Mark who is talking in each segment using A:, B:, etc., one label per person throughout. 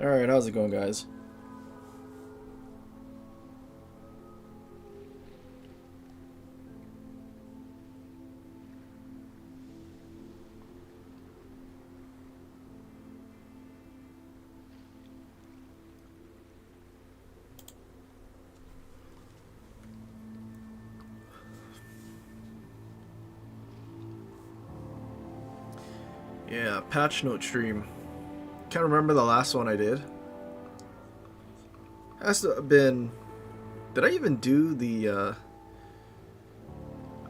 A: Alright, how's it going, guys? Yeah, patch note stream. Can't remember the last one I did. Has to have been. Did I even do the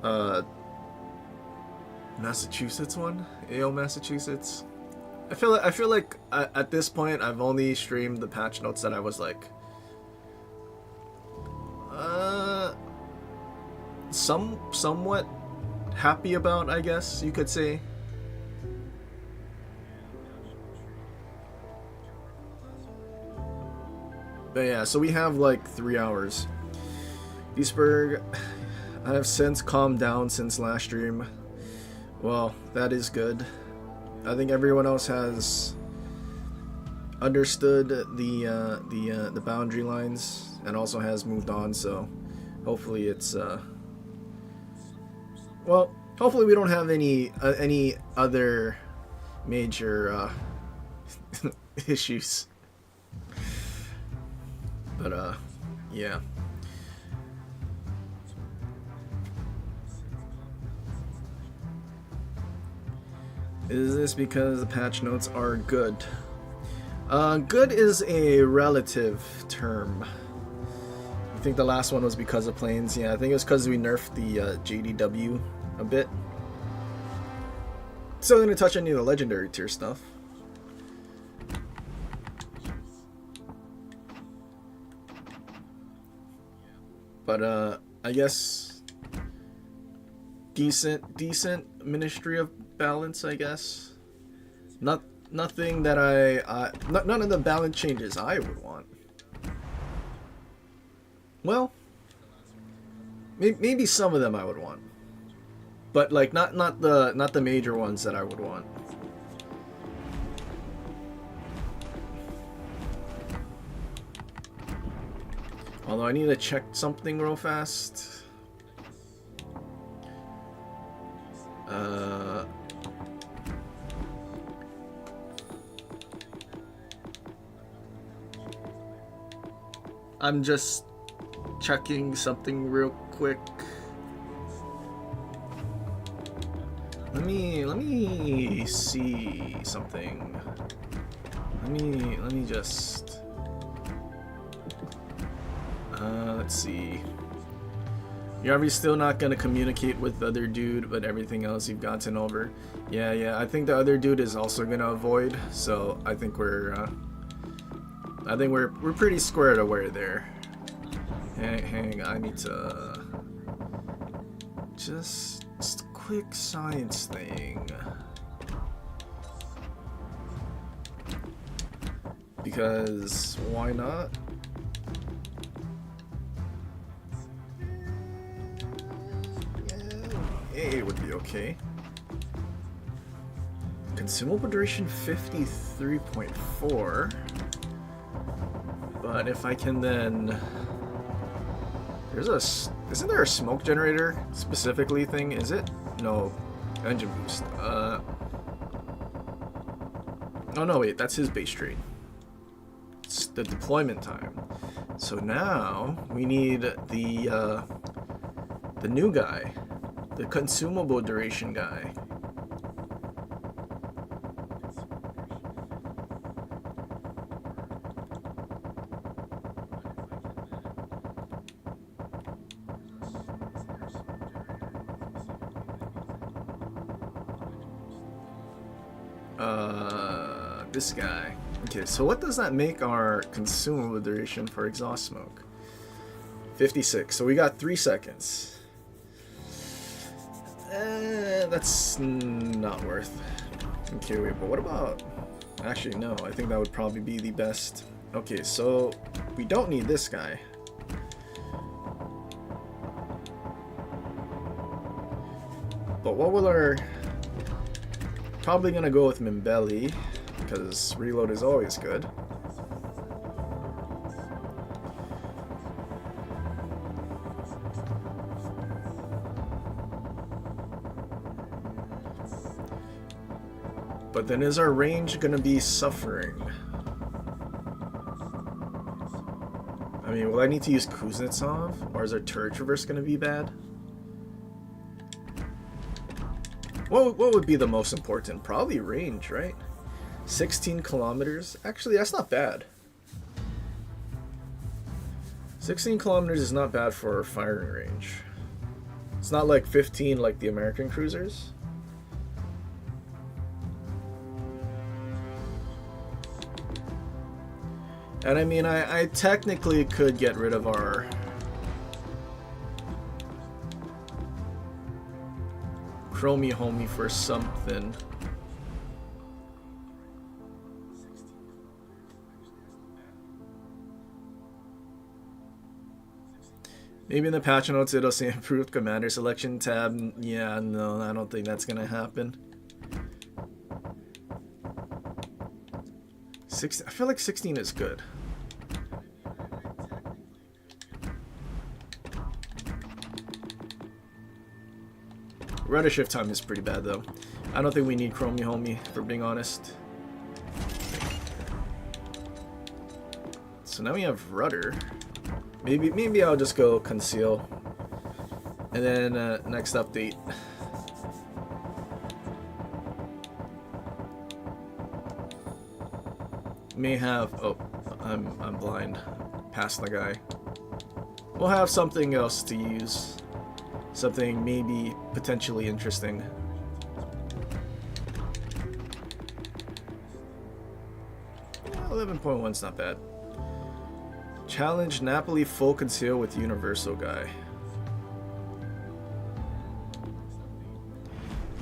A: uh Massachusetts one? AO Massachusetts? I feel like at this point I've only streamed the patch notes that I was like uh somewhat happy about, I guess you could say. But yeah, so we have like 3 hours. Eastberg, I have since calmed down since last stream. Well, that is good. I think everyone else has understood the boundary lines and also has moved on. So hopefully it's well, hopefully we don't have any other major issues. But yeah. Is this because the patch notes are good? Good is a relative term. I think the last one was because of planes. Yeah, I think it was because we nerfed the JDW a bit. Still gonna touch any of the legendary tier stuff. But I guess decent Ministry of Balance, I guess. Nothing that none of the balance changes I would want. Well, maybe some of them I would want, but like not the major ones that I would want. Although I need to check something real fast. I'm just checking something real quick. Let me see something. Let me just let's see. You're obviously still not gonna communicate with the other dude, but everything else you've gotten over. Yeah. I think the other dude is also gonna avoid. So I think we're pretty squared away there. Hang, I need to just a quick science thing. Because why not? It would be okay. Consumable duration 53.4. But if I can then... Isn't there a smoke generator specifically thing? Is it? No. Engine boost. Oh no, wait, that's his base trade. It's the deployment time. So now we need the new guy. The consumable duration guy. This guy. Okay, so what does that make our consumable duration for exhaust smoke? 56. So we got 3 seconds. That's not worth. Okay, wait, but what about... Actually, no, I think that would probably be the best. Okay, so we don't need this guy. But what will our... Probably gonna go with Mimbelli, because reload is always good. But then is our range gonna be suffering? I mean, will I need to use Kuznetsov? Or is our turret traverse gonna be bad? What would be the most important? Probably range, right? 16 kilometers? Actually, that's not bad. 16 kilometers is not bad for firing range. It's not like 15 like the American cruisers. And I mean, I technically could get rid of our... Chromie Homie for something. Maybe in the patch notes it'll say improved commander selection tab. Yeah, no, I don't think that's gonna happen. 16, I feel like 16 is good. Rudder shift time is pretty bad though. I don't think we need Chromie Homie, for being honest. So now we have rudder. Maybe I'll just go conceal. And then next update. May have, oh, I'm blind. Past the guy. We'll have something else to use. Something maybe potentially interesting. Yeah, 11.1's not bad. Challenge Napoli full conceal with Universal guy.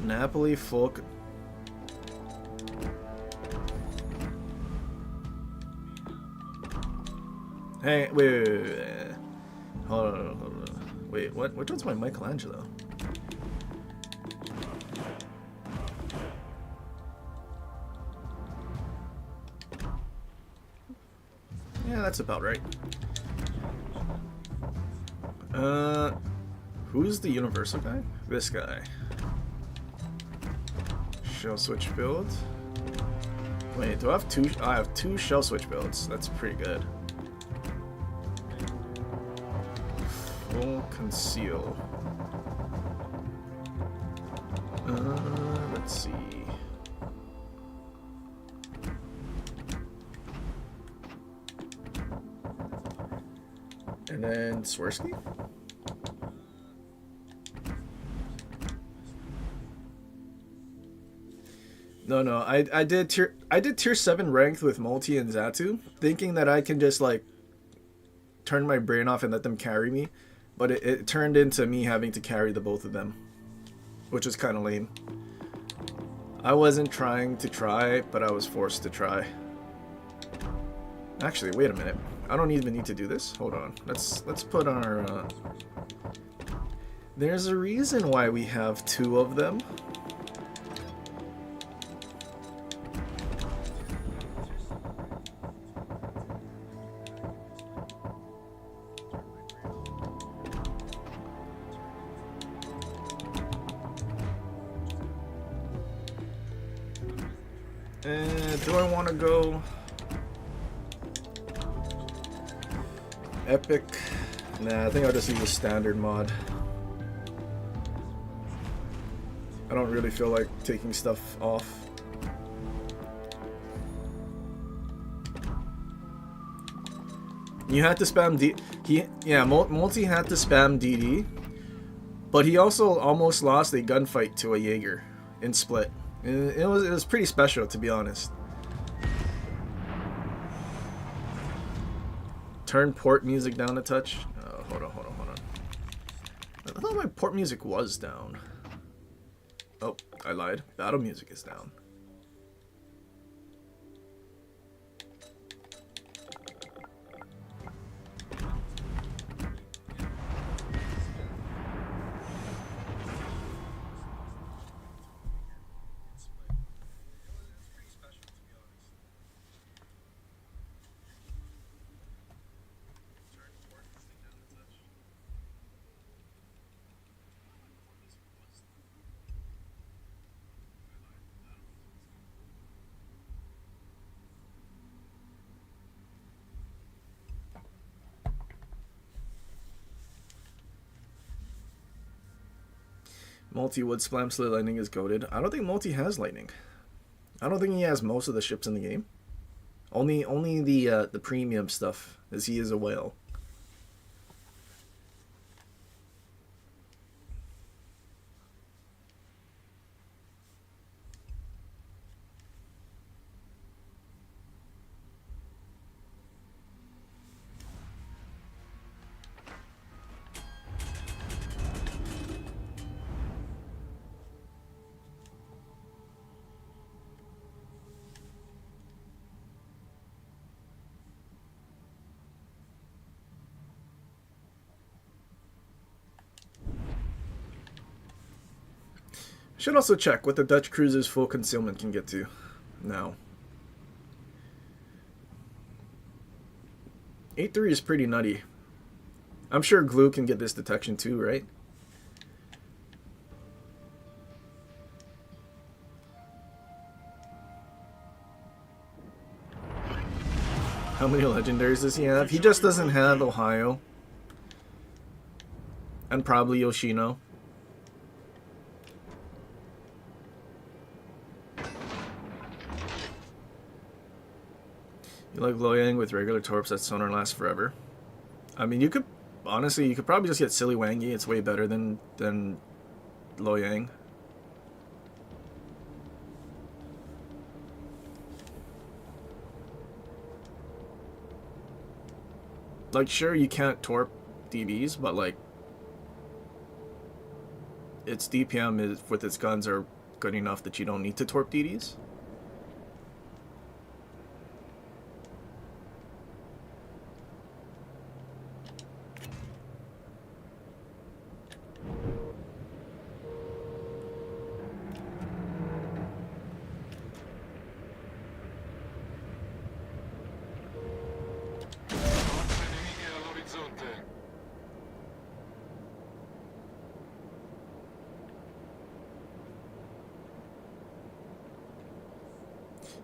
A: Napoli full. Hey, wait. Hold on. Wait, what? Which one's my Michelangelo? Yeah, that's about right. Who's the Universal guy? This guy. Shell switch build. Wait, do I have two? I have two shell switch builds. That's pretty good. Full conceal. Let's see. And then Swirsky? No, I did tier 7 ranked with Multi and Zatu, thinking that I can just like turn my brain off and let them carry me, but it turned into me having to carry the both of them, which was kind of lame. I wasn't trying to try, but I was forced to try. Actually, wait a minute. I don't even need to do this. Hold on. Let's put our. There's a reason why we have two of them. Do I want to go epic? Nah, I think I'll just use a standard mod. I don't really feel like taking stuff off. You had to spam Multi had to spam DD, but he also almost lost a gunfight to a Jaeger in Split. It was pretty special, to be honest. Turn port music down a touch. Oh, hold on. I thought my port music was down. Oh, I lied. Battle music is down. Multi would splam slay lightning is goaded. I don't think multi has lightning. I don't think he has most of the ships in the game. Only the premium stuff, as he is a whale. Should also check what the Dutch cruiser's full concealment can get to now. 8-3 is pretty nutty. I'm sure Glue can get this detection too, right? How many legendaries does he have? He just doesn't have Ohio. And probably Yoshino. You like Loyang with regular torps that sonar lasts forever? I mean, you could, honestly, you could probably just get Silly Wangi. It's way better than Loyang. Like, sure, you can't torp DBs, but like, its DPM is, with its guns are good enough that you don't need to torp DDs.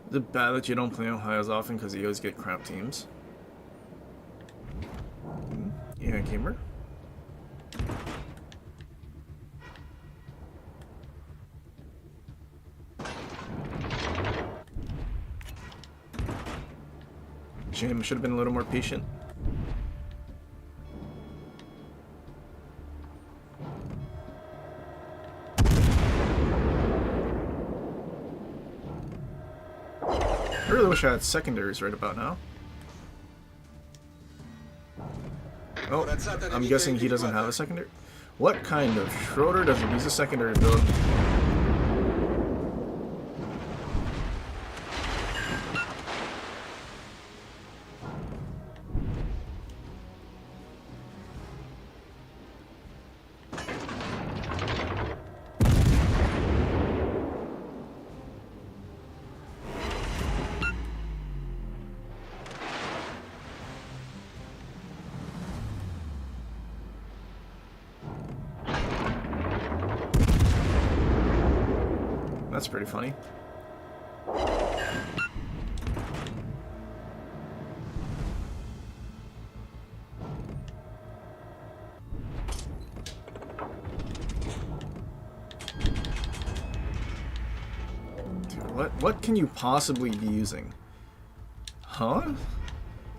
A: Is it bad that you don't play Ohio as often because you always get crap teams? Yeah, gamer. Shame, should have been a little more patient. I really wish I had secondaries right about now. Oh, I'm guessing he doesn't have a secondary. What kind of Schroeder doesn't use a secondary build? That's pretty funny. Dude, what can you possibly be using? Huh?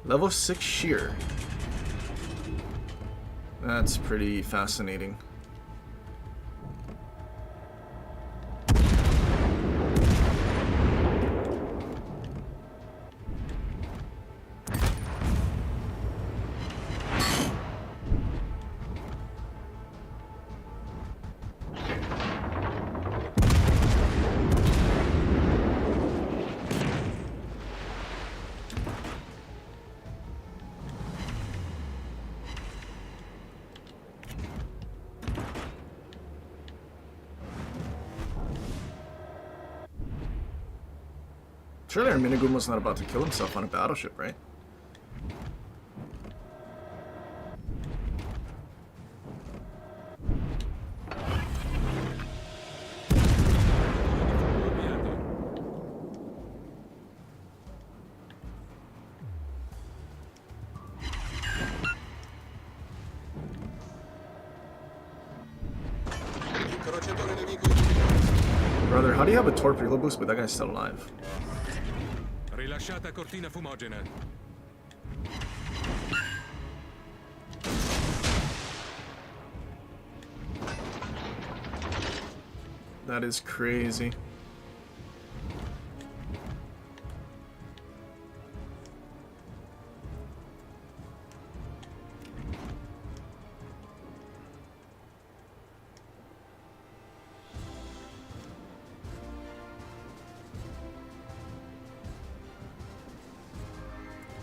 A: Level 6 shear. That's pretty fascinating. Surely our Minigun not about to kill himself on a battleship, right? Brother, how do you have a torpedo boost but that guy's still alive?
B: Rilasciata cortina fumogena.
A: That is crazy.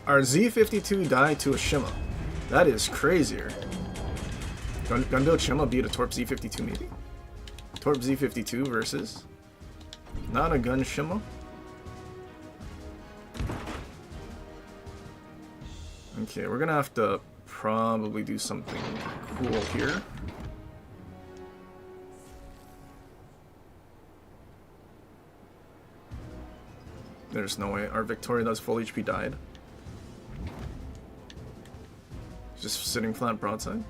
A: Our Z-52 died to a Shima. That is crazier. Gunbuild Shima beat a Torp Z-52 maybe? Torp Z-52 versus not a gun Shima. Okay, we're gonna have to probably do something cool here. There's no way. Our Victoria that's full HP died. Just sitting flat broadside.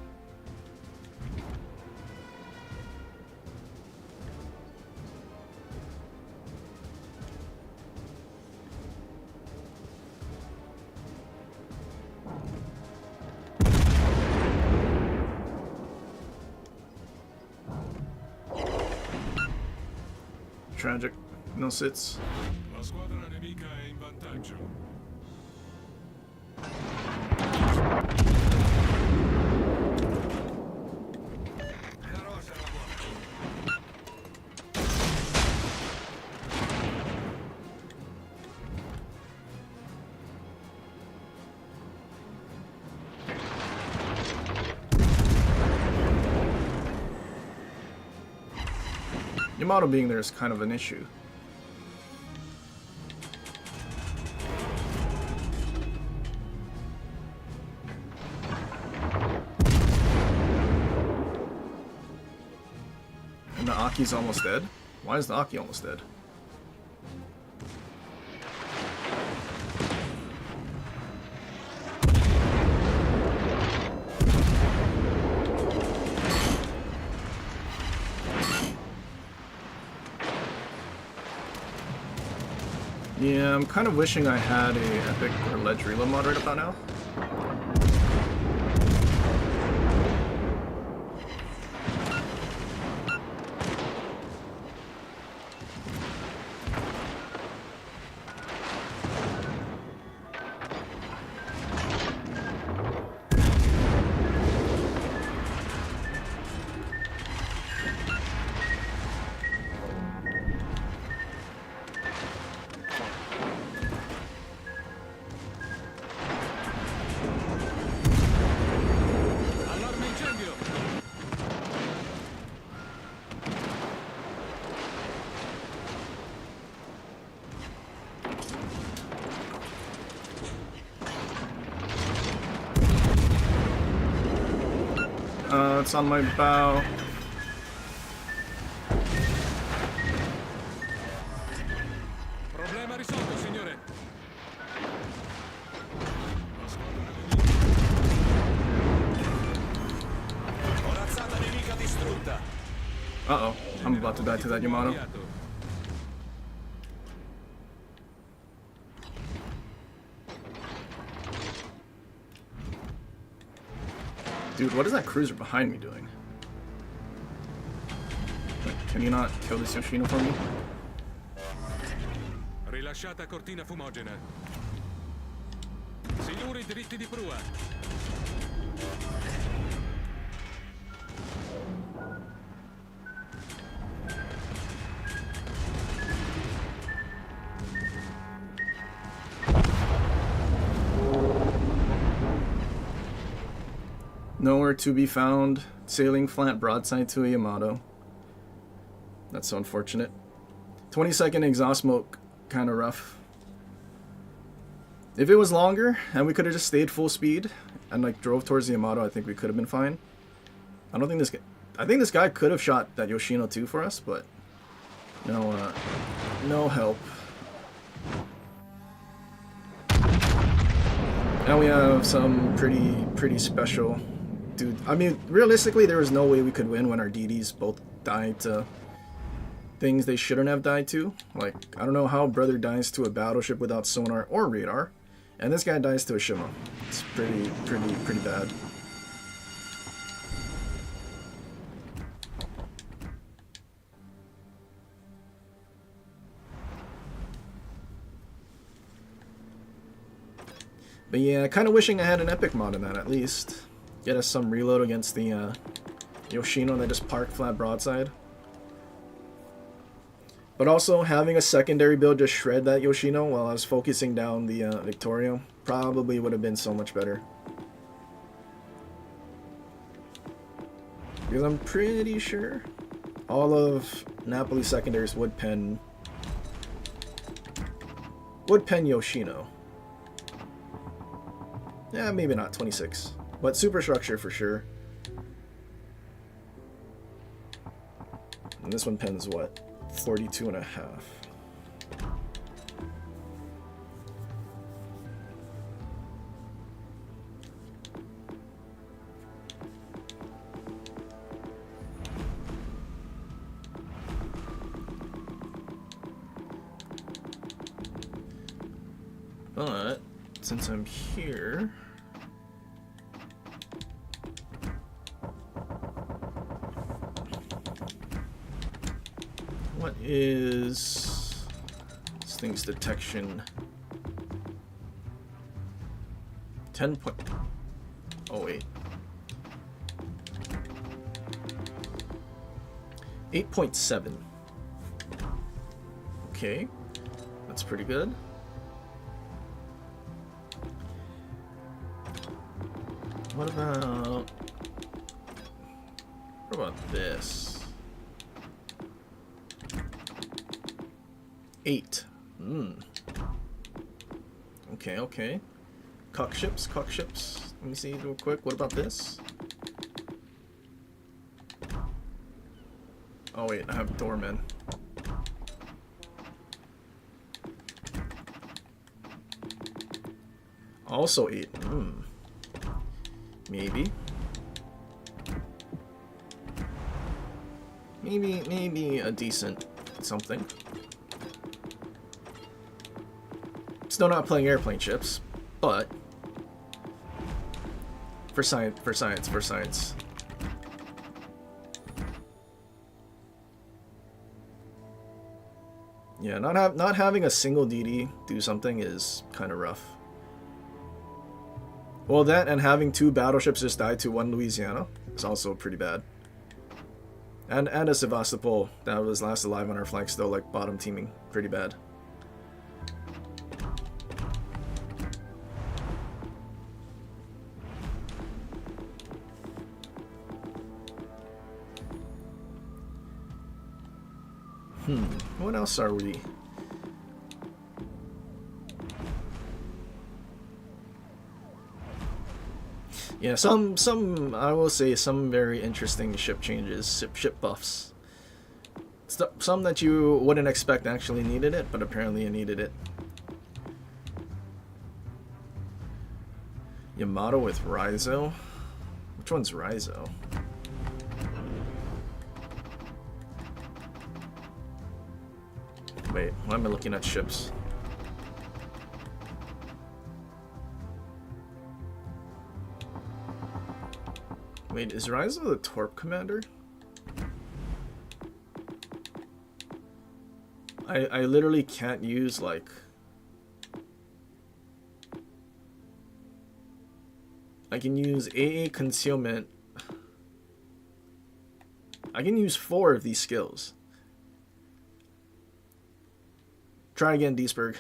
A: Tragic. No sits.
B: La squadra nemica è in vantaggio.
A: Yamato being there is kind of an issue. And the Aki's almost dead? Why is the Aki almost dead? Yeah, I'm kind of wishing I had a epic or ledge reload mod right about now. It's on my bow.
B: Problema risolto, signore. Corazzata nemica distrutta.
A: Uh-oh, I'm about to die to that Yamato. Dude, what is that cruiser behind me doing? Like, can you not kill this Yoshino for me?
B: Rilasciata cortina fumogena. Signori diritti di prua.
A: Nowhere to be found, sailing flat broadside to a Yamato. That's so unfortunate. 20-second exhaust smoke, kind of rough. If it was longer and we could have just stayed full speed and like drove towards the Yamato, I think we could have been fine. I don't think this guy, I think this guy could have shot that Yoshino too for us, but no help. And we have some pretty special dude I mean, realistically, there was no way we could win when our DDs both died to things they shouldn't have died to. Like, I don't know how Brother dies to a battleship without sonar or radar, and this guy dies to a Shima. It's pretty bad. But yeah, kind of wishing I had an epic mod in that at least. Get us some reload against the Yoshino that just parked flat broadside. But also having a secondary build just shred that Yoshino while I was focusing down the Victorio probably would have been so much better. Because I'm pretty sure all of Napoli secondaries would pen Yoshino. Yeah, maybe not 26, but superstructure for sure. And this one pens what? 42 and a half. But since I'm here, what is this thing's detection? 10 point. Oh wait. 8.7. Okay, that's pretty good. What about this? 8. Okay. Cockships. Let me see real quick. What about this? Oh wait, I have doormen. Also 8. Maybe a decent something. Still not playing airplane ships, but for science. Yeah, not having a single DD do something is kind of rough. Well, that and having 2 battleships just die to 1 Louisiana is also pretty bad. And a Sevastopol that was last alive on our flank still like bottom teaming pretty bad. What else are we? Yeah, some I will say some very interesting ship changes, ship buffs. Some that you wouldn't expect actually needed it, but apparently you needed it. Yamato with Raizo. Which one's Raizo? Wait, why am I looking at ships? Wait, is Raizo the Torp commander? I literally can't use like I can use AA concealment. I can use 4 of these skills. Try again, Duisburg.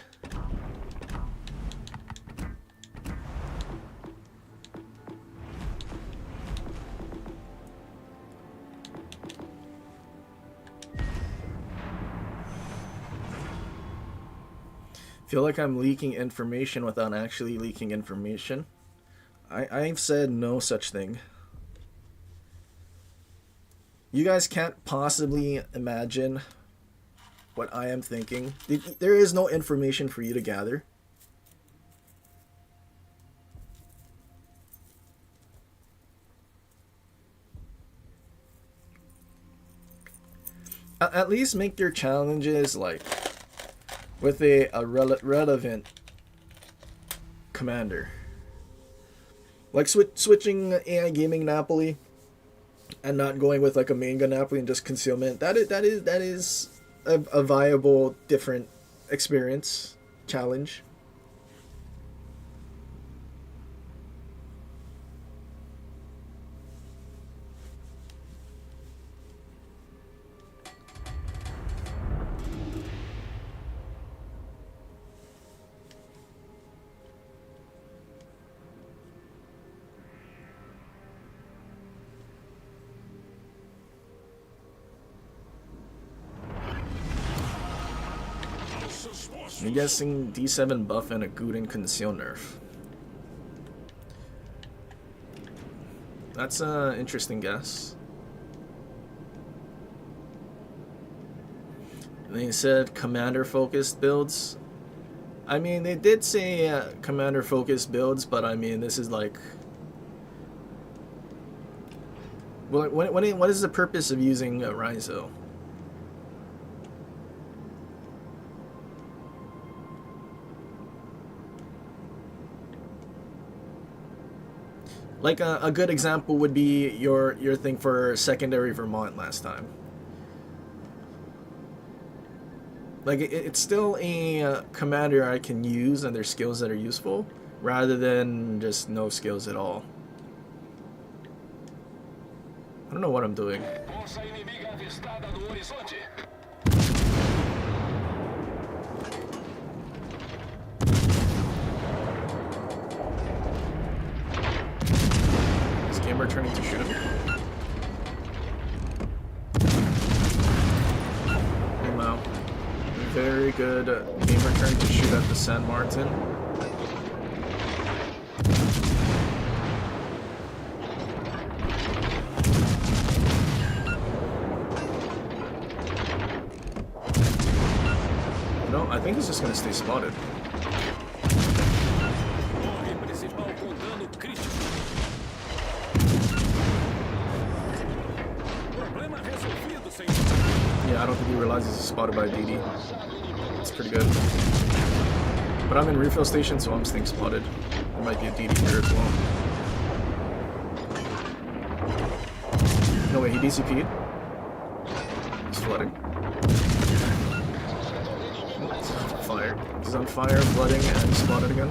A: Feel like I'm leaking information without actually leaking information. I've said no such thing. You guys can't possibly imagine what I am thinking. There is no information for you to gather. At least make your challenges like with a relevant commander. Like switching AI gaming Napoli and not going with like a main gun Napoli and just concealment. That is a viable different experience challenge. I'm guessing D7 buff and a Guden conceal nerf. That's an interesting guess. They said commander focused builds. I mean, they did say commander focused builds, but I mean, this is like, well, what is the purpose of using Raizo? Like a good example would be your thing for secondary Vermont last time. Like it's still a commander I can use and there's skills that are useful, rather than just no skills at all. I don't know what I'm doing. Gamer turning to shoot him. Oh wow. Very good gamer turn to shoot at the San Martin. No, I think he's just gonna stay spotted. Yeah, I don't think he realizes he's spotted by DD. It's pretty good. But I'm in refill station, so I'm staying spotted. There might be a DD here as well. No way, he DCP'd. He's flooding. He's on fire. He's on fire, flooding, and spotted again.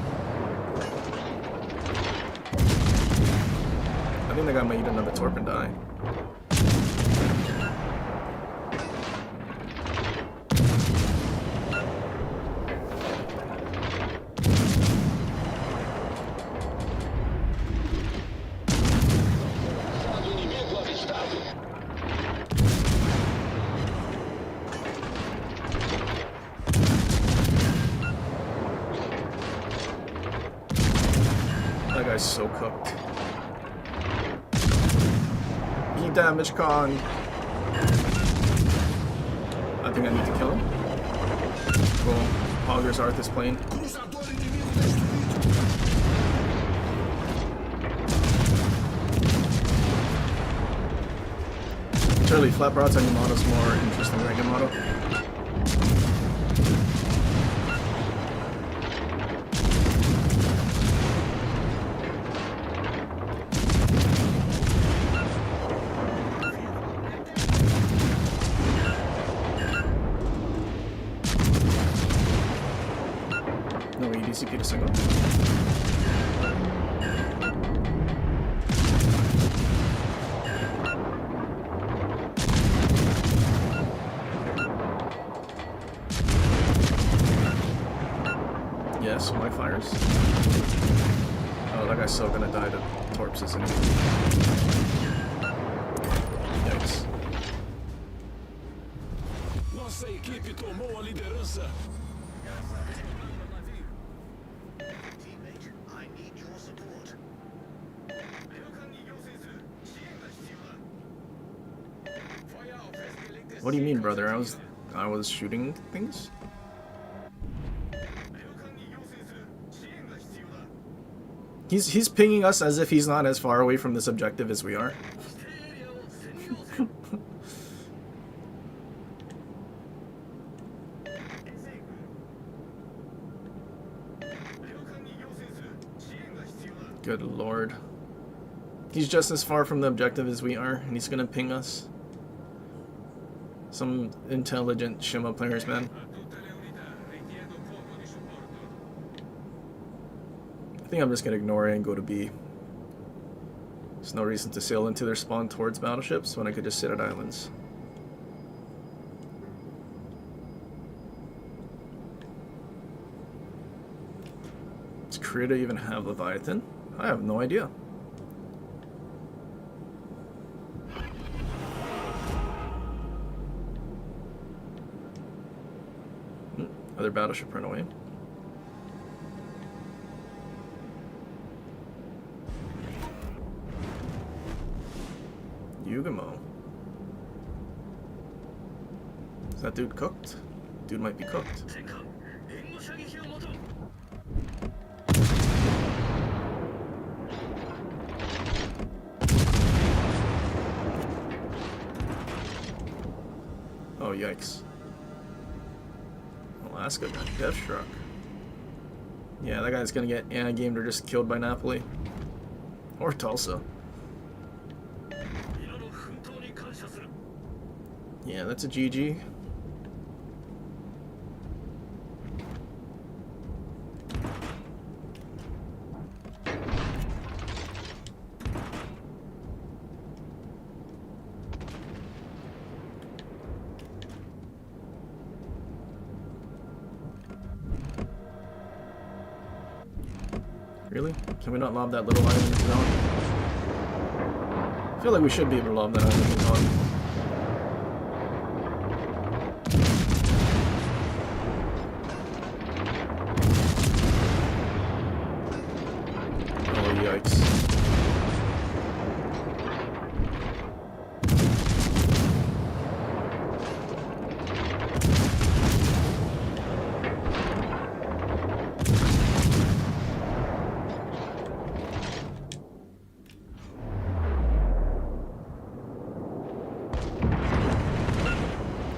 A: I think that guy might eat another torp and die. That guy's so cooked. He damaged Kong. I think I need to kill him. Cool. Hogger's Arthas plane. Surely flat broads on Yamato's more interesting than Yamato. No, he DCP'd a single. Yes, my fires. Oh, that guy's so gonna die to torps, isn't he? Yikes.
C: Nossa equipe tomou a liderança.
A: What do you mean, brother? I was shooting things? He's pinging us as if he's not as far away from this objective as we are. Good lord. He's just as far from the objective as we are, and he's gonna ping us. Some intelligent Shima players, man.
B: A tutte le unità, richiedo fuoco di supporto.
A: I think I'm just gonna ignore it and go to B. There's no reason to sail into their spawn towards battleships when I could just sit at islands. Does Krita even have Leviathan? I have no idea. Other battleship run away. Yugamo. Is that dude cooked? Dude might be cooked. Oh, yikes. Alaska got death struck. Yeah, that guy's gonna get gamed or just killed by Napoli. Or Tulsa. Yeah, that's a GG. Really? Can we not lob that little island zone? I feel like we should be able to lob that island zone. Oh, yikes.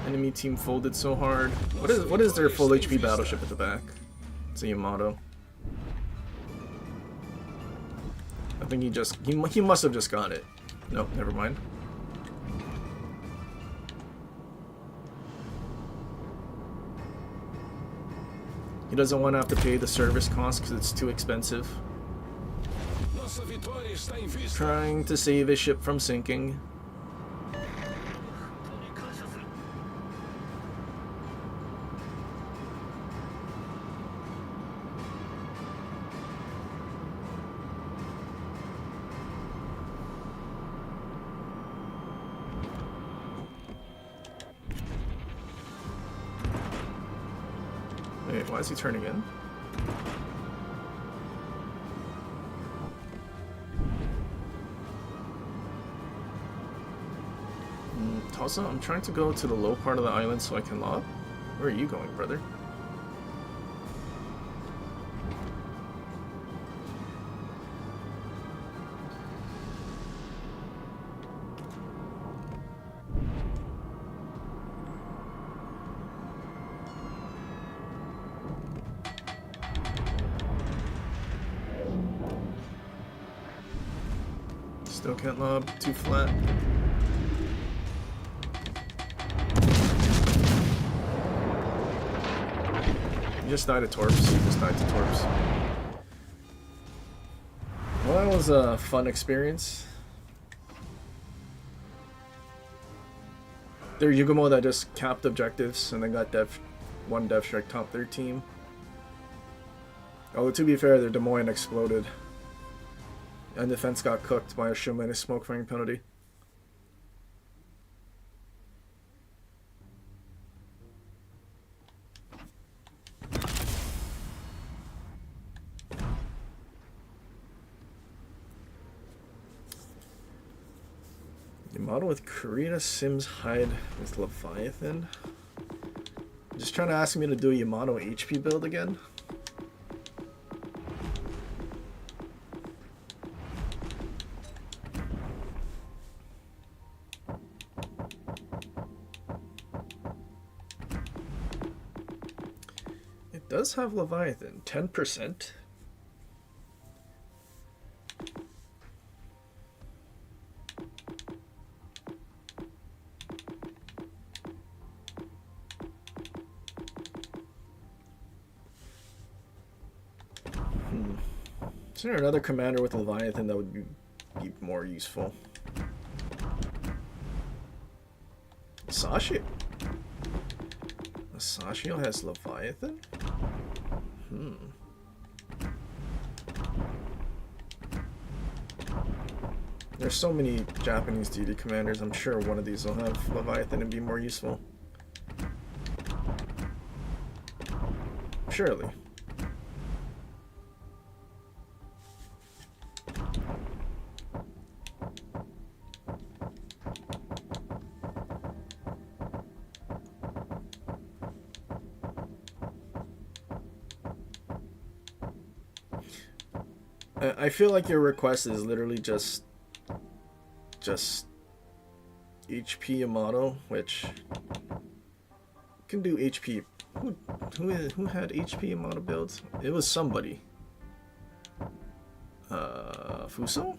A: Enemy team folded so hard. What is their full HP battleship at the back? It's a Yamato. I think he must have just got it. Nope, never mind. He doesn't want to have to pay the service cost because it's too expensive. Trying to save his ship from sinking. Wait, why is he turning in? Tulsa, I'm trying to go to the low part of the island so I can lob. Where are you going, brother? Still can't lob, too flat. You just died to torps. You just died to torps. Well, that was a fun experience. They're Yugamo that just capped objectives and then got one dev strike top 13. Although to be fair, their Des Moines exploded. And defense got cooked by a Shima and a smoke firing penalty. Yamato with Krita, Sims Hyde with Leviathan. Just trying to ask me to do a Yamato HP build again. It does have Leviathan, 10%. Is there another commander with Leviathan that would be more useful? Sashio? Sashio has Leviathan? There's so many Japanese DD commanders, I'm sure one of these will have Leviathan and be more useful. Surely. I feel like your request is literally just HP Yamato, which can do HP. Who had HP Yamato builds? It was somebody. Fuso?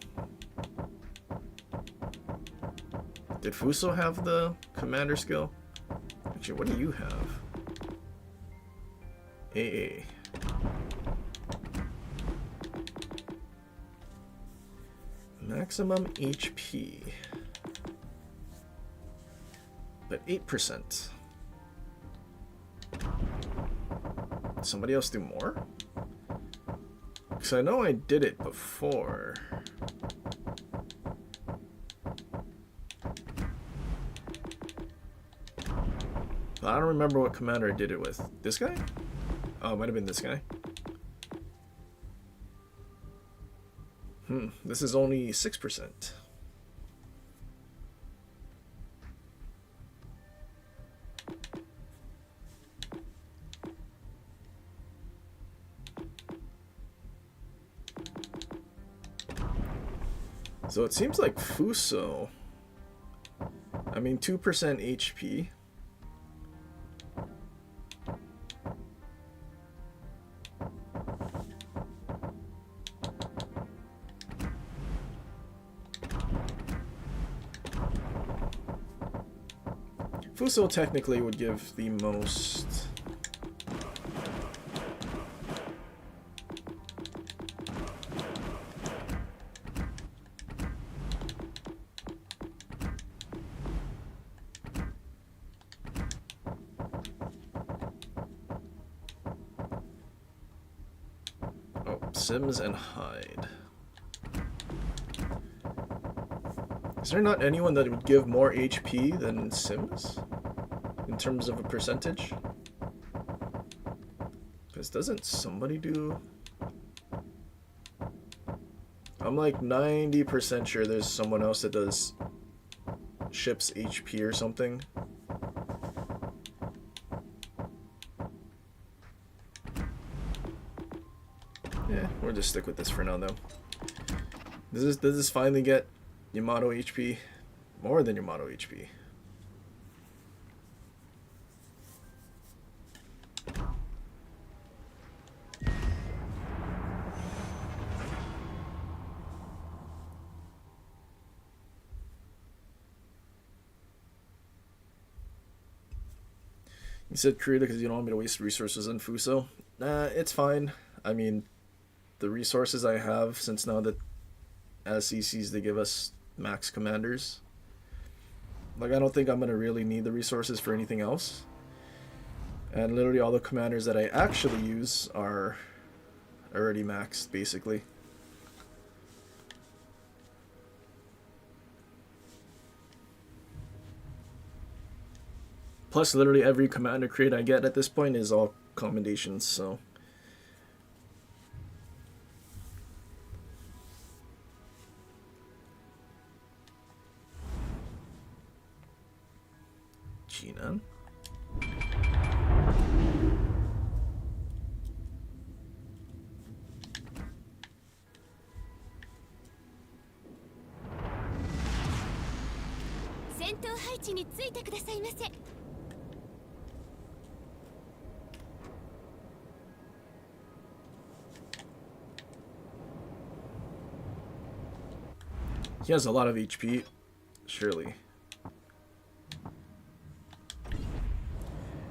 A: Did Fuso have the commander skill? Actually, what do you have? AA. Maximum HP. But 8%. Somebody else do more? Because I know I did it before. But I don't remember what commander I did it with. This guy? Oh, it might have been this guy. This is only 6%. So it seems like Fuso, I mean 2% HP. Fuso technically would give the most. Oh, Sims and Hyde. Is there not anyone that would give more HP than Sims? In terms of a percentage? Because doesn't somebody do... I'm like 90% sure there's someone else that does ships HP or something. Yeah, we'll just stick with this for now though. Does this finally get Yamato HP? More than Yamato HP. You said Kurita because you don't want me to waste resources on Fuso. Nah, it's fine. I mean, the resources I have, since now that as CCs they give us max commanders, like I don't think I'm gonna really need the resources for anything else. And literally all the commanders that I actually use are already maxed, basically. Plus, literally every commander crate I get at this point is all commendations, so... Jinan? He has a lot of HP, surely.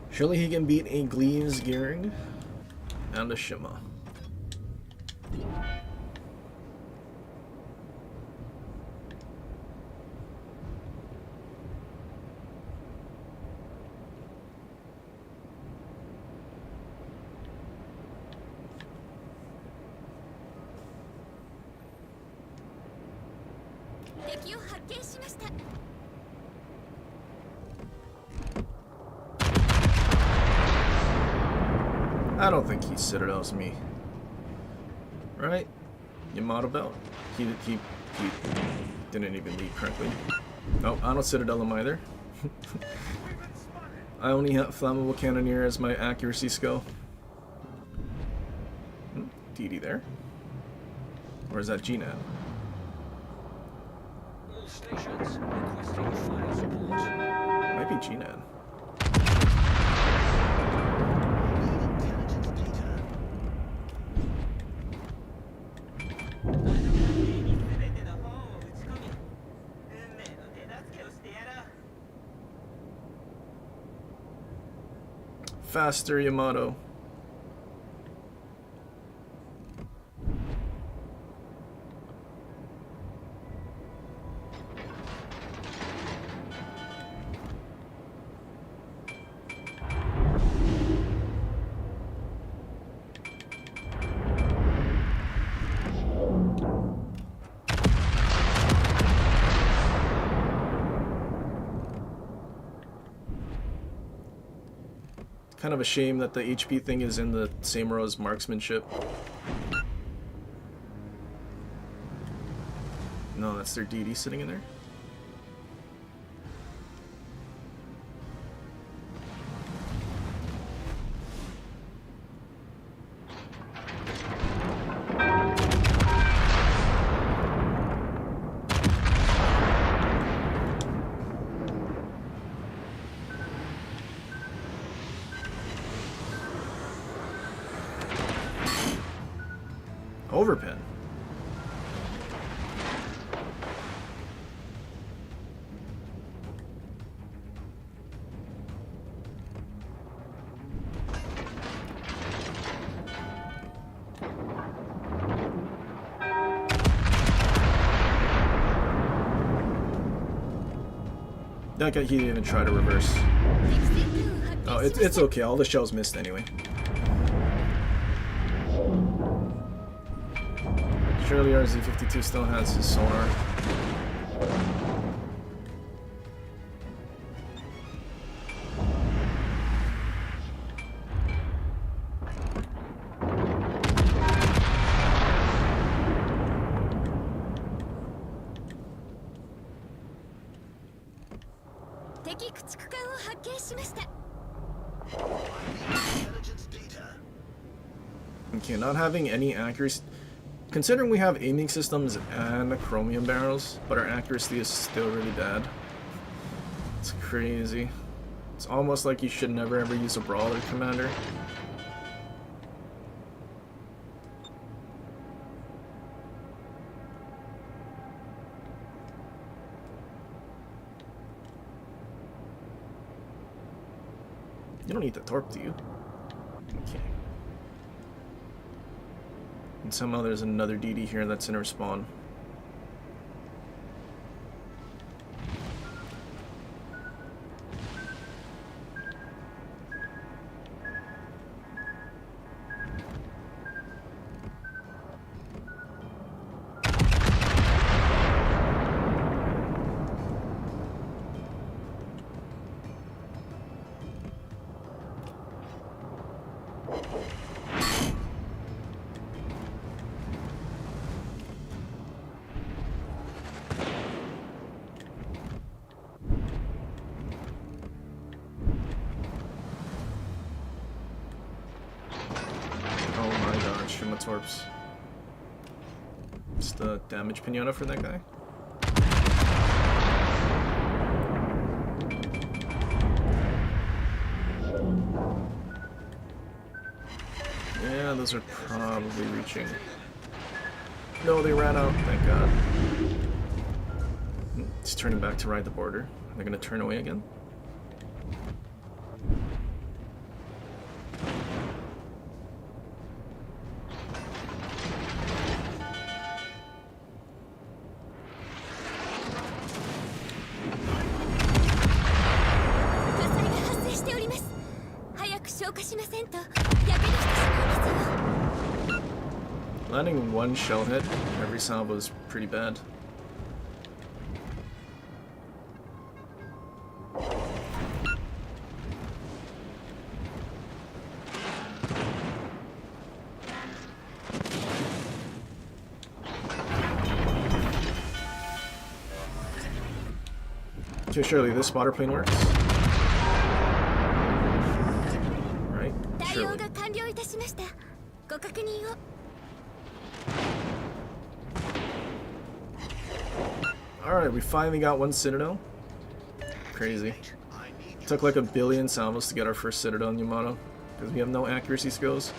A: Surely he can beat a Gleam's Gearing and a Shima.
D: 敵を発見しました。
A: I don't think he citadels me. Right? Yamato belt. He didn't even lead correctly. Oh, I don't citadel him either. I only have flammable cannoneer as my accuracy skill. DD there. Or is that Gnan?
C: All stations requesting fire support.
A: Might be Gnan. Faster, Yamato. Kind of a shame that the HP thing is in the same row as marksmanship. No, that's their DD sitting in there. Overpin. That guy, he didn't even try to reverse. Oh, it's okay. All the shells missed anyway. Surely our Z-52 still has his sonar. Okay, not having any accuracy. Considering we have aiming systems and chromium barrels, but our accuracy is still really bad. It's crazy. It's almost like you should never ever use a brawler commander. You don't need the torp, do you? Okay. And somehow there's another DD here that's in respawn. Torps. It's the damage pinata for that guy. Yeah, those are probably reaching. No, they ran out, thank god. He's turning back to ride the border. They're gonna turn away again. Landing one shell hit every salvo is pretty bad. Okay, surely this spotter plane works. Right?
D: 対応
A: Surely.
D: が完了いたしました。ご確認を。
A: Alright, we finally got one Citadel. Crazy. Took like 1 billion salvos to get our first Citadel in Yamato, because we have no accuracy skills.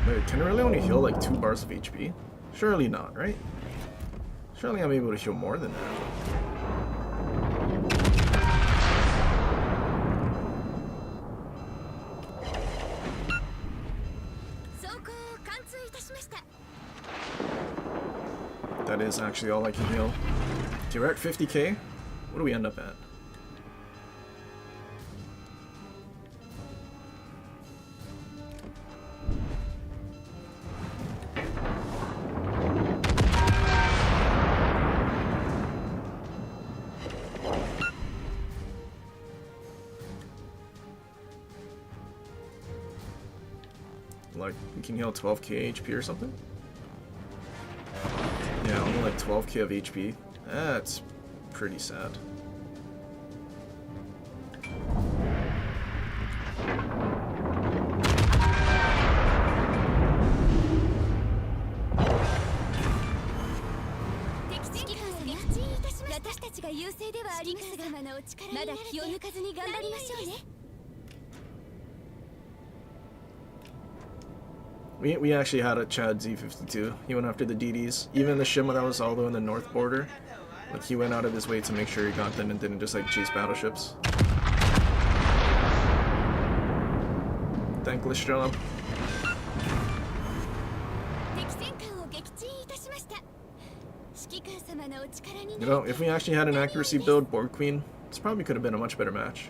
A: Wait, can it really only heal like 2 bars of HP? Surely not, right? Surely I'm able to heal more than that.
D: 走行を貫通いたしました。
A: That is actually all I can heal. Okay, we're at 50k. What do we end up at? Like, we can heal 12k HP or something? Yeah, only like 12k of HP. That's pretty sad. We actually had a Chad Z52. He went after the DDs. Even the Shima that was all the way on the north border, like he went out of his way to make sure he got them and didn't just like chase battleships. Thankless job. You know, if we actually had an accuracy build, Borg Queen, this probably could have been a much better match.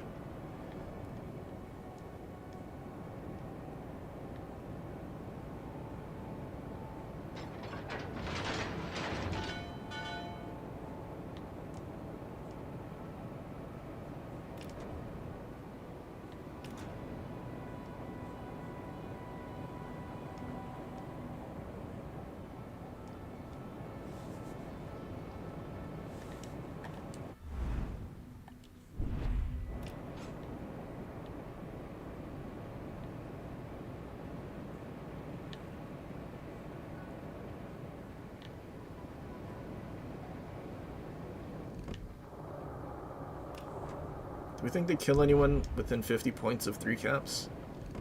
A: Do we think they kill anyone within 50 points of 3 caps?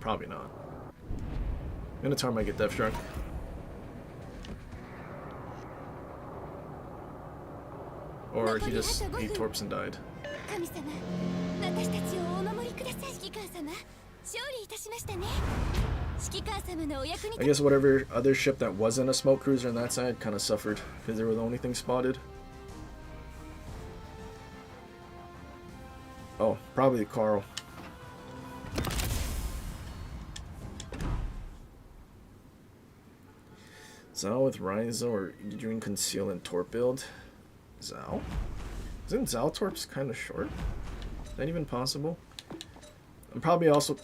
A: Probably not. Minotaur might get Death Struck. Or he just ate Torps and died. I guess whatever other ship that wasn't a smoke cruiser on that side kind of suffered because they were the only thing spotted. Oh, probably Carl. Zhao with Raizo or doing Conceal and Torp build? Zhao? Isn't Zhao Torps kind of short? Is that even possible? I'm probably also...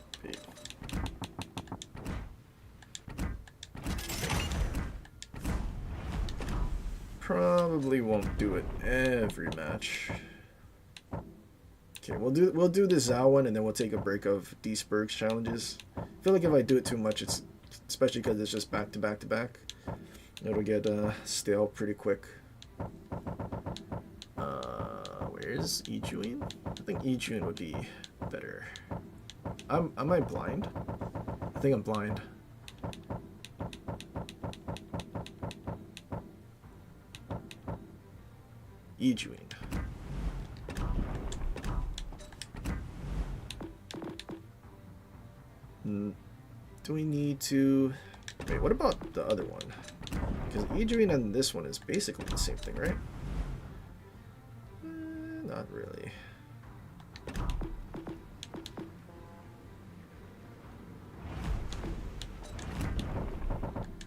A: Probably won't do it every match. Okay, we'll do the Zhao one and then we'll take a break of D-Spurg's challenges. I feel like if I do it too much, it's especially because it's just back to back to back, it'll get stale pretty quick. Where's Ijuin? I think Ijuin would be better. Am I blind? I think I'm blind. Ejuine. Do we need to... Wait, what about the other one? Because Ejuine and this one is basically the same thing, right? Not really.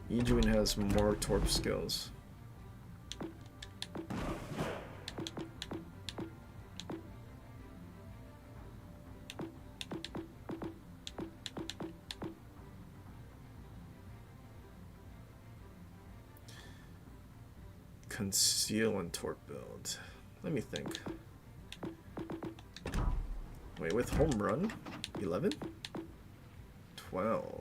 A: Ejuine has more torp skills. Conceal and torp build. Let me think. Wait, with home run? 11? 12.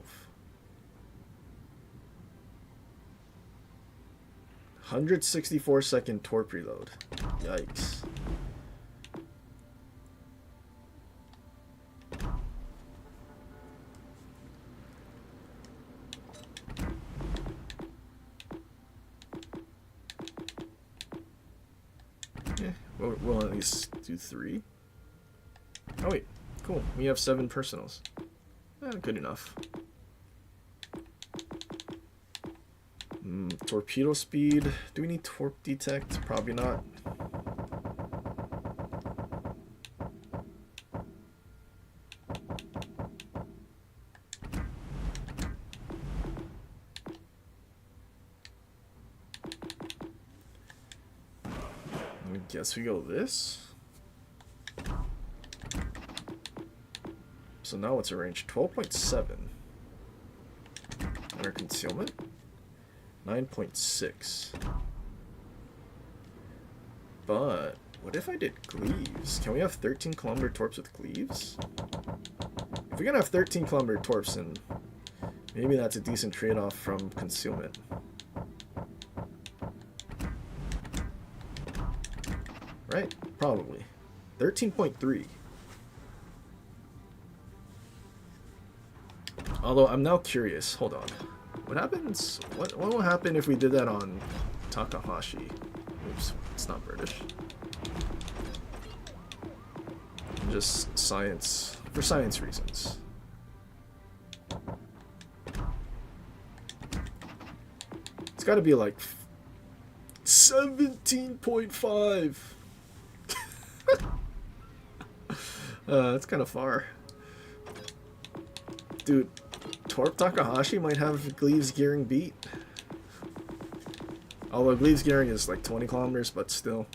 A: 164-second torp reload. Yikes. Yeah, we'll at least do 3. Oh wait, cool. We have 7 personals. Good enough. Torpedo speed. Do we need torp detect? Probably not. I guess we go this. So now what's our range? 12.7. And our concealment? 9.6. But what if I did Gleaves? Can we have 13-kilometer torps with Gleaves? If we're gonna have 13-kilometer torps, then maybe that's a decent trade-off from concealment. Right? Probably. 13.3. Although I'm now curious. Hold on. What happens? What will happen if we did that on Takahashi? Oops, it's not British. Just science, for science reasons. It's got to be like 17.5. That's kind of far, dude. Torp Takahashi might have Gleaves gearing beat. Although Gleaves gearing is like 20 kilometers, but still.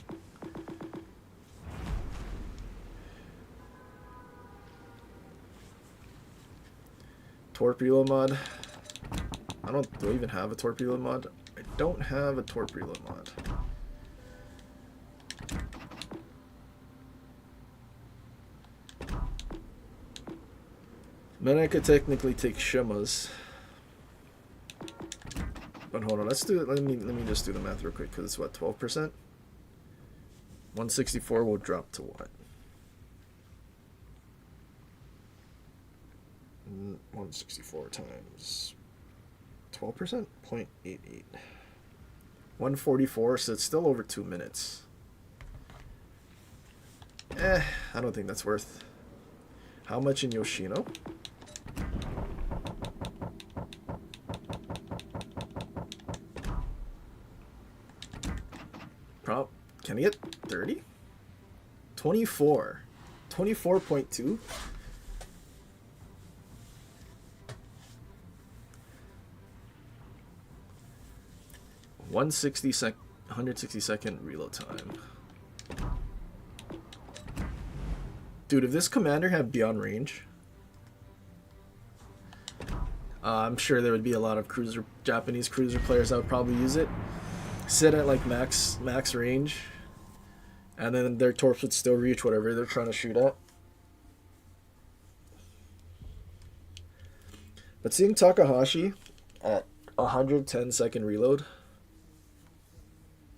A: Torpedo mod. Do I even have a torpedo mod? I don't have a torpedo mod. Then I could technically take Shimas. But hold on, let's do it. Let me just do the math real quick, because it's what, 12%? 164 will drop to what? 164 times 12%? 0.88. 144, so it's still over 2 minutes. I don't think that's worth. How much in Yoshino? Can I get 30? 24. 24.2? .160 160-second reload time. Dude, if this commander had beyond range, I'm sure there would be a lot of Japanese cruiser players that would probably use it. Sit at like max range, and then their torps would still reach whatever they're trying to shoot at. But seeing Takahashi at 110-second reload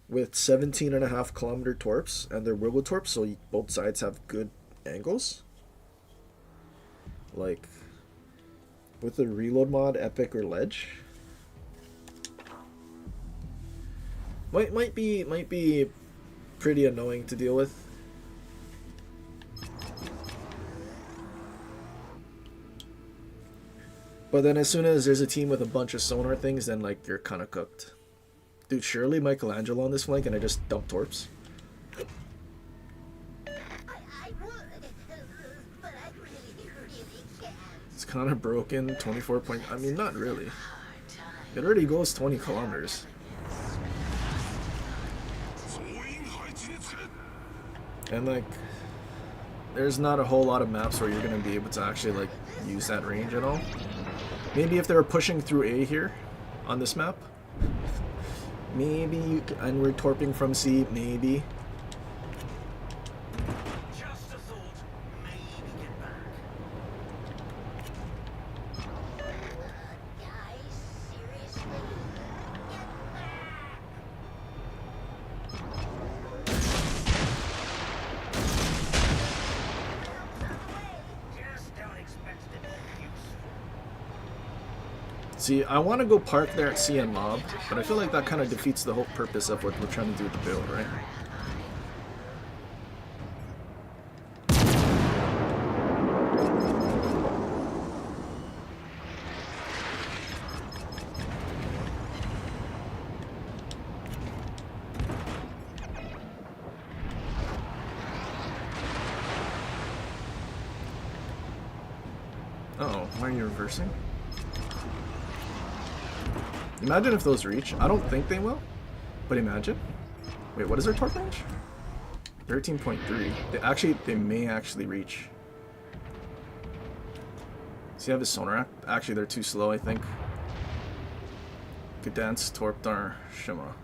A: with 17.5 kilometer torps and their wiggle torps, so both sides have good angles. Like, with the reload mod, epic or ledge. Might be pretty annoying to deal with. But then as soon as there's a team with a bunch of sonar things, then like you're kind of cooked. Dude, surely Michelangelo on this flank and I just dump torps.
D: I would, but I really can't.
A: It's kind of broken. 24 point. I mean, not really. It already goes 20 kilometers. And like, there's not a whole lot of maps where you're gonna be able to actually like use that range at all. Maybe if they were pushing through A here on this map. Maybe you can, and we're torping from C, maybe.
C: Just a thought. Maybe get back.
D: Guys, seriously?
C: Just don't expect it to be useful.
A: See, I want to go park there at C and mob, but I feel like that kind of defeats the whole purpose of what we're trying to do with the build, right? Uh-oh, why are you reversing? Imagine if those reach. I don't think they will, but imagine. Wait, what is their torque range? 13.3. They may actually reach. Does he have his sonar? Actually, they're too slow, I think. Gdansk torped our Shima.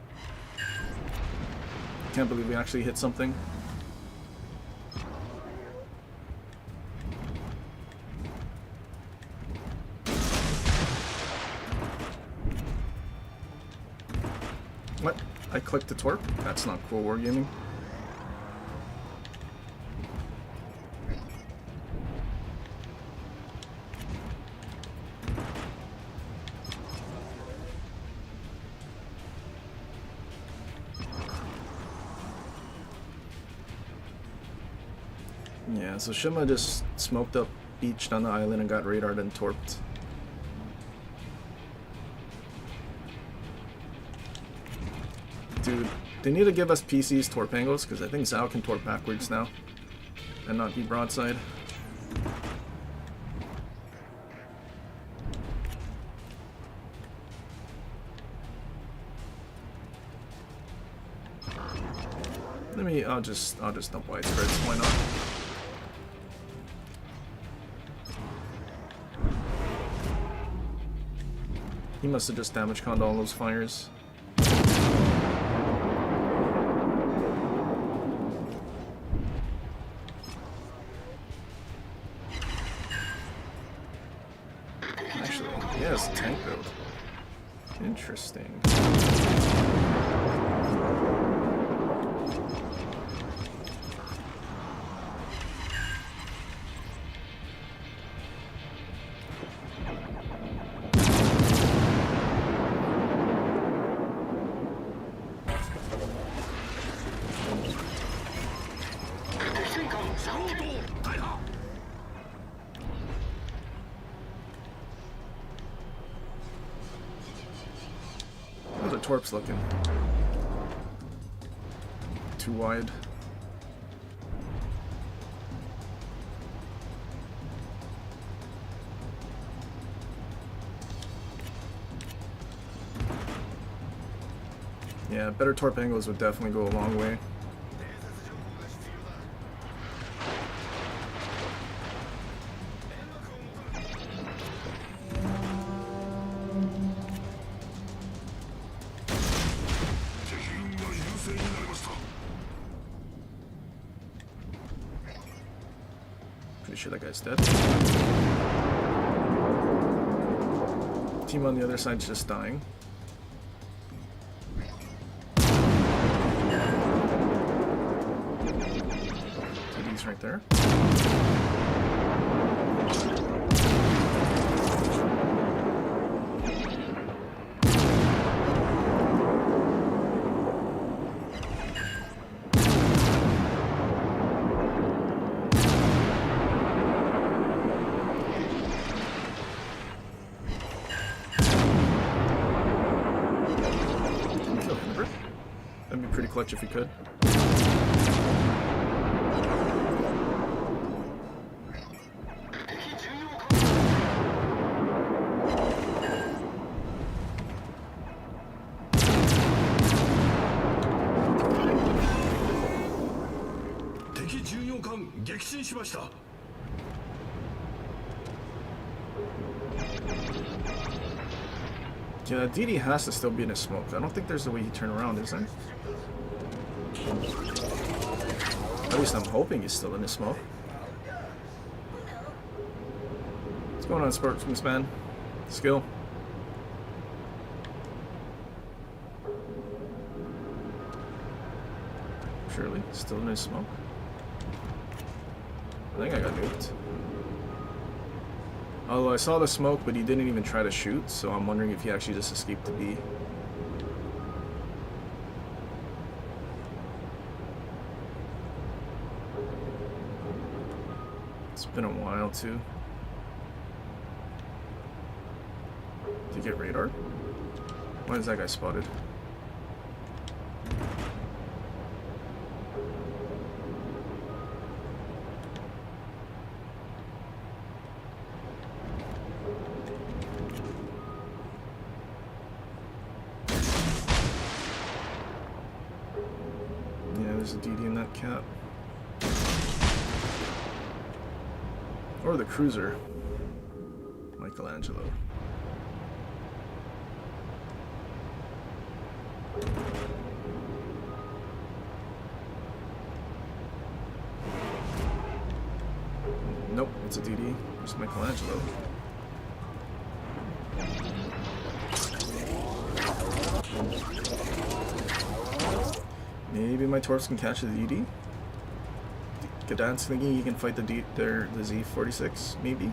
A: Can't believe we actually hit something. What? I clicked the torp? That's not cool wargaming. Yeah, so Shima just smoked up, beached on the island and got radared and torped. Dude, they need to give us PCs torp angles, because I think Zhao can torp backwards now and not be broadside. I'll just dump widespreads, why not? He must have just damage conned all those fires. Actually, he has tank build. Interesting. How's the torps looking? Too wide. Yeah, better torp angles would definitely go a long way. Pretty sure that guy's dead. Team on the other side's just dying. TD's right there. clutch if you could. Yeah, DD has to still be in his smoke. I don't think there's a way he turn around, is there? At least I'm hoping he's still in his smoke. What's going on, sportsman? Skill. Surely, still in his smoke. I think I got nuked. Although I saw the smoke, but he didn't even try to shoot, so I'm wondering if he actually just escaped the B. It's been a while, too. Did he get radar? Why is that guy spotted? There's a DD in that cat. Or the cruiser. Michelangelo. Nope, it's a DD. It's Michelangelo. Maybe my Torps can catch the DD. Gadan's thinking he can fight the Z46, maybe.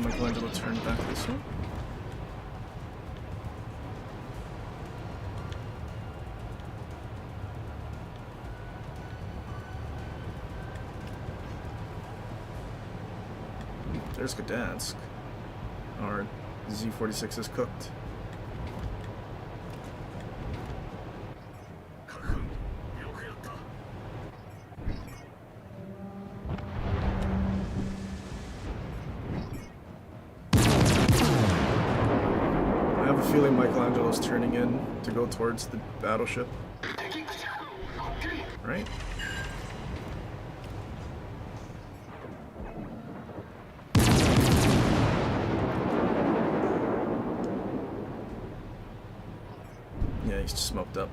A: Michelangelo turned back this way. There's Gdansk. Our Z46 is cooked. Feeling Michelangelo's turning in to go towards the battleship. Right? Yeah, he's smoked up.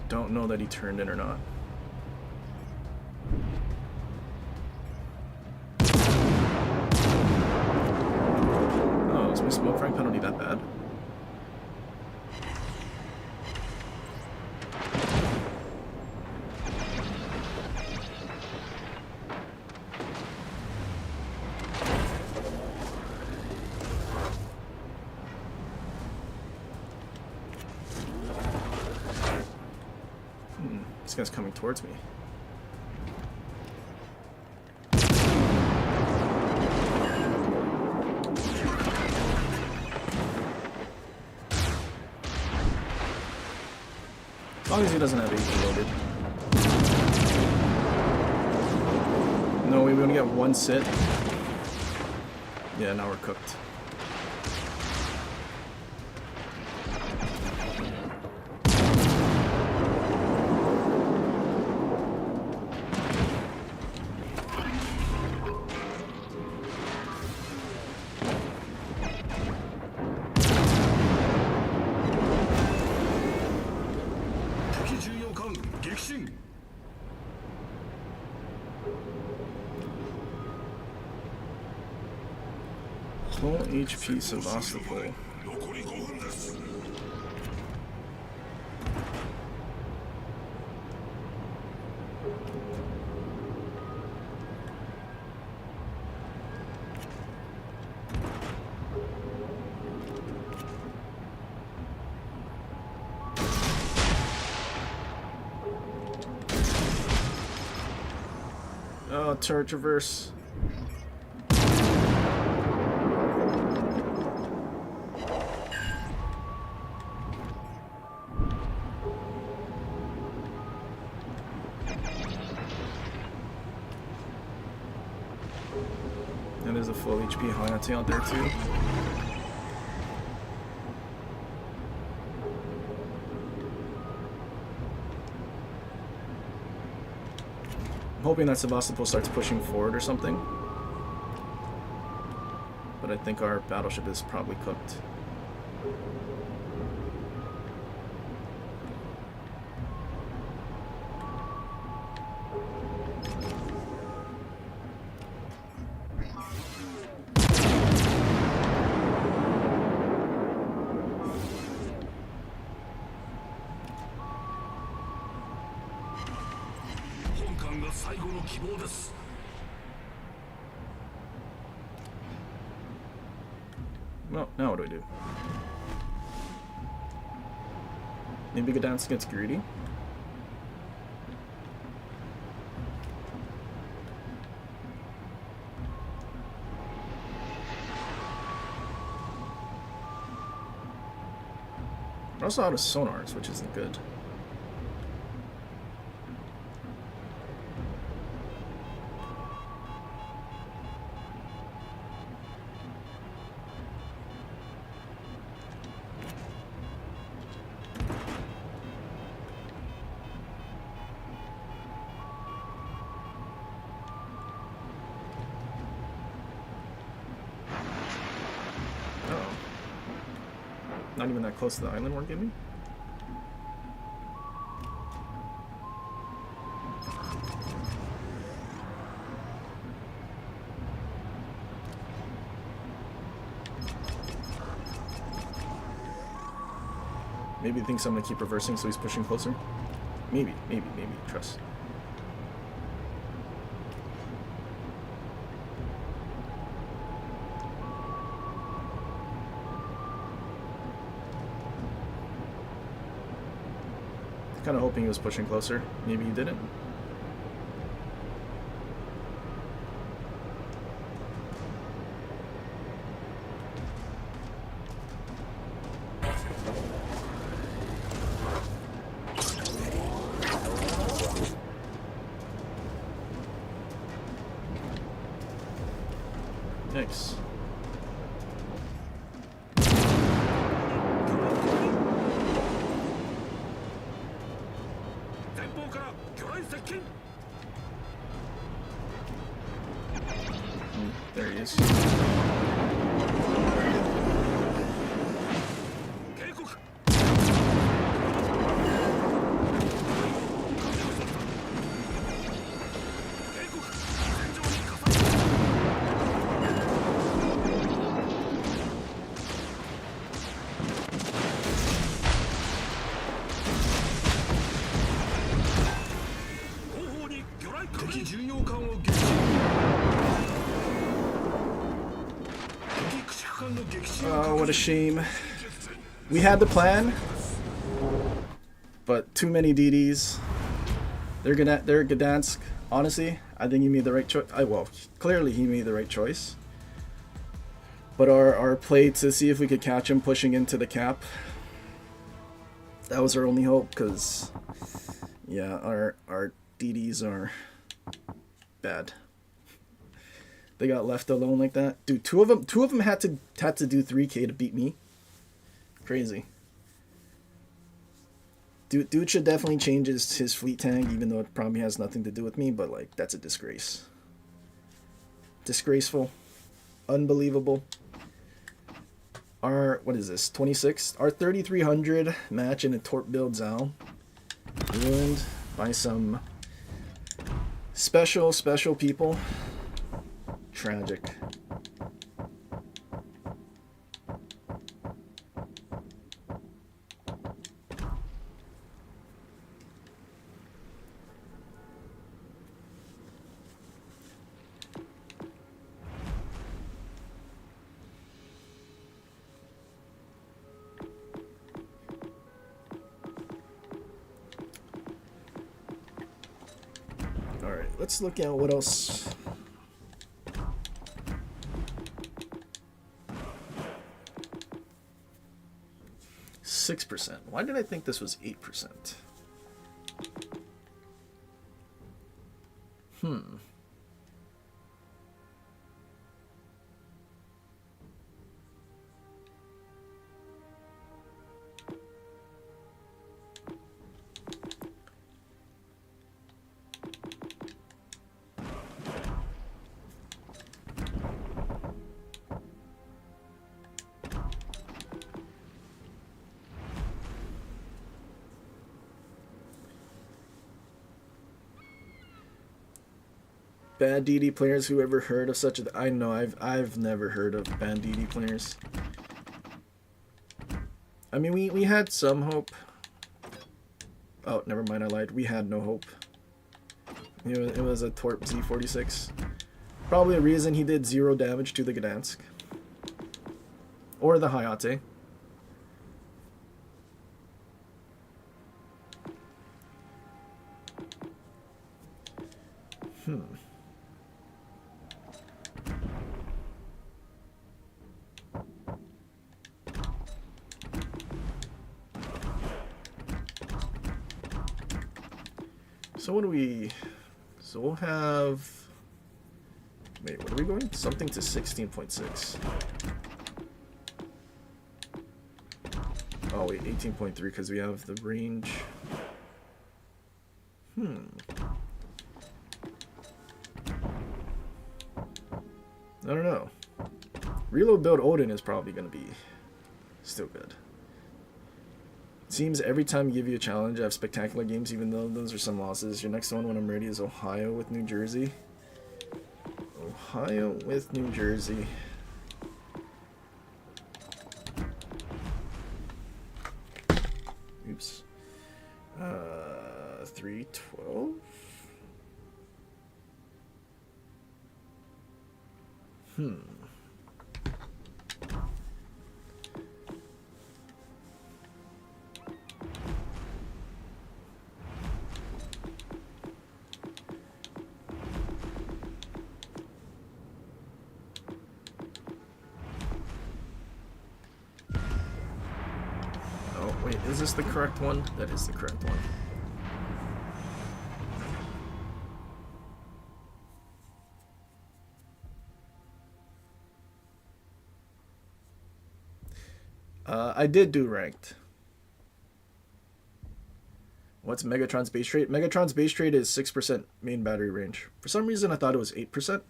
A: Don't know that he turned in or not. Oh, is my smoke frag penalty that bad? This guy's coming towards me. As long as he doesn't have AP loaded. No, we only get one sit. Yeah, now we're cooked. Full HP Sevastopol. Oh, turret traverse. And there's a full HP Hayate out there too. I'm hoping that Sevastopol starts pushing forward or something. But I think our battleship is probably cooked. Well, now what do I do? Maybe Gdansk gets greedy. We're also out of sonars, which isn't good. Not even that close to the island we're getting. Maybe he thinks I'm gonna keep reversing, so he's pushing closer. Maybe. Trust. Kind of hoping he was pushing closer. Maybe he didn't. Nice. There he is. Oh, what a shame. We had the plan, but too many DDs. They're Gdansk. Honestly, I think he made the right choice. Well, clearly he made the right choice. But our play to see if we could catch him pushing into the cap, that was our only hope, because yeah, our DDs are bad. They got left alone like that. Dude, two of them had to do 3K to beat me. Crazy. Dude should definitely change his fleet tank, even though it probably has nothing to do with me, but like that's a disgrace. Disgraceful. Unbelievable. Our, what is this? 26? Our 3300 match in a Torp build Zal. Ruined by some special people. Tragic. let's look at what else. %. Why did I think this was 8%? Bad DD players. Who ever heard of such a? I know I've never heard of bad DD players. I mean, we had some hope. Oh, never mind. I lied. We had no hope. It was a Torp Z46. Probably a reason he did 0 damage to the Gdansk or the Hayate. So what do we... So we'll have... Wait, what are we going? Something to 16.6. Oh wait, 18.3 because we have the range. I don't know. Reload build Odin is probably going to be still good. Seems every time you give you a challenge, I have spectacular games, even though those are some losses. Your next one when I'm ready is Ohio with New Jersey. Ohio with New Jersey. Oops. 312? Oh, wait, is this the correct one? That is the correct one. I did do ranked. What's Megatron's base trait? Megatron's base trait is 6% main battery range. For some reason, I thought it was 8%.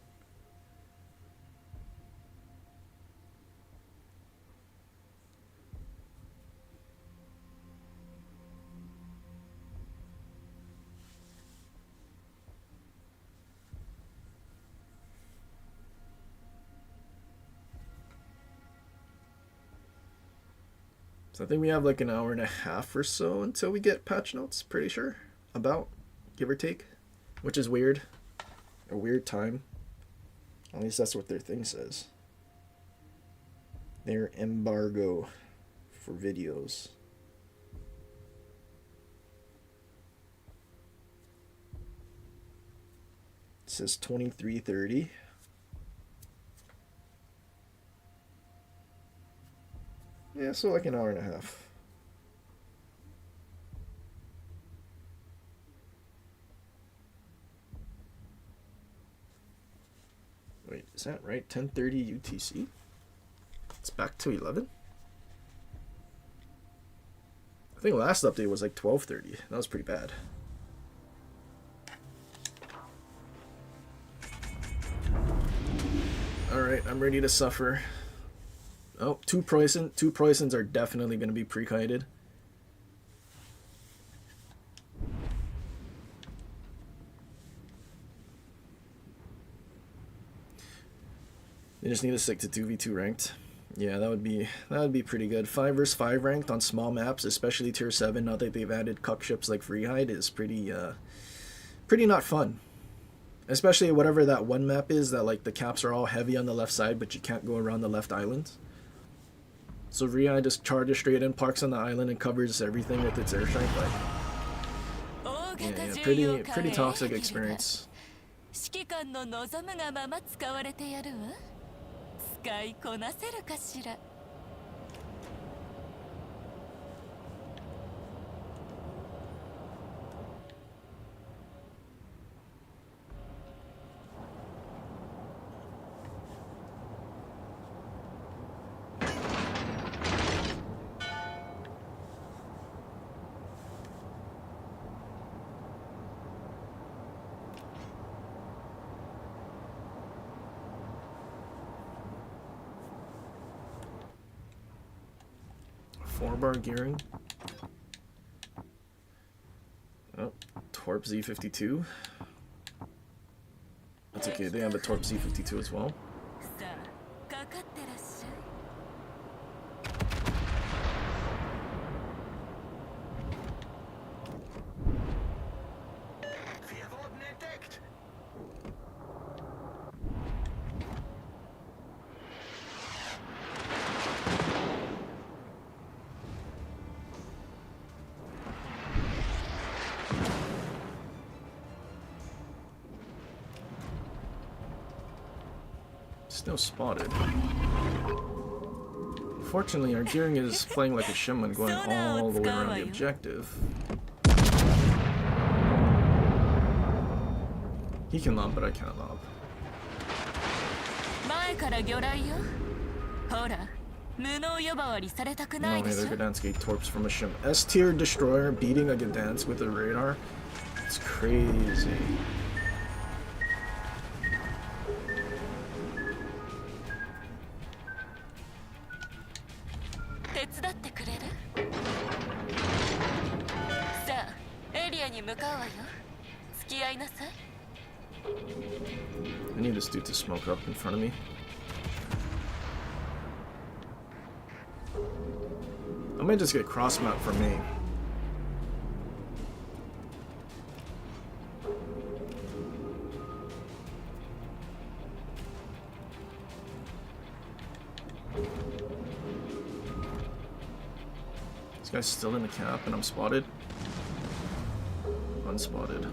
A: So I think we have like an hour and a half or so until we get patch notes, pretty sure. About, give or take. Which is weird. A weird time. At least that's what their thing says. Their embargo for videos. It says 23:30. Yeah, so like an hour and a half. Wait, is that right? 10:30 UTC? It's back to 11? I think last update was like 12:30. That was pretty bad. Alright, I'm ready to suffer. Oh, two Preussens are definitely going to be pre-kited. They just need to stick to 2v2 ranked. Yeah, that would be pretty good. 5 vs 5 ranked on small maps, especially tier 7. Now that they've added cuck ships like Freehide, is pretty not fun. Especially whatever that one map is that like the caps are all heavy on the left side, but you can't go around the left island. So Freehide just charges straight in, parks on the island, and covers everything with its air strike. Like, yeah, pretty toxic experience.
E: 指揮官の望むがまま使われてやるわ。使いこなせるかしら。
A: 4-bar gearing. Oh, Torp Z52. That's okay, they have a Torp Z52 as well.
E: さあ、かかってらっしゃい。
C: Wir wurden entdeckt.
A: Still spotted. Fortunately, our gearing is playing like a shimman, going all the way around the objective. He can lob, but I can't lob.
E: 前から魚雷よ。ほら、無能呼ばわりされたくな
A: No,
E: いで
A: hey,
E: し
A: the
E: ょ。
A: Gdansk gate torps from a shim. S tier destroyer beating a Gdansk with a radar. It's crazy.
E: 手伝ってくれる？さあ、エリアに向かうわよ。付き合いなさい。
A: I need this dude to smoke up in front of me. I might just get cross map for me. This guy's still in the cap and I'm spotted. Unspotted.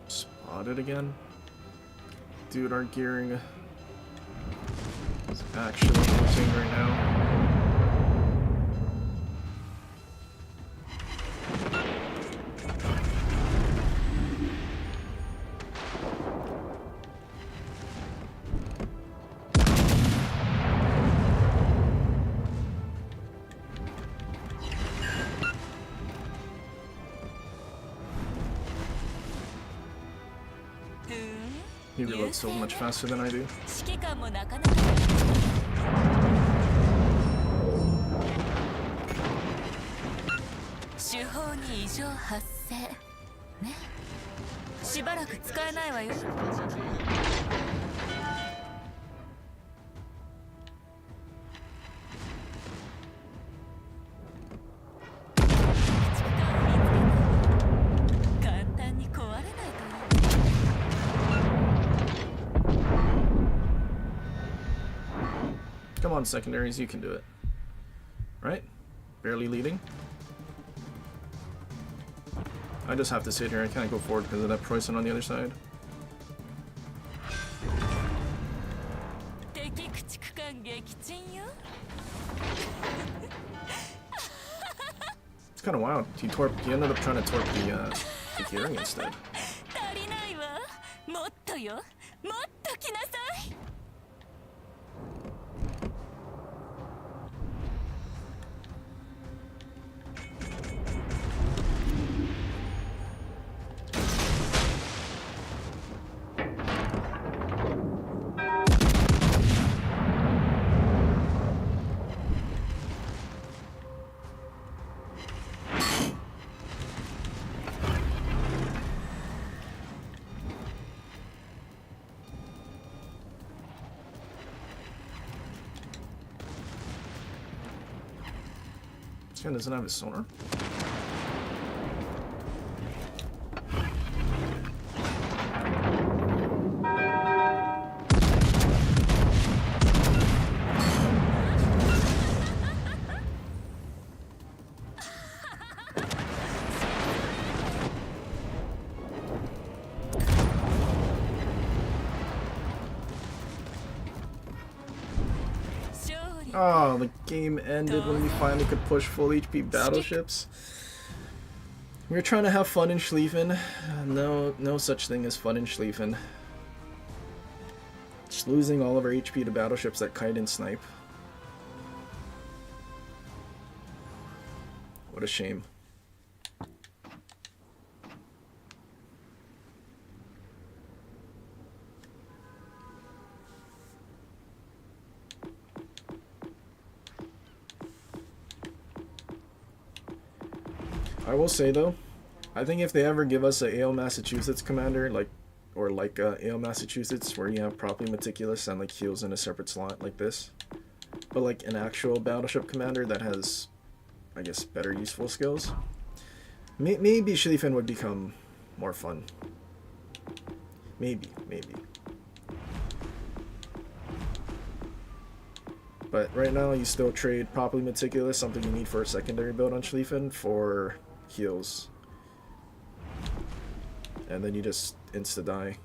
A: Spotted again? Dude, our gearing is actually losing right now. He reloads so much faster than I do.
E: 指揮官もなかなか。手法に異常発生。ね。しばらく使えないわよ。簡単に壊れないといい。
A: Come on, secondaries, you can do it. Right? Barely leading. I just have to sit here. I can't go forward because of that Preußen on the other side.
E: 敵駆逐艦撃沈よ。
A: kind of wild. He ended up trying to torp the gearing instead.
E: 足りないわ。もっとよ。もっと来なさい。
A: This guy doesn't have his sonar. Oh, the game ended when we finally could push full HP battleships. We were trying to have fun in Schlieffen. No such thing as fun in Schlieffen. Just losing all of our HP to battleships that kite and snipe. What a shame. I will say though, I think if they ever give us a AO Massachusetts commander, like AO Massachusetts, where you have properly meticulous and like heals in a separate slot like this, but like an actual battleship commander that has, I guess, better useful skills, maybe Schlieffen would become more fun. Maybe. But right now you still trade properly meticulous, something you need for a secondary build on Schlieffen, for heals, and then you just insta-die.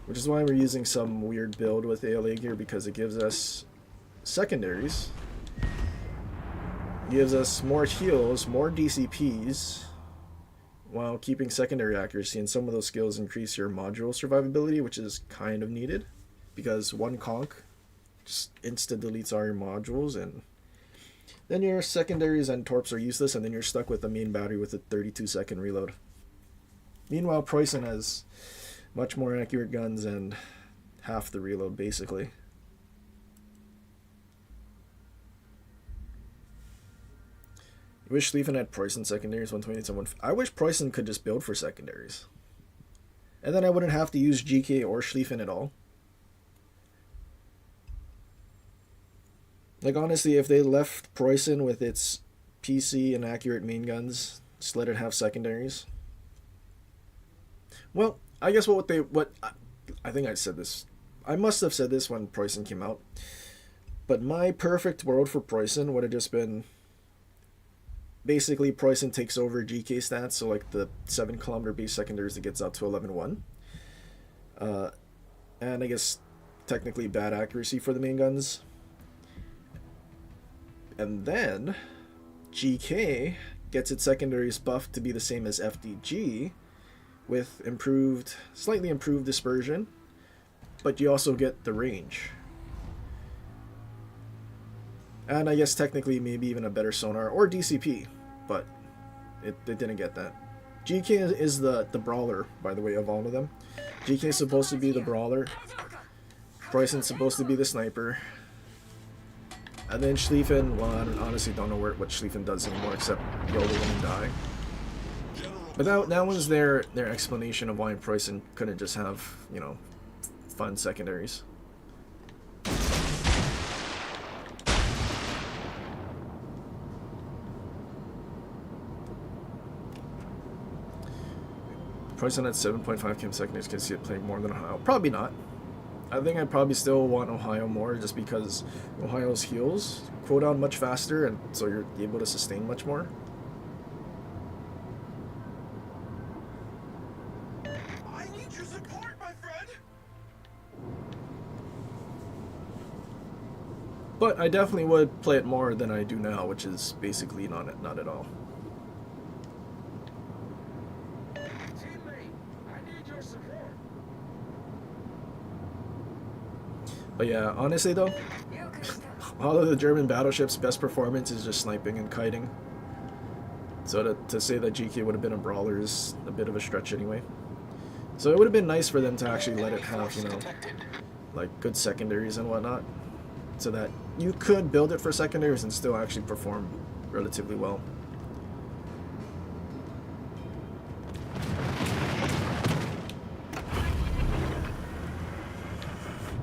A: Which is why we're using some weird build with ALA gear, because it gives us secondaries, gives us more heals, more DCPs, while keeping secondary accuracy, and some of those skills increase your module survivability, which is kind of needed, because one conk just insta-deletes all your modules, and then your secondaries and torps are useless, and then you're stuck with the main battery with a 32-second reload. Meanwhile, Preußen has much more accurate guns and half the reload, basically. I wish Schlieffen had Preußen secondaries, 128 and 150. I wish Preußen could just build for secondaries. And then I wouldn't have to use GK or Schlieffen at all. Like, honestly, if they left Preußen with its PC and accurate main guns, just let it have secondaries. Well, I guess I think I said this. I must have said this when Preußen came out. But my perfect world for Preußen would have just been, basically Preußen takes over GK stats, so like the 7-kilometer base secondaries that gets out to 11-1. And I guess technically bad accuracy for the main guns. And then GK gets its secondaries buffed to be the same as FDG, with slightly improved dispersion, but you also get the range. And I guess technically maybe even a better sonar or DCP, but it didn't get that. GK is the brawler, by the way, of all of them. GK is supposed to be the brawler. Preußen's supposed to be the sniper. And then Schlieffen, well, I honestly don't know what Schlieffen does anymore except roll the and die. But that was their explanation of why Preußen couldn't just have, you know, fun secondaries. Preußen at 7.5 chem secondaries, can see it playing more than Ohio. Probably not. I think I probably still want Ohio more, just because Ohio's heals cooldown much faster, and so you're able to sustain much more.
B: I need your support, my friend.
A: But I definitely would play it more than I do now, which is basically not at all.
B: Teammate, I need your support.
A: But yeah, honestly though, all of the German battleships' best performance is just sniping and kiting. So to say that GK would have been a brawler is a bit of a stretch anyway. So it would have been nice for them to actually let it have, you know, like good secondaries and whatnot, so that you could build it for secondaries and still actually perform relatively well.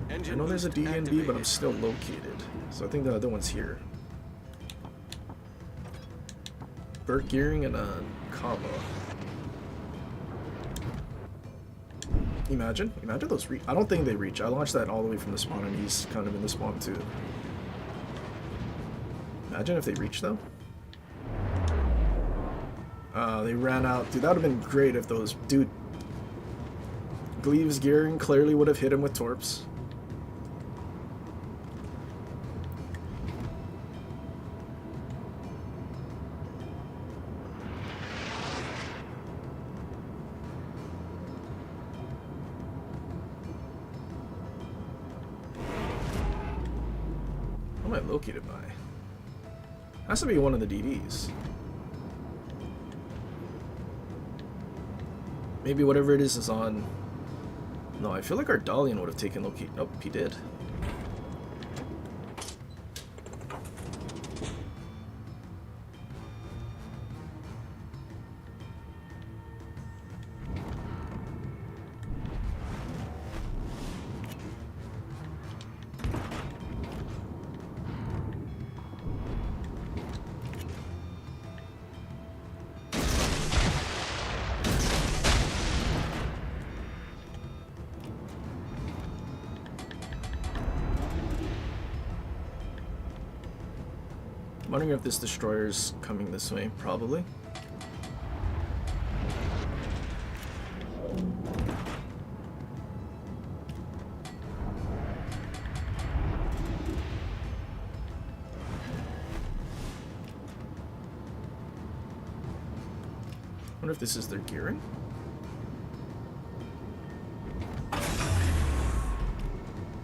A: I know there's a DNB, but I'm still located, so I think the other one's here. Burt Gearing and a Kava. Imagine those I don't think they reach. I launched that all the way from the spawn and he's kind of in the spawn too. Imagine if they reach though. They ran out. Dude, that would have been great if those... Dude. Gleaves Gearing clearly would have hit him with torps. What am I located by? Has to be one of the DDs. Maybe whatever it is on... No, I feel like our Dalian would have taken locate... Oh, he did. I'm wondering if this destroyer's coming this way. Probably. I wonder if this is their gearing.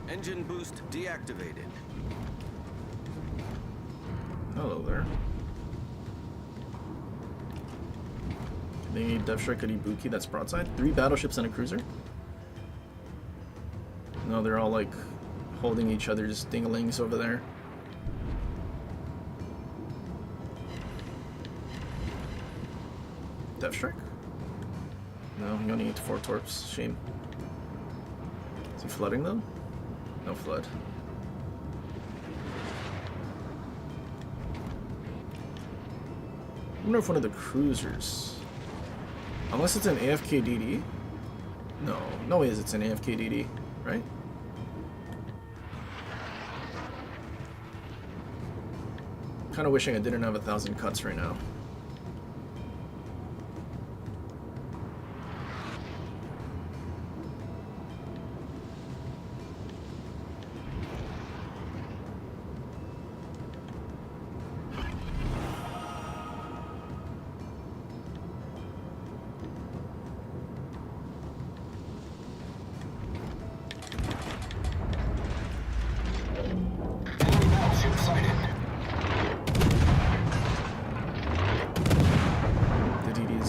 F: Engine boost deactivated.
A: Hello there. They need Death Strike at Ibuki, that's broadside. 3 battleships and a cruiser? No, they're all like holding each other's dingalings over there. Death Strike? No, you only need 4 torps. Shame. Is he flooding them? No flood. I wonder if one of the cruisers... Unless it's an AFK DD? No. No way is it's an AFK DD, right? Kinda wishing I didn't have 1,000 cuts right now.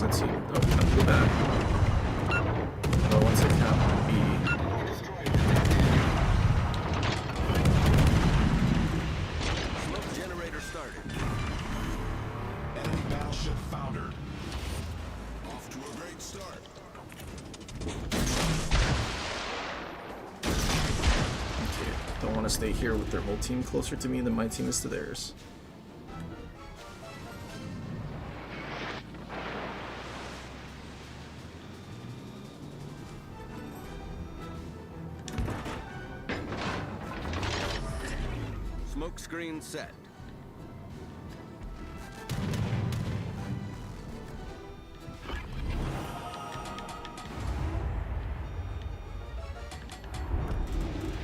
A: Let's see. Oh, come go back. Oh, once I count B.
F: Smoke generator started.
G: Enemy battleship foundered. Off to a great start.
A: Okay, don't want to stay here with their whole team closer to me than my team is to theirs.
F: Smoke screen set.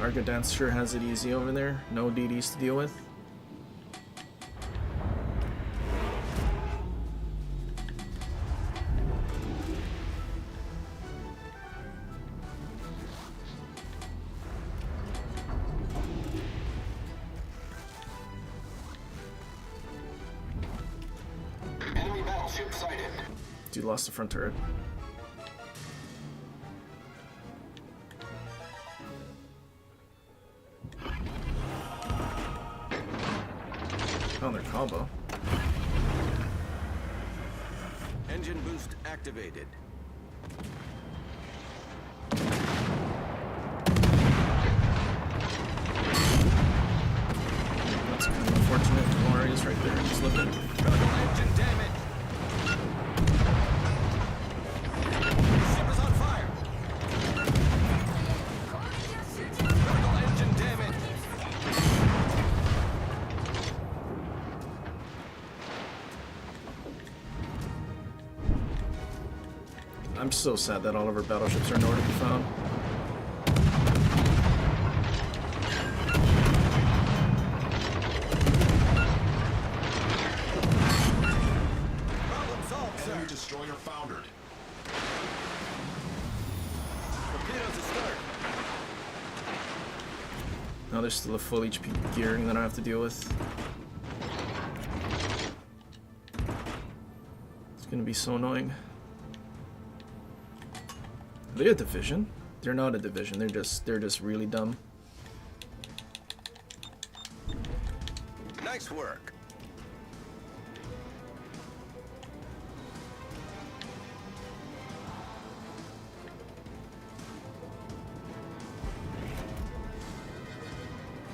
A: Argadance sure has it easy over there. No DDs to deal with.
G: Enemy battleship sighted.
A: Dude lost the front turret. Found their combo.
F: Engine boost activated.
A: That's kind of unfortunate. Glorious right there, just looking.
F: Turtle engine damage. Ship is on fire. Turtle engine damage.
A: I'm so sad that all of our battleships are nowhere to be found.
F: Problem solved, sir.
G: Enemy destroyer foundered.
F: Torpedoes to start.
A: Now there's still a full HP gearing that I have to deal with. It's gonna be so annoying. Are they a division? They're not a division. They're just really dumb.
F: Nice work.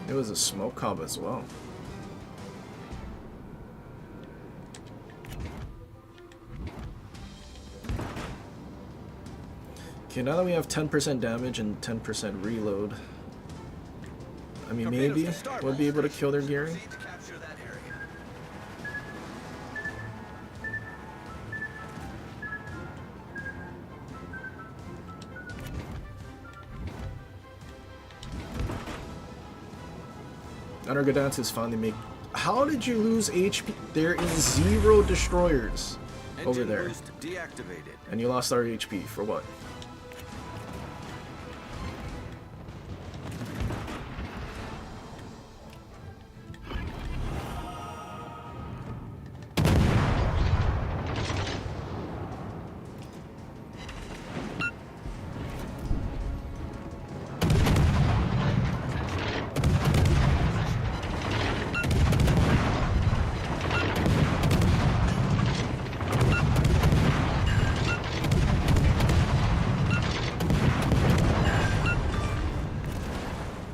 A: It was a smoke cob as well. Okay, now that we have 10% damage and 10% reload, I mean,
F: Torpedoes
A: maybe
F: to start.
A: we'll be able to kill their gearing.
F: Proceed to capture that area.
A: Argadance is finally make. How did you lose HP? There is 0 destroyers over
F: Engine
A: there,
F: boost deactivated.
A: and you lost our HP for what?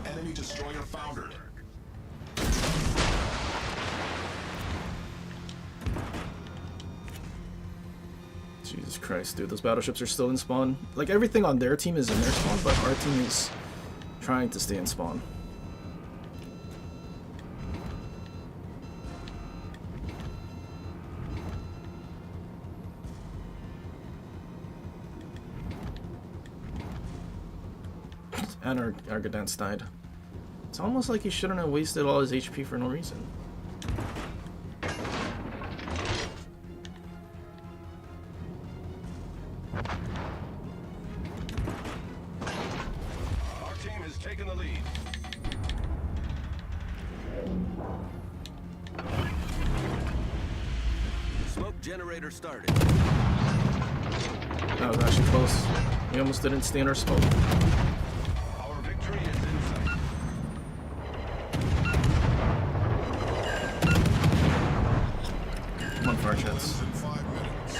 G: Enemy destroyer foundered.
A: Jesus Christ, dude, those battleships are still in spawn. Like, everything on their team is in their spawn, but our team is trying to stay in spawn. And our Argadance died. It's almost like he shouldn't have wasted all his HP for no reason.
G: Our team has taken the lead.
F: Smoke generator started.
A: That was actually close. We almost didn't stay in our smoke.
G: Our victory is in sight.
A: Come on, far chance.
G: In 5 minutes.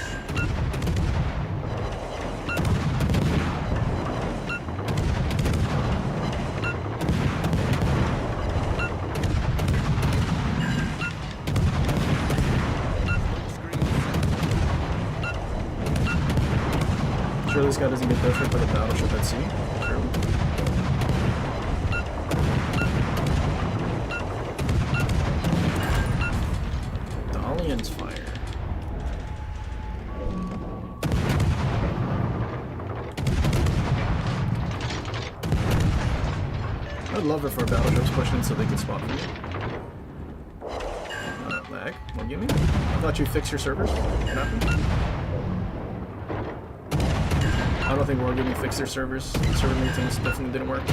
A: Sure this guy doesn't get different by the battleship at sea? True. Dalian's fire. love it for battleships pushing so they can spot me. Lag. What give me? I thought you fixed your servers. What happened? I don't think Wargaming fixed their servers. Server maintenance definitely didn't work.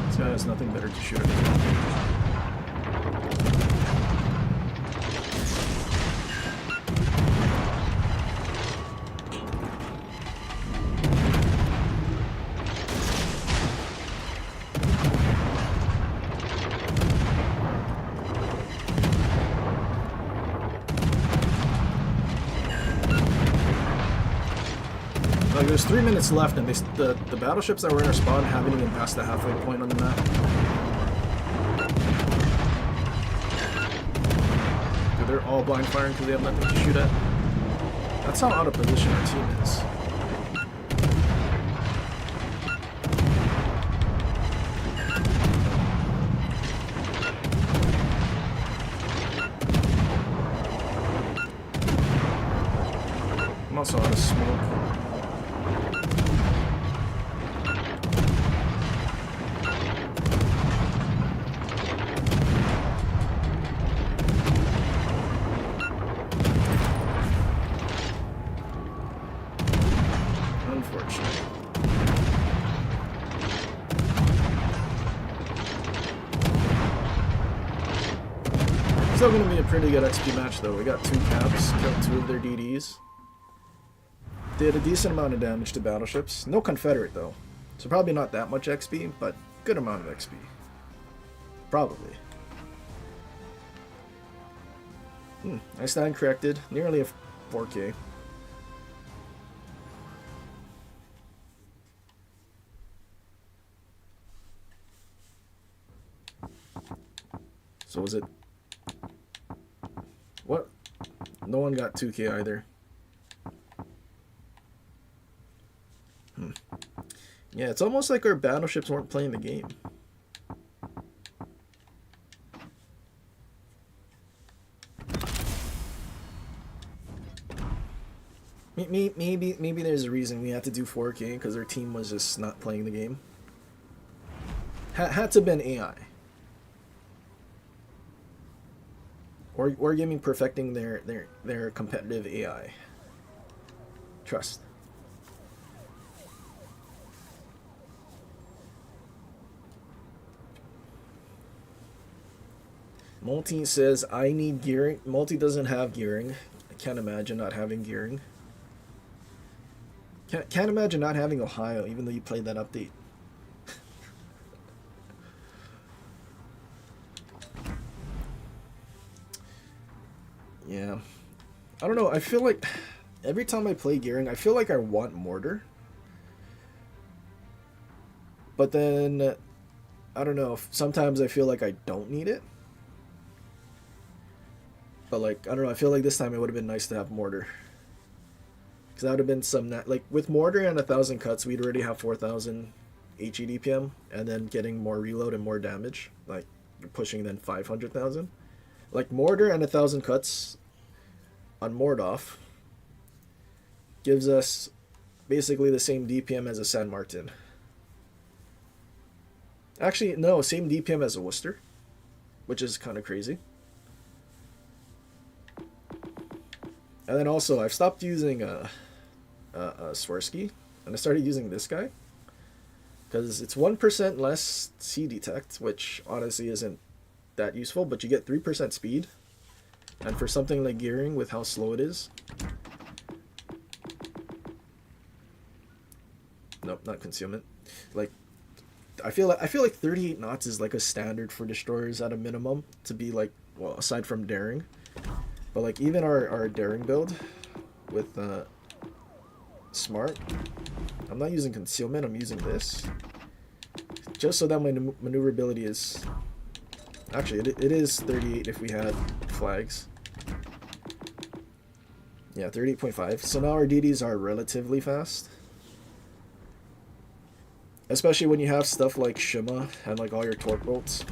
A: This guy has nothing better to shoot at. Like, there's 3 minutes left, and the battleships that were in our spawn haven't even passed the halfway point on the map. Dude, they're all blind firing because they have nothing to shoot at. That's how out of position our team is. I'm also out of smoke. Unfortunate. Still gonna be a pretty good XP match though. We got 2 caps, killed 2 of their DDs. Did a decent amount of damage to battleships. No Confederate though. So probably not that much XP, but good amount of XP. Probably. I stand corrected. Nearly a 4K. So was it... What? No one got 2K either. Yeah, it's almost like our battleships weren't playing the game. Maybe there's a reason we had to do 4K because our team was just not playing the game. Had to have been AI. Or Wargaming perfecting their competitive AI. Trust. Multi says, I need gearing. Multi doesn't have gearing. I can't imagine not having gearing. Can't imagine not having Ohio, even though you played that update. Yeah. I don't know, I feel like every time I play gearing, I feel like I want mortar. But then, I don't know, sometimes I feel like I don't need it. But like, I don't know, I feel like this time it would have been nice to have mortar. Because that would have been some, like with mortar and 1,000 cuts, we'd already have 4,000 HE DPM. And then getting more reload and more damage. Like, you're pushing then 500,000. Like mortar and 1,000 cuts on Mordoff gives us basically the same DPM as a San Martin. Actually, no, same DPM as a Worcester. Which is kind of crazy. And then also, I've stopped using Swirsky, and I started using this guy. Because it's 1% less C detect, which honestly isn't that useful, but you get 3% speed. And for something like gearing, with how slow it is... Nope, not concealment. Like, I feel like 38 knots is like a standard for destroyers at a minimum, to be like, well, aside from daring. But like even our daring build with smart, I'm not using concealment, I'm using this. Just so that my maneuverability is... Actually, it is 38 if we had flags. Yeah, 38.5. So now our DDs are relatively fast. Especially when you have stuff like Shima and like all your torque bolts.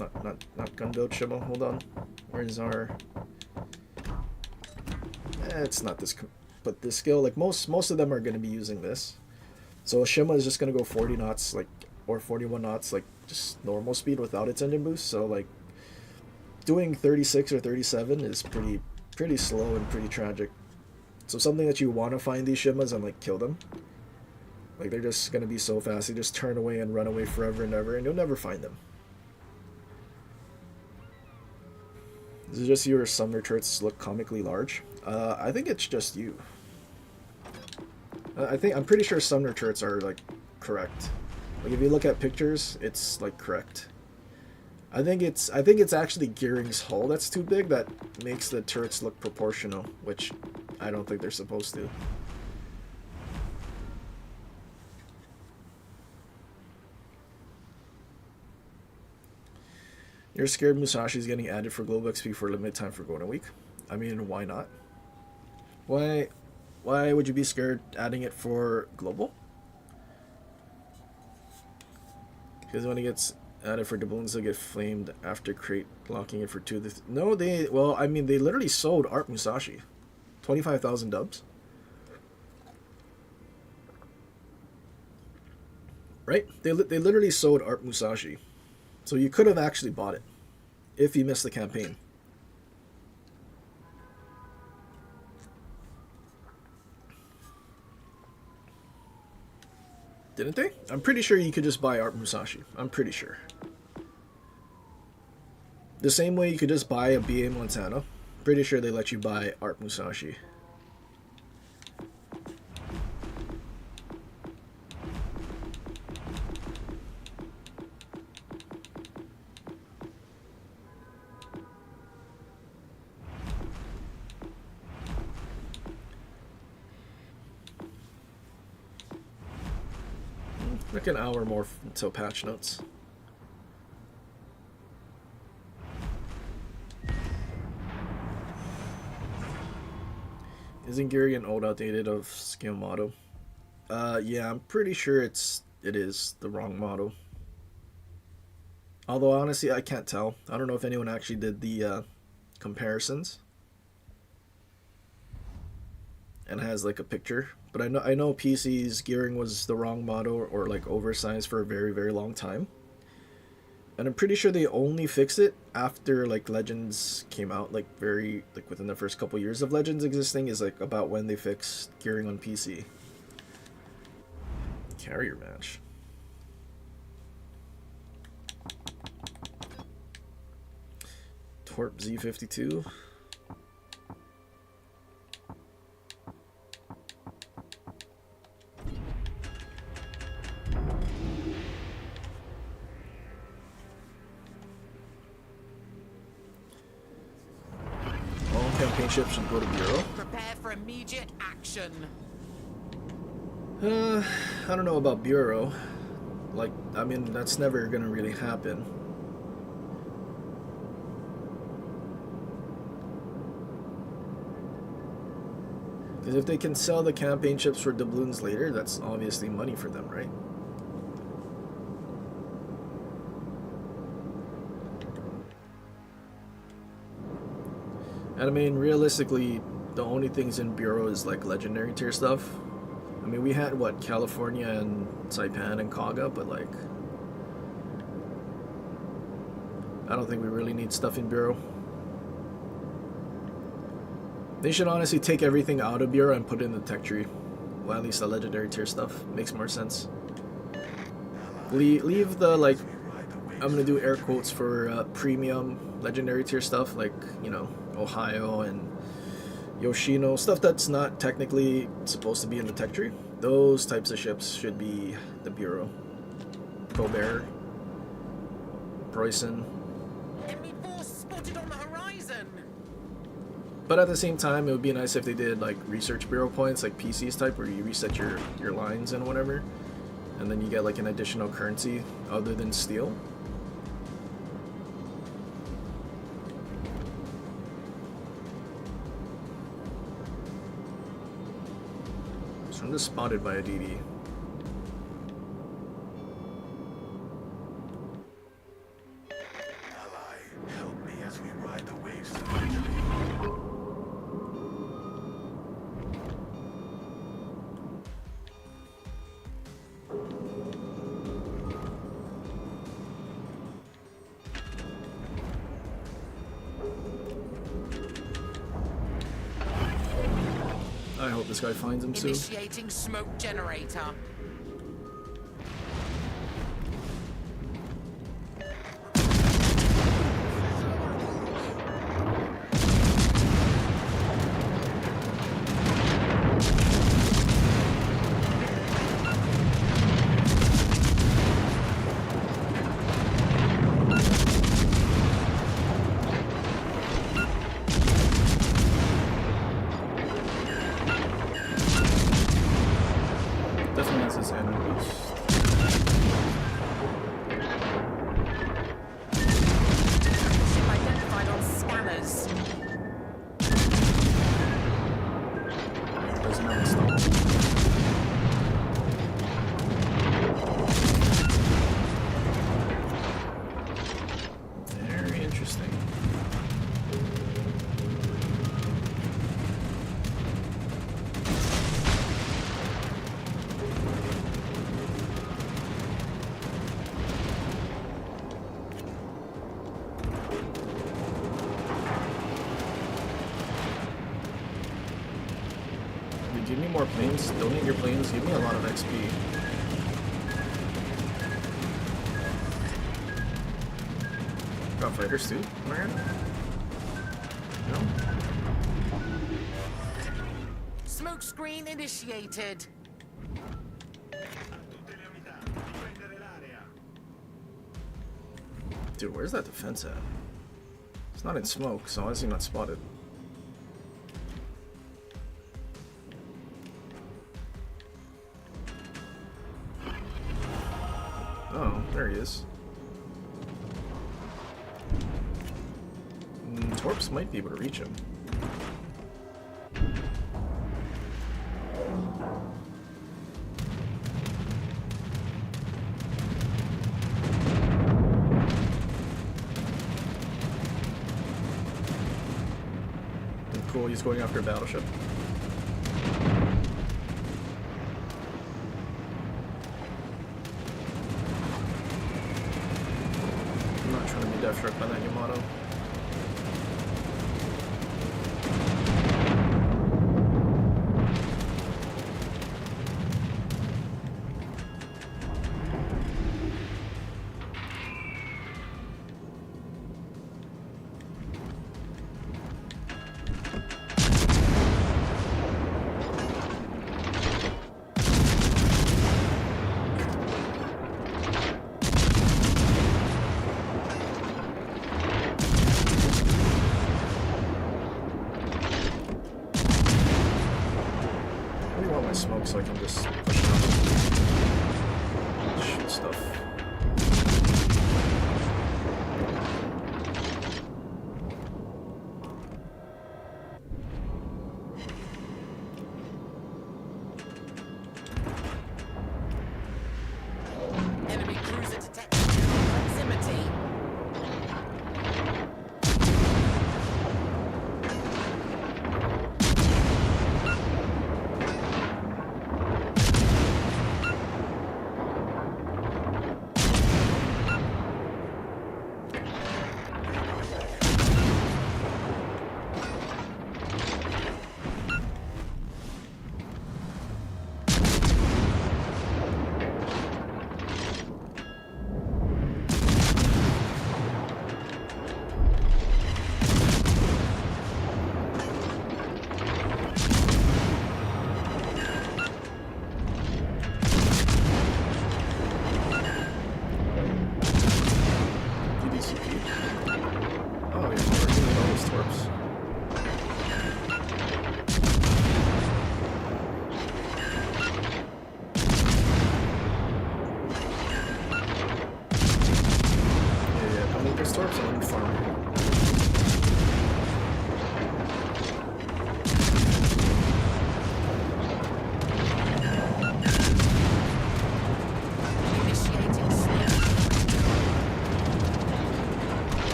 A: Not gun build Shima. Hold on. Where's our? It's not this, but this skill. Like most of them are going to be using this. So a Shima is just going to go 40 knots, like, or 41 knots, like just normal speed without its engine boost. So like doing 36 or 37 is pretty slow and pretty tragic. So something that you want to find these Shimas and like kill them. Like they're just gonna be so fast. They just turn away and run away forever and ever, and you'll never find them. Is it just your summoner turrets look comically large? I think it's just you. I'm pretty sure summoner turrets are like correct. Like if you look at pictures, it's like correct. I think it's actually Gearing's hull that's too big that makes the turrets look proportional, which I don't think they're supposed to. You're scared Musashi's getting added for global XP for limited time for Golden Week? I mean, why not? Why would you be scared adding it for global? Because when it gets added for doubloons, they'll get flamed after crate blocking it for 2. No, they literally sold Art Musashi. 25,000 dubs. Right? They literally sold Art Musashi. So you could have actually bought it if you missed the campaign. Didn't they? I'm pretty sure you could just buy Art Musashi. I'm pretty sure. The same way you could just buy a BA Montana. Pretty sure they let you buy Art Musashi. Like an hour more until patch notes. Isn't Gary an old outdated of skill motto? Yeah, I'm pretty sure it is the wrong motto. Although honestly, I can't tell. I don't know if anyone actually did the comparisons and has like a picture. But I know PC's gearing was the wrong motto or like oversized for a very, very long time. And I'm pretty sure they only fixed it after like Legends came out, like within the first couple years of Legends existing is like about when they fixed gearing on PC. Carrier match. Torp Z52. Campaign ships should go to Bureau.
C: Prepare for immediate action.
A: I don't know about Bureau. Like, I mean, that's never gonna really happen. Because if they can sell the campaign ships for doubloons later, that's obviously money for them, right? And I mean, realistically, the only things in Bureau is like legendary tier stuff. I mean, we had what, California and Saipan and Kaga, but like, I don't think we really need stuff in Bureau. They should honestly take everything out of Bureau and put it in the tech tree. Well, at least the legendary tier stuff makes more sense. Leave the, like, I'm gonna do air quotes for premium legendary tier stuff, like, you know, Ohio and Yoshino, stuff that's not technically supposed to be in the tech tree. Those types of ships should be the Bureau. Colbert, Preussen.
C: Enemy force spotted on the horizon.
A: But at the same time, it would be nice if they did like research Bureau points, like PC's type, where you reset your lines and whatever, and then you get like an additional currency other than steel. I'm just spotted by a DD. I hope this guy finds him soon.
C: Initiating smoke generator.
A: Definitely has his enemies.
C: Ship identified on scanners.
A: Doesn't have a stop. Very interesting. Give me more planes. Donate your planes. Give me a lot of XP. Got fighters too? Where? No.
C: Smoke screen initiated.
A: Dude, where's that defense at? It's not in smoke, so why is he not spotted? Oh, there he is. Torps might be able to reach him. Cool, he's going after a battleship. I'm not trying to be death struck by that Yamato. Smoke so I can just push it up. Shoot stuff.
C: Enemy cruiser detected in proximity.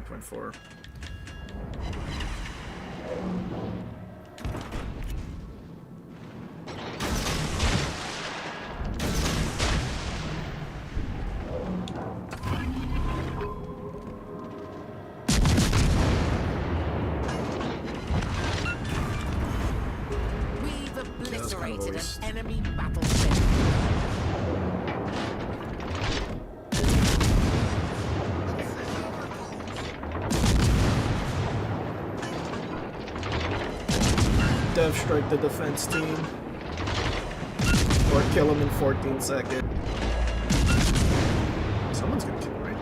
A: 5.4.
H: We've obliterated
A: waste.
H: an enemy battleship.
A: Dev strike the defense team. Or kill him in 14 seconds. Someone's gonna kill him, right?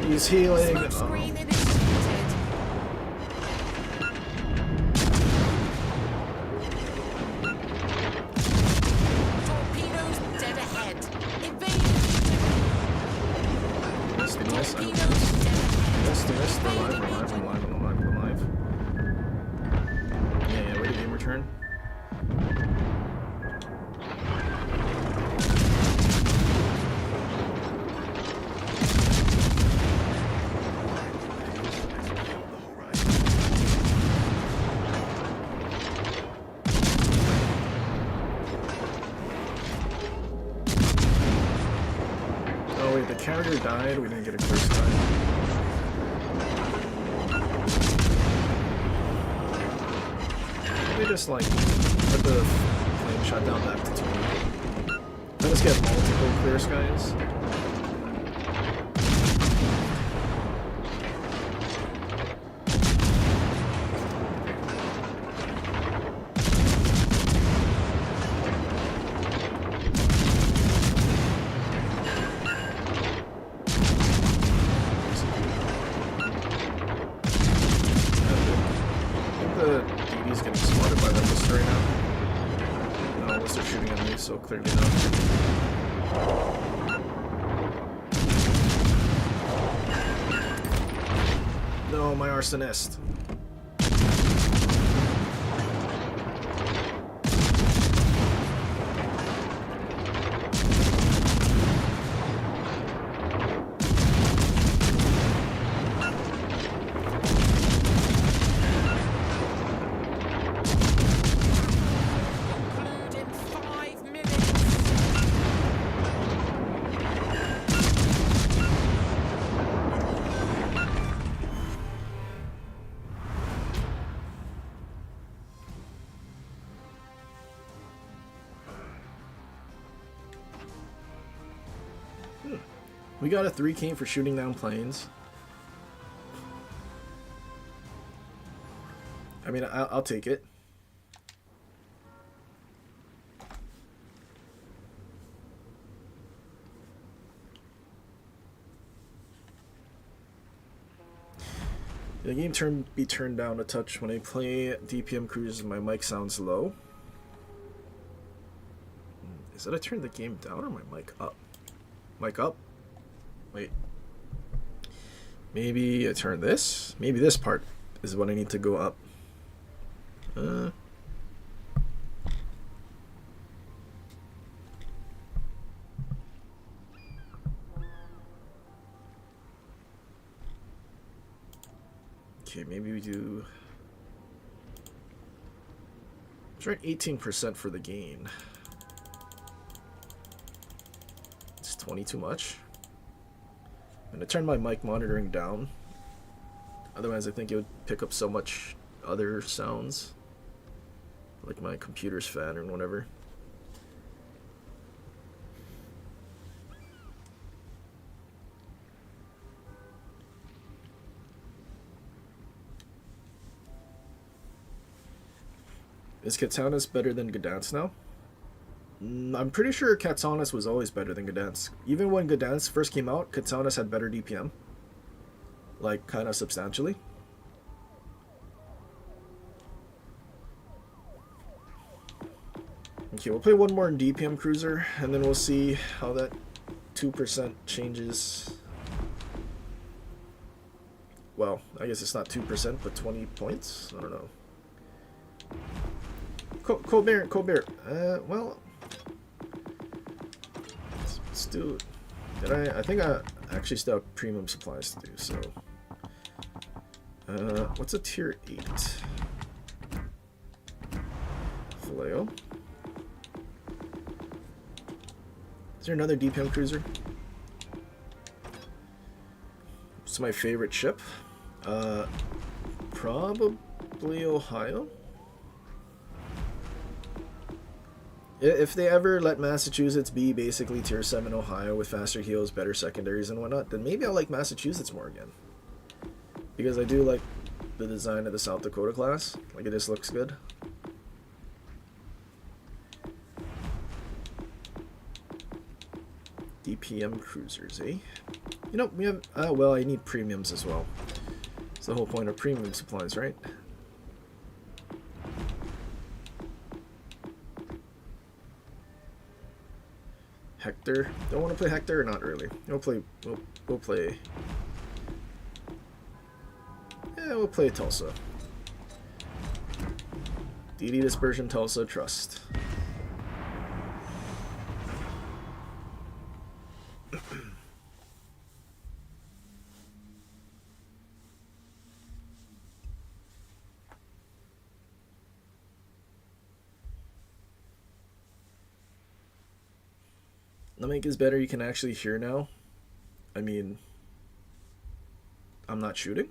A: He's healing.
H: Smoke screen initiated. Torpedoes dead ahead. Evade.
A: Missed, missed,
H: Torpedoes dead ahead.
A: missed. We're live, we're live, we're live, we're live, we're live. Yeah, where did game return? Oh wait, the carrier died, we didn't get a clear sky. They just like put the flame shutdown back to 20. Let us get multiple clear skies. He's getting swatted by that Lister right now. No, Lister shooting at me so clearly enough. No, my arsonist.
H: Conclude in 5 minutes.
A: We got a 3K for shooting down planes. I mean, I'll take it. The game be turned down a touch when I play DPM cruises. My mic sounds low. Is that I turn the game down or my mic up? Mic up? Wait. Maybe I turn this? Maybe this part is what I need to go up. Okay, maybe we do... Try 18% for the gain. It's 20 too much. I'm gonna turn my mic monitoring down. Otherwise I think it would pick up so much other sounds. Like my computer's fan or whatever. Is Katanas better than Gdansk now? I'm pretty sure Katanas was always better than Gdansk. Even when Gdansk first came out, Katanas had better DPM. Like, kind of substantially. Okay, we'll play one more in DPM Cruiser, and then we'll see how that 2% changes. Well, I guess it's not 2%, but 20 points? I don't know. Colbert. Well, Let's do. I think I actually still have premium supplies to do. So, what's a tier 8? Vallejo. Is there another DPM cruiser? It's my favorite ship. Probably Ohio. If they ever let Massachusetts be basically tier 7 Ohio with faster heals, better secondaries and whatnot, then maybe I'll like Massachusetts more again. Because I do like the design of the South Dakota class. Like, it just looks good. DPM cruisers, eh? You know, we have... well, I need premiums as well. It's the whole point of premium supplies, right? Hector. Don't want to play Hector or not really. We'll play. We'll play. Yeah, we'll play Tulsa. DD Dispersion, Tulsa, Trust. The mic is better, you can actually hear now. I mean, I'm not shooting.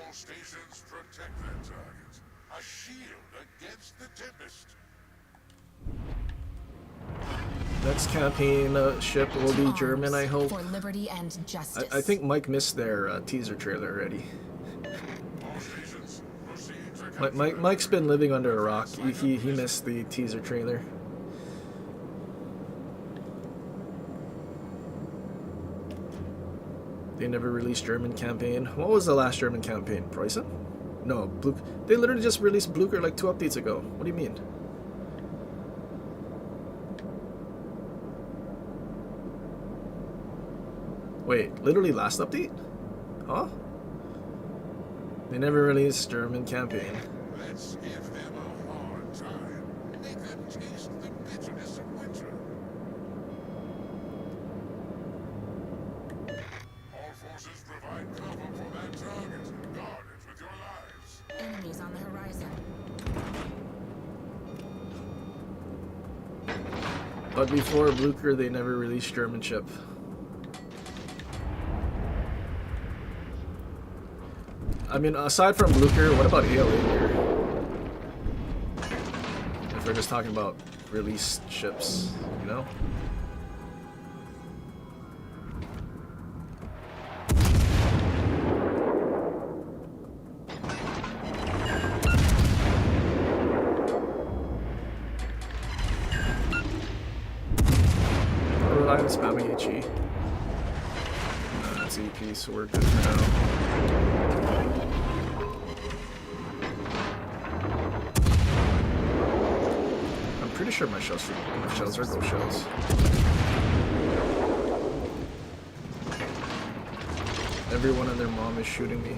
G: Stations protect their targets. A shield against the tempest.
A: Next campaign ship will be German, I hope.
I: For liberty and justice.
A: I think Mike missed their teaser trailer already.
G: All stations, proceed to
A: Mike's been living under a rock. He missed the teaser trailer. They never released German campaign. What was the last German campaign? Preußen? No, they literally just released Blucher like 2 updates ago. What do you mean? Wait, literally last update? Huh? They never released German campaign.
G: Let's give them a hard time. Make them taste the bitterness of winter. All forces provide cover for that target. Guard it with your lives.
I: Enemies on the horizon.
A: But before Blucher, they never released German ship. I mean, aside from Blucher, what about ALA here? If we're just talking about released ships, you know? We're relying on spamming HE. That's EP, so we're good for now. Pretty sure my shells are go shells. Everyone and their mom is shooting me.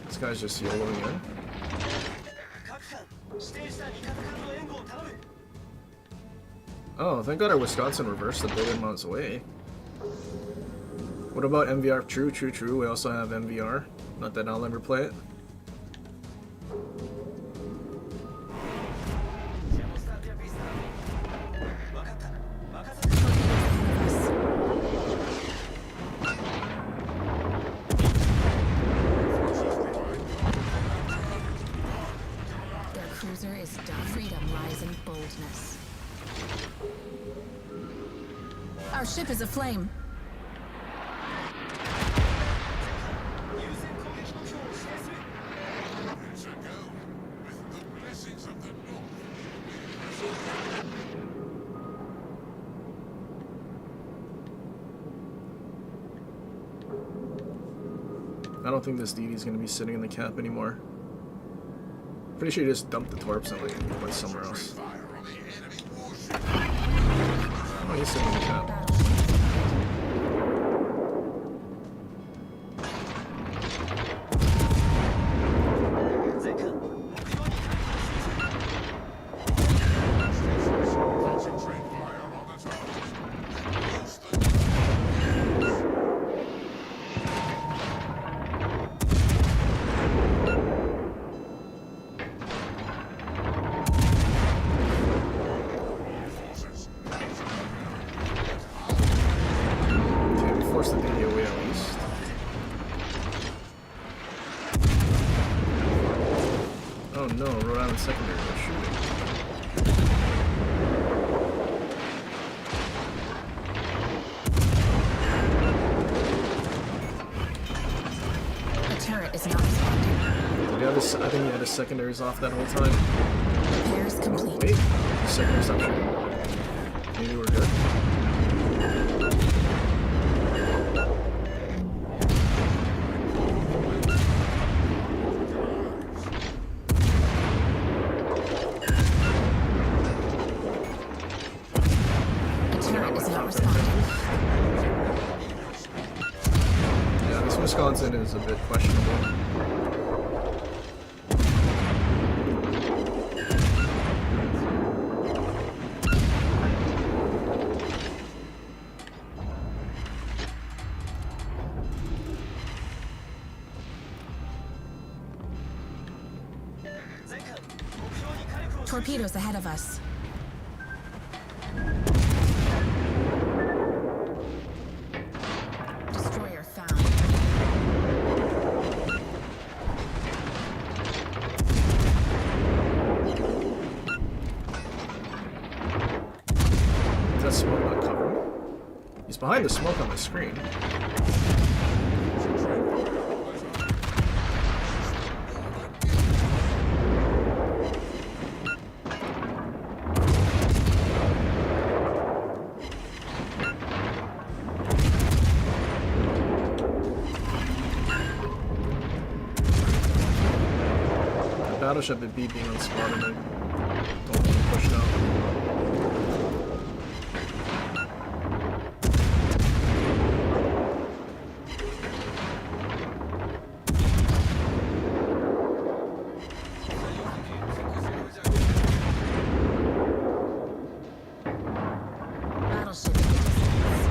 A: This guy's just YOLOing in. Oh, thank God our Wisconsin reversed a billion miles away. What about MVR? True. We also have MVR. Not that I'll ever play it.
I: Their cruiser is done. Freedom lies in boldness. Our ship is aflame.
G: It's a go. With the blessings of the North.
A: I don't think this DD's gonna be sitting in the cap anymore. Pretty sure you just dumped the torps and like went somewhere else.
G: Fire on the enemy warship.
A: Oh, he's sitting in the cap.
G: Concentrate fire on the target. Use the forces.
A: Okay, we forced the DD away at least. Oh no, Rhode Island secondary was shooting.
I: The turret is not responding.
A: Did he have his, I think he had his secondaries off that whole time.
I: Repairs complete.
A: Wait, the secondaries stopped shooting. Maybe we're good.
I: The turret is not responding.
A: Yeah, this Wisconsin is a bit questionable.
I: Torpedoes ahead of us. Destroyer found.
A: Is that smoke not covering? He's behind the smoke on the screen. The battleship at B being unspotted, I don't want to push it out.
I: Battleship in distance.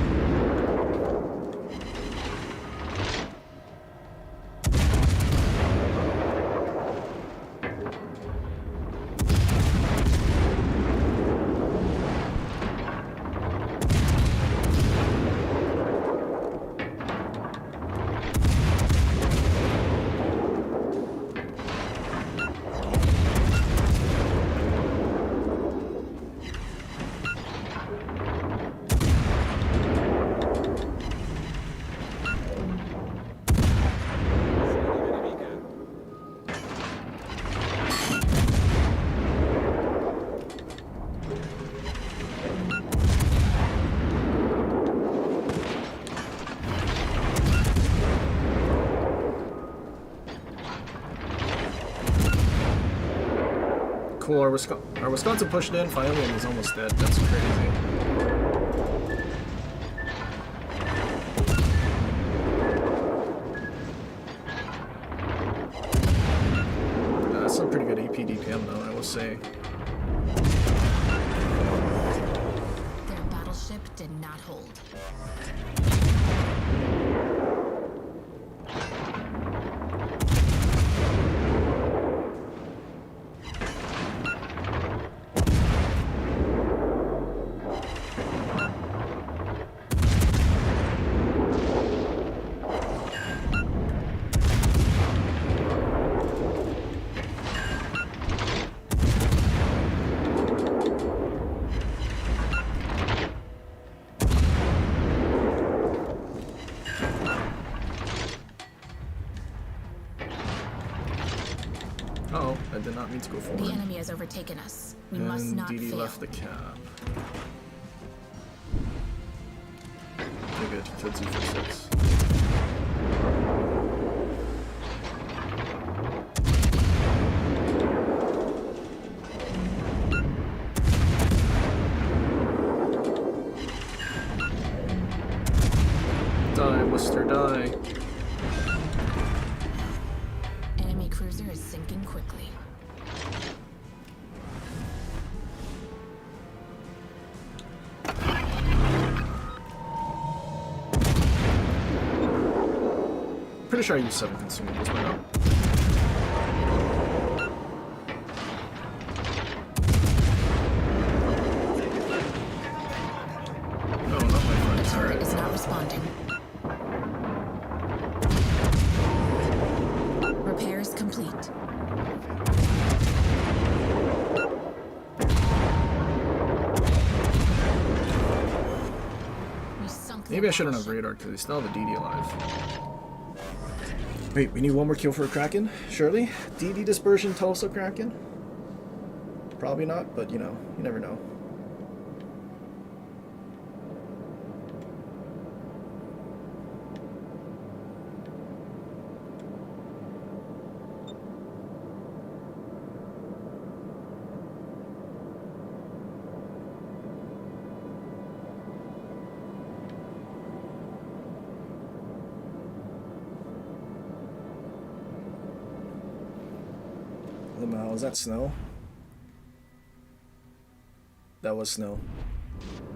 A: Cool, our Wisconsin pushed in finally and he's almost dead. That's crazy. That's some pretty good AP DPM though, I will say.
I: Their battleship did not hold.
A: I did not mean to go
I: The
A: forward.
I: enemy has overtaken us. We must
A: And
I: not
A: DD
I: fail.
A: left the cap. Okay, good. Killed 2 for 6. Die, Mr. Die.
I: Enemy cruiser is sinking quickly.
A: Pretty sure I used 7 consumables by now. No, not my front
I: The turret
A: turret.
I: is not responding. Repairs complete. We sunk their
A: Maybe I shouldn't have
I: battleship.
A: radar because they still have a DD alive. Wait, we need one more kill for a Kraken? Surely? DD dispersion Tulsa Kraken? Probably not, but you know, you never know. Lamau, is that snow? That was snow.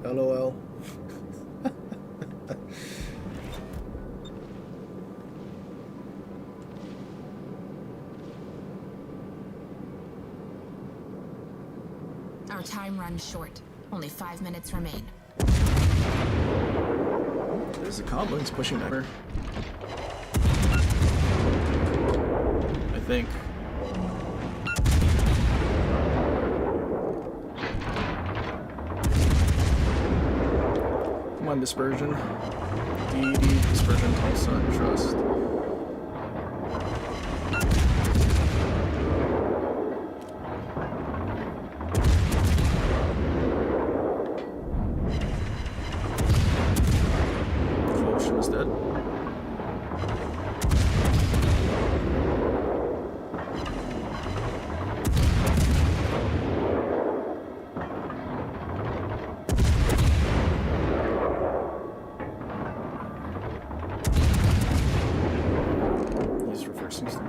A: LOL.
I: Our time runs short. Only 5 minutes remain.
A: There's a combo, he's pushing over. I think. Come on, dispersion. DD, dispersion, Tulsa, trust. Ocean is dead. He's reversing stuff.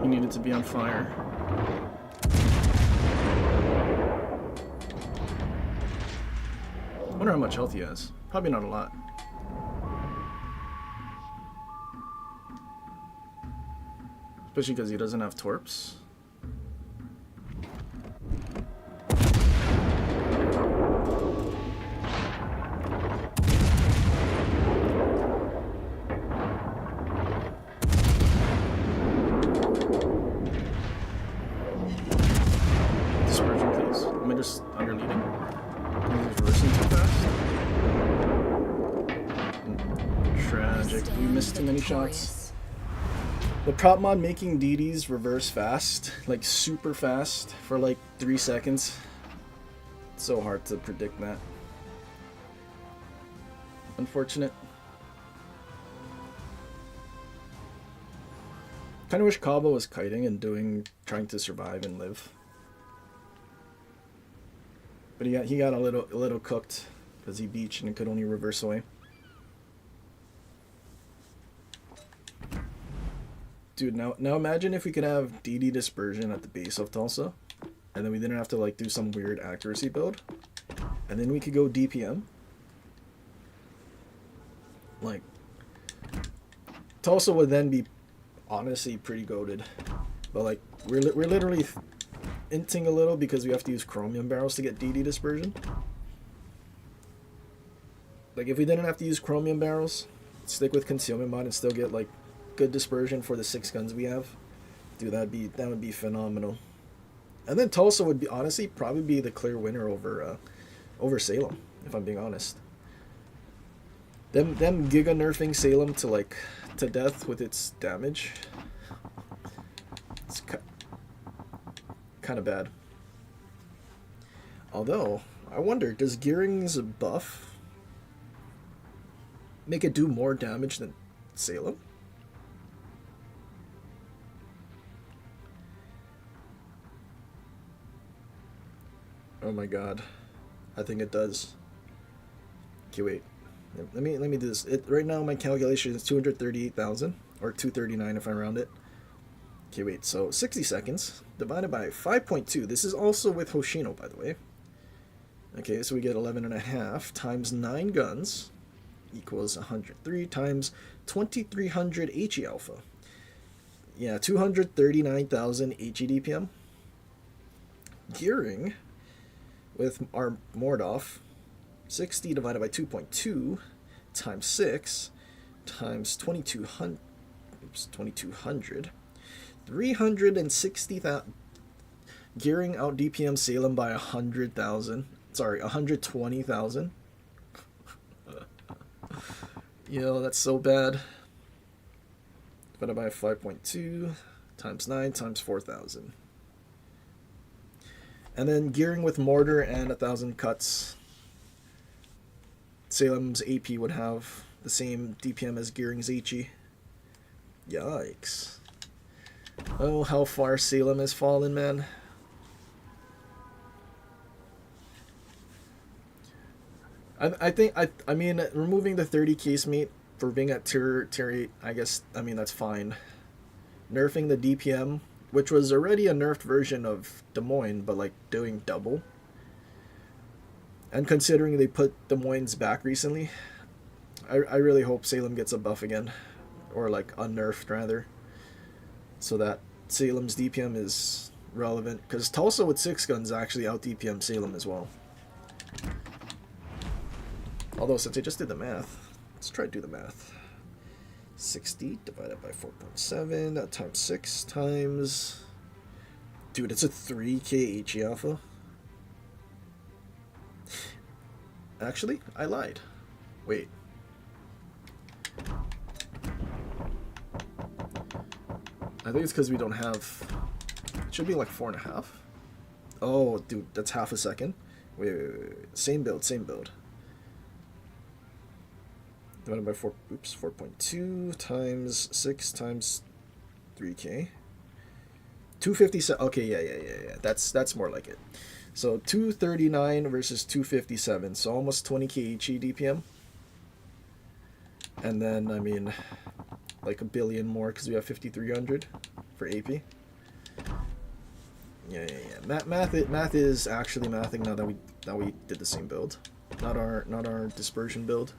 A: He needed to be on fire. I wonder how much health he has. Probably not a lot. Especially because he doesn't have torps. Dispersion, please. Am I just underleading? He's reversing too fast. Tragic. We missed too many shots. The prop mod making DDs reverse fast, like super fast, for like 3 seconds. It's so hard to predict that. Unfortunate. Kind of wish Cabo was kiting and trying to survive and live. But he got a little cooked because he beached and could only reverse away. Dude, now imagine if we could have DD dispersion at the base of Tulsa, and then we didn't have to like do some weird accuracy build, and then we could go DPM. Like, Tulsa would then be honestly pretty goated, but like we're literally inting a little because we have to use chromium barrels to get DD dispersion. Like if we didn't have to use chromium barrels, stick with concealment mod and still get like good dispersion for the 6 guns we have, dude, that would be phenomenal. And then Tulsa would be honestly probably be the clear winner over Salem, if I'm being honest. Them giga nerfing Salem to like to death with its damage. It's kind of bad. Although, I wonder, does Gearing's buff make it do more damage than Salem? Oh my god. I think it does. Okay, wait. Let me do this. Right now my calculation is 238,000 or 239 if I round it. Okay, wait. So 60 seconds divided by 5.2. This is also with Hoshino, by the way. Okay, so we get 11.5 times 9 guns equals 103 times 2300 HE alpha. Yeah, 239,000 HE DPM. Gearing with our Mordoff, 60 divided by 2.2 times 6 times 2200, 360,000. Gearing out DPM Salem by 100,000. Sorry, 120,000. Yo, that's so bad. Divided by 5.2 times 9 times 4,000. And then gearing with mortar and 1,000 cuts. Salem's AP would have the same DPM as Gearing's HE. Yikes. Oh, how far Salem has fallen, man. I mean, removing the 30 casemate for being at tier 8, I guess, I mean, that's fine. Nerfing the DPM, which was already a nerfed version of Des Moines, but like doing double. And considering they put Des Moines back recently, I really hope Salem gets a buff again. Or like unnerfed rather. So that Salem's DPM is relevant. Because Tulsa with 6 guns actually out DPM Salem as well. Although since I just did the math, let's try to do the math. 60 divided by 4.7, that times 6 times... Dude, it's a 3k HE alpha. Actually, I lied. Wait. I think it's because we don't have... It should be like 4.5. Oh, dude, that's half a second. Wait. Same build, same build. Divided by 4.2 times 6 times 3k. 257. Okay, yeah. That's more like it. So 239 versus 257. So almost 20k HE DPM. And then, I mean, like a billion more because we have 5,300 for AP. Yeah. Math is actually mathing now that we did the same build, not our dispersion build.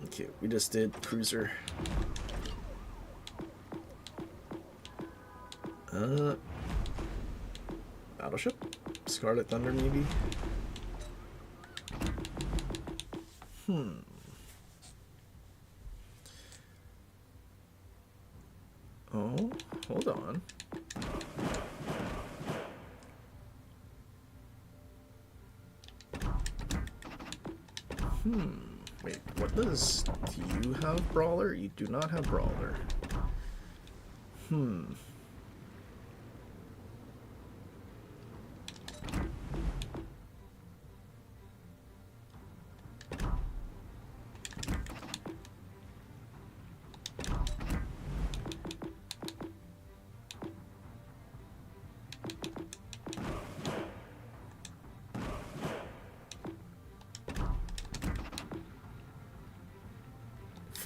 A: Okay, we just did cruiser. Battleship? Scarlet Thunder, maybe? Oh, hold on. Wait, what does... Do you have Brawler? You do not have Brawler.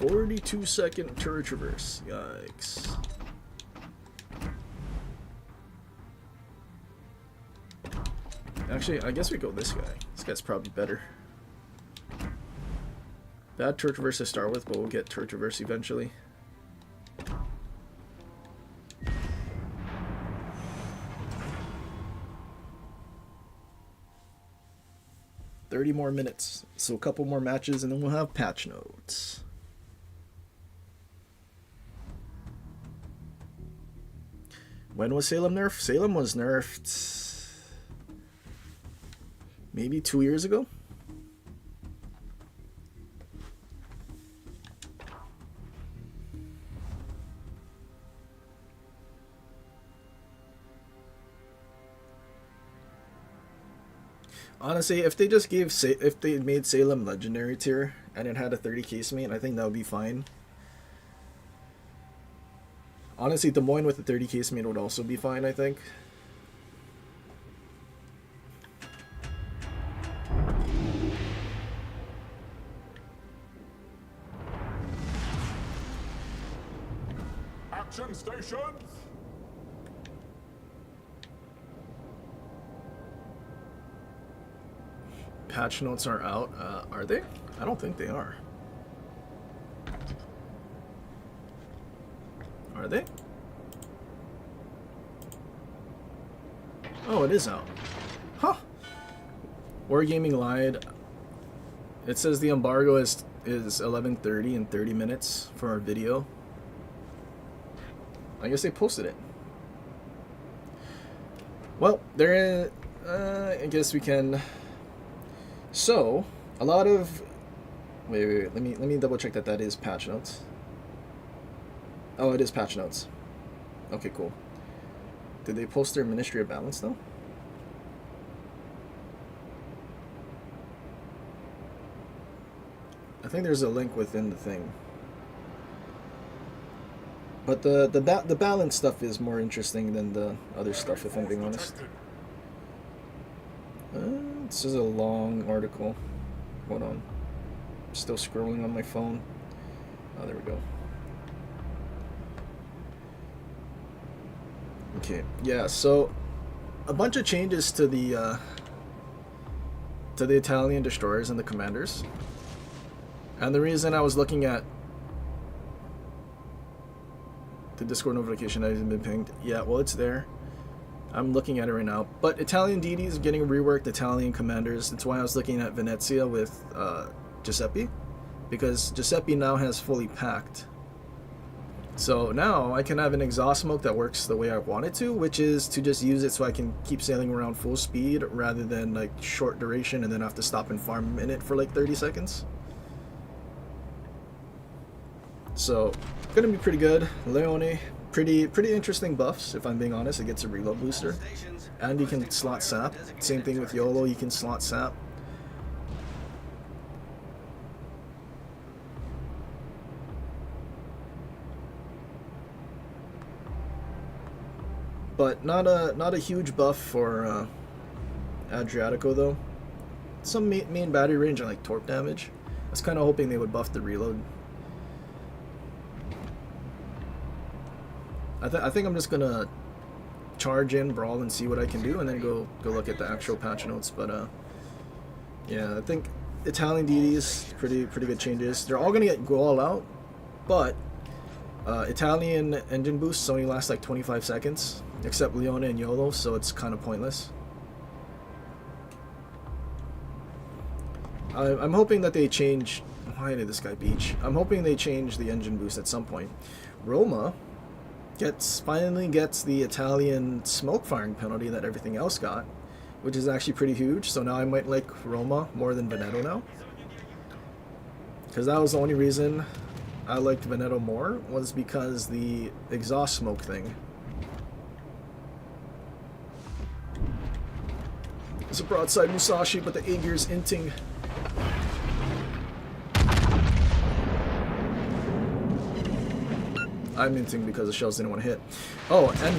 A: 42-second turret traverse. Yikes. Actually, I guess we go this guy. This guy's probably better. Bad turret traverse to start with, but we'll get turret traverse eventually. $30 more minutes, so a couple more matches and then we'll have patch notes. When was Salem nerfed? Salem was nerfed maybe 2 years ago. Honestly, if they just gave if they made Salem legendary tier and it had a 30 casemate, I think that would be fine. Honestly, Des Moines with a 30 casemate would also be fine, I think.
G: Action stations!
A: Patch notes are out. Are they? I don't think they are. Are they? Oh, it is out. Huh. Wargaming lied. It says the embargo is 11:30 in 30 minutes for our video. I guess they posted it. Well, there. I guess we can. So, a lot of. Wait. Let me double check that is patch notes. Oh, it is patch notes. Okay, cool. Did they post their Ministry of Balance though? I think there's a link within the thing. But the balance stuff is more interesting than the other stuff, if I'm being honest. This is a long article. Hold on. I'm still scrolling on my phone. Oh, there we go. Okay, yeah, so a bunch of changes to the Italian destroyers and the commanders. And the reason I was looking at the Discord notification hasn't been pinged. Yeah, well, it's there. I'm looking at it right now. But Italian DDs getting reworked, Italian commanders. That's why I was looking at Venezia with Giuseppe, because Giuseppe now has fully packed. So now I can have an exhaust smoke that works the way I want it to, which is to just use it so I can keep sailing around full speed rather than like short duration and then have to stop and farm in it for like 30 seconds. So gonna be pretty good. Leone, pretty interesting buffs if I'm being honest. It gets a reload booster, and you can slot sap. Same thing with YOLO, you can slot sap. But not a huge buff for Adriatico though. Some main battery range and like torp damage. I was kind of hoping they would buff the reload. I think I'm just gonna charge in, brawl, and see what I can do, and then go look at the actual patch notes. But yeah, I think Italian DDs pretty good changes. They're all gonna go all out, but Italian engine boosts only last like 25 seconds, except Leone and YOLO, so it's kind of pointless. I'm hoping that they change. Why did this guy beach? I'm hoping they change the engine boost at some point. Roma finally gets the Italian smoke firing penalty that everything else got, which is actually pretty huge. So now I might like Roma more than Veneto now, because that was the only reason I liked Veneto more, was because the exhaust smoke thing. It's a broadside Musashi, but the Aegir's inting. I'm minting because the shells didn't want to hit. Oh, and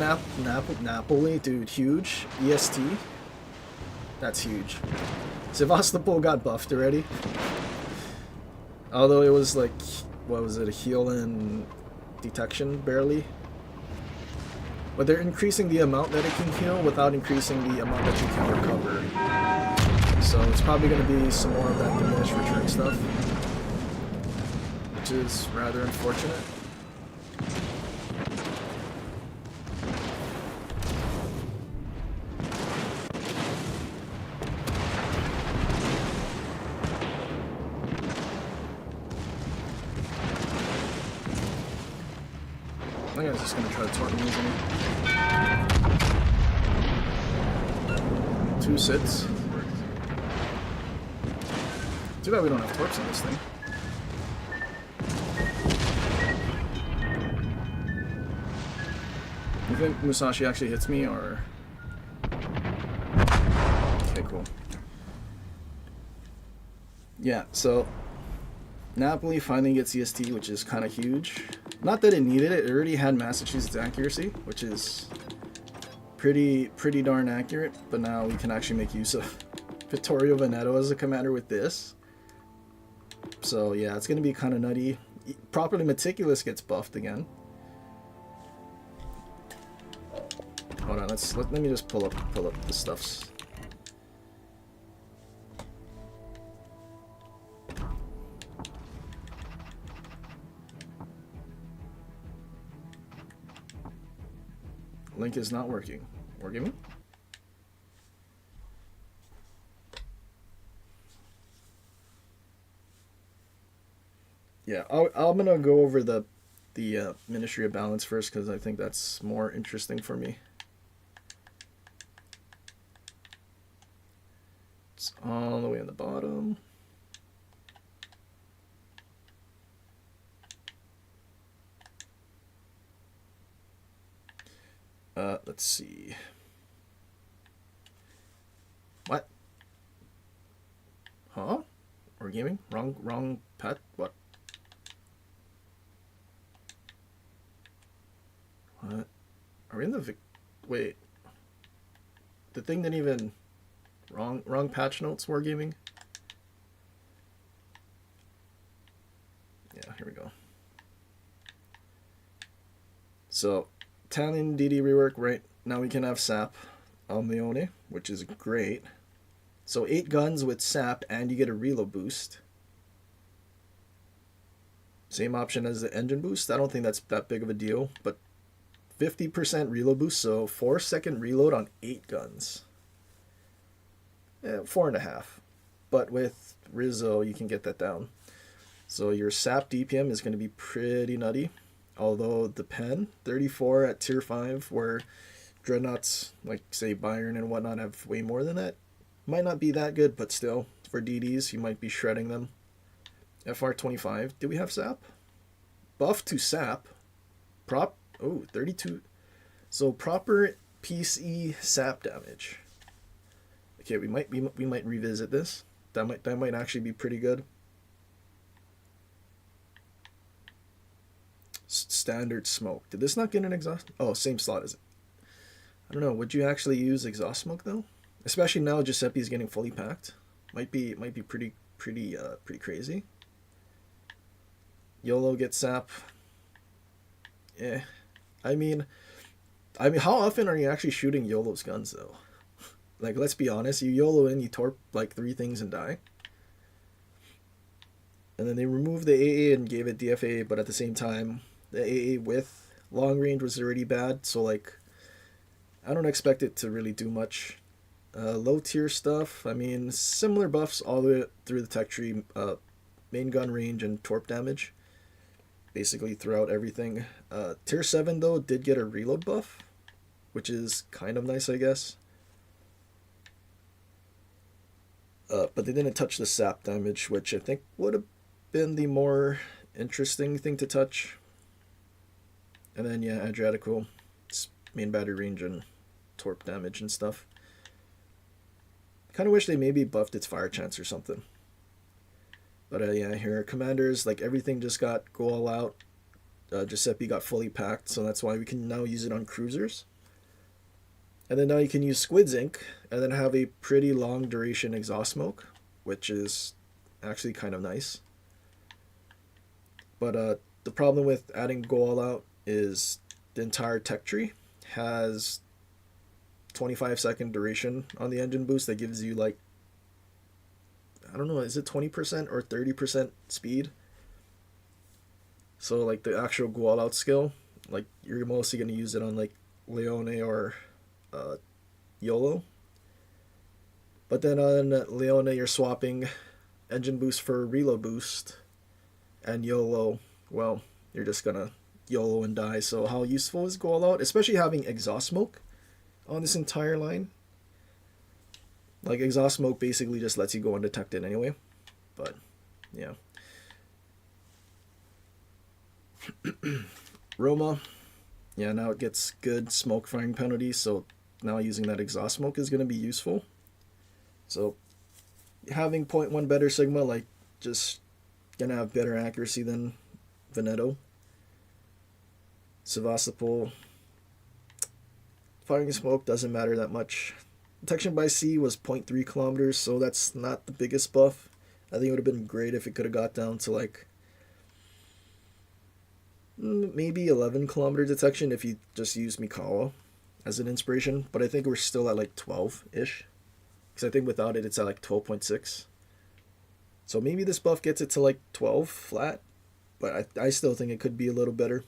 A: Napoli, dude, huge. EST. That's huge. Sevastopol got buffed already. Although it was like, what was it, a heal and detection, barely. But they're increasing the amount that it can heal without increasing the amount that you can recover. So it's probably going to be some more of that diminished return stuff, which is rather unfortunate. That guy's just gonna try to torp me, isn't he? 2 sits. Too bad we don't have torps on this thing. You think Musashi actually hits me, or... Okay, cool. Yeah, so... Napoli finally gets EST, which is kind of huge. Not that it needed it, it already had Massachusetts accuracy, which is pretty darn accurate, but now we can actually make use of Vittorio Veneto as a commander with this. So yeah, it's going to be kind of nutty. Properly Meticulous gets buffed again. Hold on, let me just pull up the stuffs. Link is not working. Wargaming? Yeah, I'm gonna go over the Ministry of Balance first because I think that's more interesting for me. It's all the way on the bottom. Let's see. What? Huh? Wargaming? Wrong pet? What? What? Are we in the wait. The thing didn't even wrong patch notes, Wargaming? Yeah, here we go. So Italian DD rework, right? Now we can have SAP on Leone, which is great. So 8 guns with SAP, and you get a reload boost. Same option as the engine boost. I don't think that's that big of a deal, but 50% reload boost, so 4-second reload on 8 guns. Yeah, 4.5. But with Rizzo, you can get that down. So your SAP DPM is going to be pretty nutty. Although the pen, 34 at tier 5, where Dreadnoughts, like say Bayern and whatnot, have way more than that. Might not be that good, but still, for DDs, you might be shredding them. FR25, do we have SAP? Buff to SAP. Prop, oh, 32. So proper PC SAP damage. Okay, we might revisit this. That might actually be pretty good. Standard smoke. Did this not get an exhaust? Oh, same slot as it. I don't know. Would you actually use exhaust smoke though? Especially now Giuseppe's getting fully packed. Might be pretty crazy. YOLO gets sap. Yeah. I mean, how often are you actually shooting YOLO's guns though? Like, let's be honest. You YOLO in, you torp like 3 things and die. And then they removed the AA and gave it DFA, but at the same time, the AA with long range was already bad, so like, I don't expect it to really do much. Low tier stuff, I mean, similar buffs all the way through the tech tree, main gun range and torp damage, basically throughout everything. Tier 7 though did get a reload buff, which is kind of nice, I guess. But they didn't touch the sap damage, which I think would have been the more interesting thing to touch. And then yeah, Adriatical, it's main battery range and torp damage and stuff. Kind of wish they maybe buffed its fire chance or something. But yeah, here commanders, like everything just got go all out. Giuseppe got fully packed, so that's why we can now use it on cruisers. And then now you can use Squid's Ink and then have a pretty long duration exhaust smoke, which is actually kind of nice. But the problem with adding go all out is the entire tech tree has 25-second duration on the engine boost that gives you like, I don't know, is it 20% or 30% speed? So like the actual go all out skill, like you're mostly going to use it on like Leone or YOLO. But then on Leone you're swapping engine boost for reload boost, and YOLO, well, you're just gonna YOLO and die. So how useful is go all out, especially having exhaust smoke on this entire line. Like exhaust smoke basically just lets you go undetected anyway. But yeah. Roma, yeah, now it gets good smoke firing penalty, so now using that exhaust smoke is going to be useful. So having 0.1 better Sigma, like, just gonna have better accuracy than Veneto. Sevastopol, firing smoke doesn't matter that much. Detection by sea was 0.3 kilometers, so that's not the biggest buff. I think it would have been great if it could have got down to like maybe 11 kilometer detection if you just used Mikawa as an inspiration, but I think we're still at like 12-ish, because I think without it it's at like 12.6. So maybe this buff gets it to like 12 flat, but I still think it could be a little better.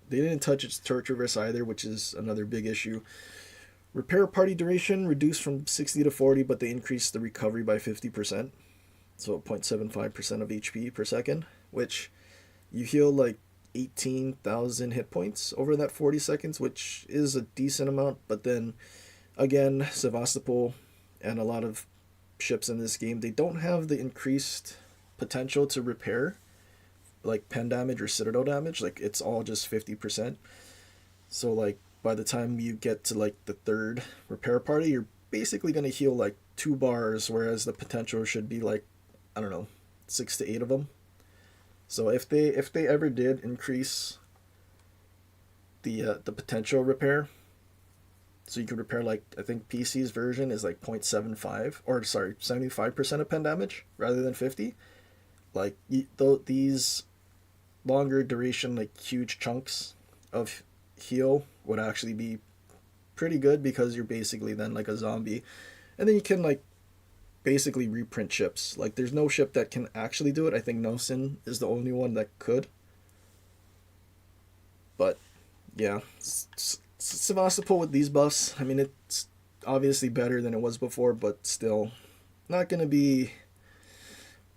A: They didn't touch its turret traverse either, which is another big issue. Repair party duration reduced from 60 to 40, but they increased the recovery by 50%. So 0.75% of HP per second, which you heal like 18,000 hit points over that 40 seconds, which is a decent amount. But then again, Sevastopol and a lot of ships in this game, they don't have the increased potential to repair like pen damage or citadel damage. Like it's all just 50%. So like by the time you get to like the third repair party, you're basically going to heal like 2 bars, whereas the potential should be like, I don't know, 6 to 8 of them. So if they ever did increase the potential repair, so you can repair, like, I think PC's version is like 0.75, or sorry, 75% of pen damage rather than 50. Like these longer duration, like huge chunks of heal would actually be pretty good, because you're basically then like a zombie, and then you can like basically reprint ships. Like there's no ship that can actually do it. I think Nosin is the only one that could. But yeah, Sevastopol with these buffs, I mean, it's obviously better than it was before, but still not going to be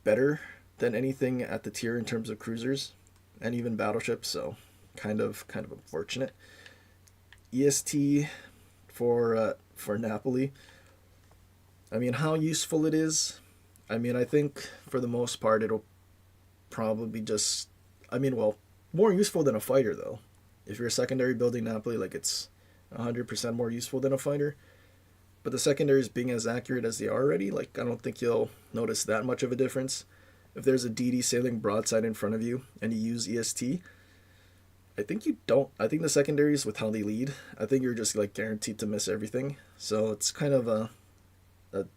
A: better than anything at the tier in terms of cruisers and even battleships, so kind of unfortunate. EST for Napoli, I mean, how useful it is, I mean, I think for the most part it'll probably just, I mean, well, more useful than a fighter though. If you're a secondary building Napoli, like, it's 100% more useful than a fighter. But the secondaries being as accurate as they are already, like, I don't think you'll notice that much of a difference. If there's a DD sailing broadside in front of you and you use EST, I think you don't. I think the secondaries, with how they lead, I think you're just like guaranteed to miss everything. So it's kind of a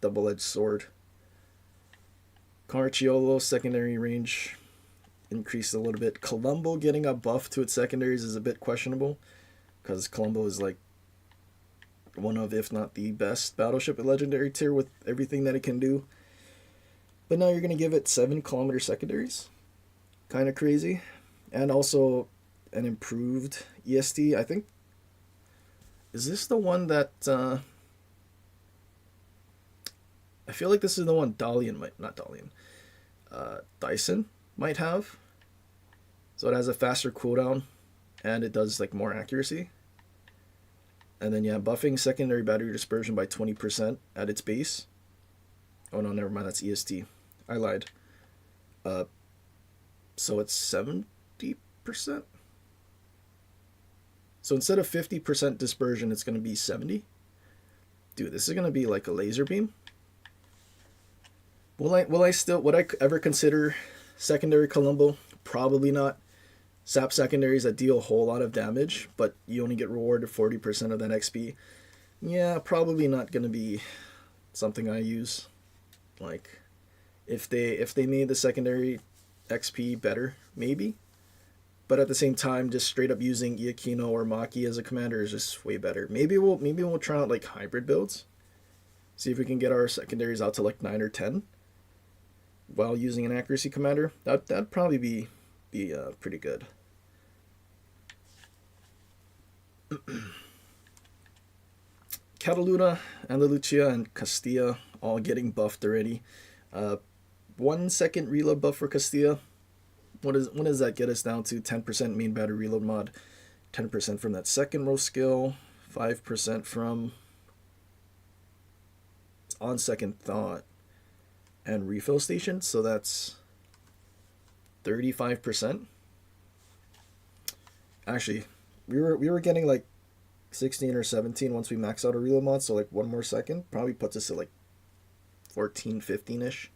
A: double-edged sword. Carciolo secondary range increased a little bit. Colombo getting a buff to its secondaries is a bit questionable, because Colombo is like one of, if not the best battleship at legendary tier with everything that it can do. But now you're going to give it 7 kilometer secondaries. Kind of crazy. And also an improved EST, I think. Is this the one that I feel like this is the one Dyson might have. So it has a faster cooldown and it does like more accuracy. And then yeah, buffing secondary battery dispersion by 20% at its base. Oh no, never mind, that's EST. I lied. So it's 70%? So instead of 50% dispersion, it's going to be 70. Dude, this is going to be like a laser beam. Would I ever consider secondary Colombo? Probably not. Sap secondaries that deal a whole lot of damage, but you only get rewarded 40% of that XP. Yeah, probably not going to be something I use. Like, if they made the secondary XP better, maybe. But at the same time, just straight up using Iachino or Maki as a commander is just way better. Maybe we'll try out like hybrid builds. See if we can get our secondaries out to like 9 or 10 while using an accuracy commander. That'd probably be pretty good. Cataluna, Andalucia, and Castilla all getting buffed already. 1 second reload buff for Castilla. What does that get us down to? 10% main battery reload mod, 10% from that second row skill, 5% from on second thought and refill station, so that's 35%. Actually, we were getting like 16 or 17 once we max out a reload mod, so like one more second probably puts us at like 14, 15-ish.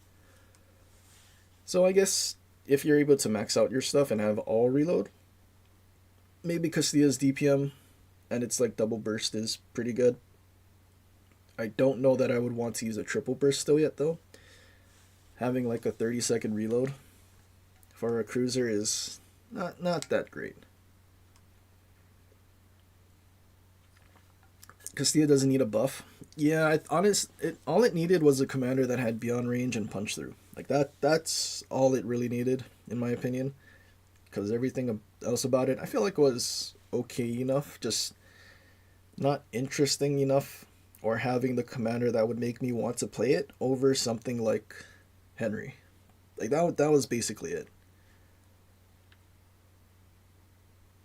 A: So I guess if you're able to max out your stuff and have all reload, maybe Castilla's DPM and it's like double burst is pretty good. I don't know that I would want to use a triple burst still yet though. Having like a 30-second reload for a cruiser is not that great. Castilla doesn't need a buff. Yeah, all it needed was a commander that had beyond range and punch through. Like that's all it really needed, in my opinion. Because everything else about it, I feel like was okay enough, just not interesting enough, or having the commander that would make me want to play it over something like Henry. Like that was basically it.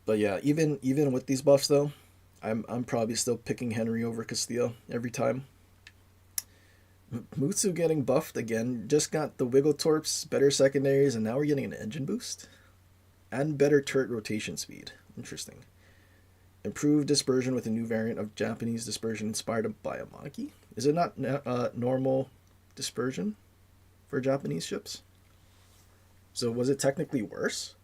A: But yeah, even with these buffs though, I'm probably still picking Henry over Castilla every time. Mutsu getting buffed again. Just got the Wiggle Torps, better secondaries, and now we're getting an engine boost. And better turret rotation speed. Interesting. Improved dispersion with a new variant of Japanese dispersion inspired by Amagi. Is it not normal dispersion for Japanese ships? So was it technically worse?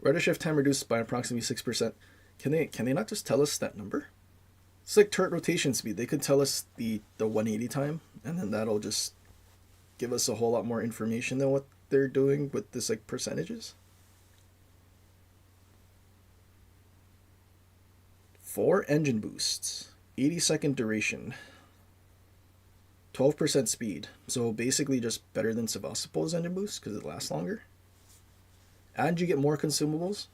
A: Rudder shift time reduced by approximately 6%. Can they not just tell us that number? It's like turret rotation speed. They could tell us the 180 time, and then that'll just give us a whole lot more information than what they're doing with this like percentages. 4 engine boosts, 80-second duration, 12% speed. So basically just better than Sevastopol's engine boost because it lasts longer. And you get more consumables.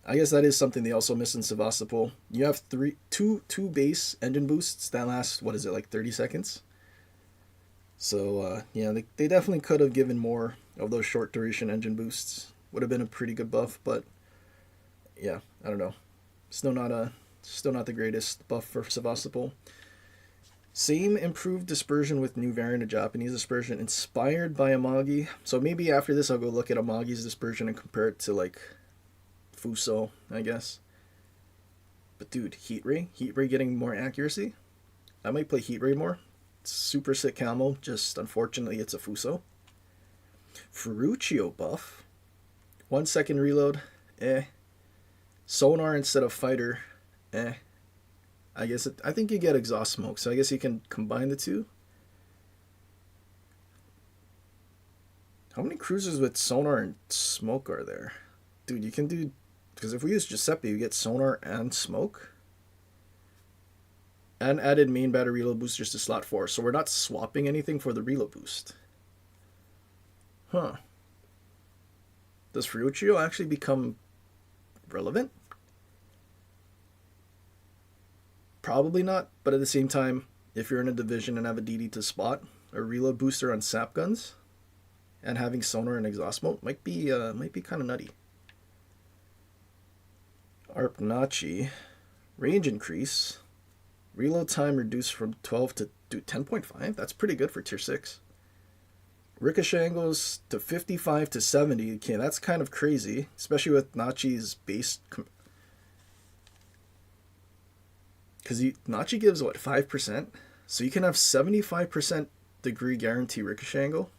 A: I guess that is something they also miss in Sevastopol. You have two base engine boosts that last, what is it, like 30 seconds? So, yeah, they definitely could have given more of those short duration engine boosts. Would have been a pretty good buff, but yeah, I don't know. Still not the greatest buff for Sevastopol. Same improved dispersion with new variant of Japanese dispersion inspired by Amagi. So maybe after this I'll go look at Amagi's dispersion and compare it to like Fuso, I guess. But dude, Heat Ray getting more accuracy. I might play Heat Ray more. It's super sick camo, just unfortunately it's a Fuso. Ferruccio buff. 1 second reload, Sonar instead of fighter, I think you get exhaust smoke, so I guess you can combine the two. How many cruisers with sonar and smoke are there? Dude, you can do... Because if we use Giuseppe, you get sonar and smoke. And added main battery reload boosters to slot 4, so we're not swapping anything for the reload boost. Huh. Does Ferruccio actually become relevant? Probably not, but at the same time, if you're in a division and have a DD to spot, a reload booster on sap guns, and having sonar and exhaust smoke might be kind of nutty. Arpnachi, range increase, reload time reduced from 12 to 10.5. That's pretty good for tier 6. Ricochet angles to 55 to 70. Okay, that's kind of crazy, especially with Nachi's base. Because Nachi gives, what, 5%? So you can have 75% degree guarantee ricochet angle.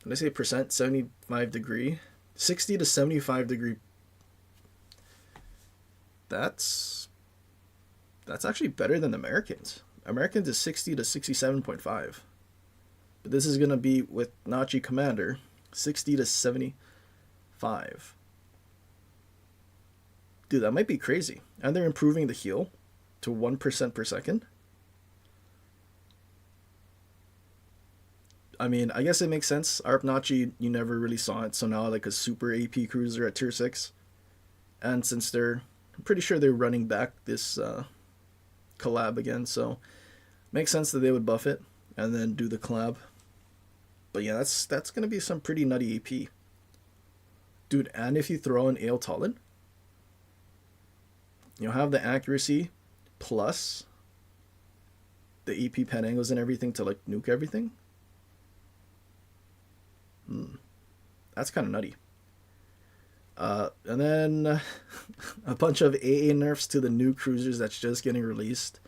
A: When I say percent, 75 degree. 60 to 75 degree. That's actually better than Americans. Americans is 60 to 67.5. But this is going to be with Nachi Commander, 60 to 75. Dude, that might be crazy. And they're improving the heal to 1% per second. I mean, I guess it makes sense. Arpnachi, you never really saw it, so now like a super AP cruiser at tier 6. And since I'm pretty sure they're running back this collab again, so makes sense that they would buff it. and then do the collab. But yeah, that's gonna be some pretty nutty AP. Dude, and if you throw in Ale Talon, you'll have the accuracy plus the EP pen angles and everything to like nuke everything. That's kind of nutty. And then a bunch of AA nerfs to the new cruisers that's just getting released.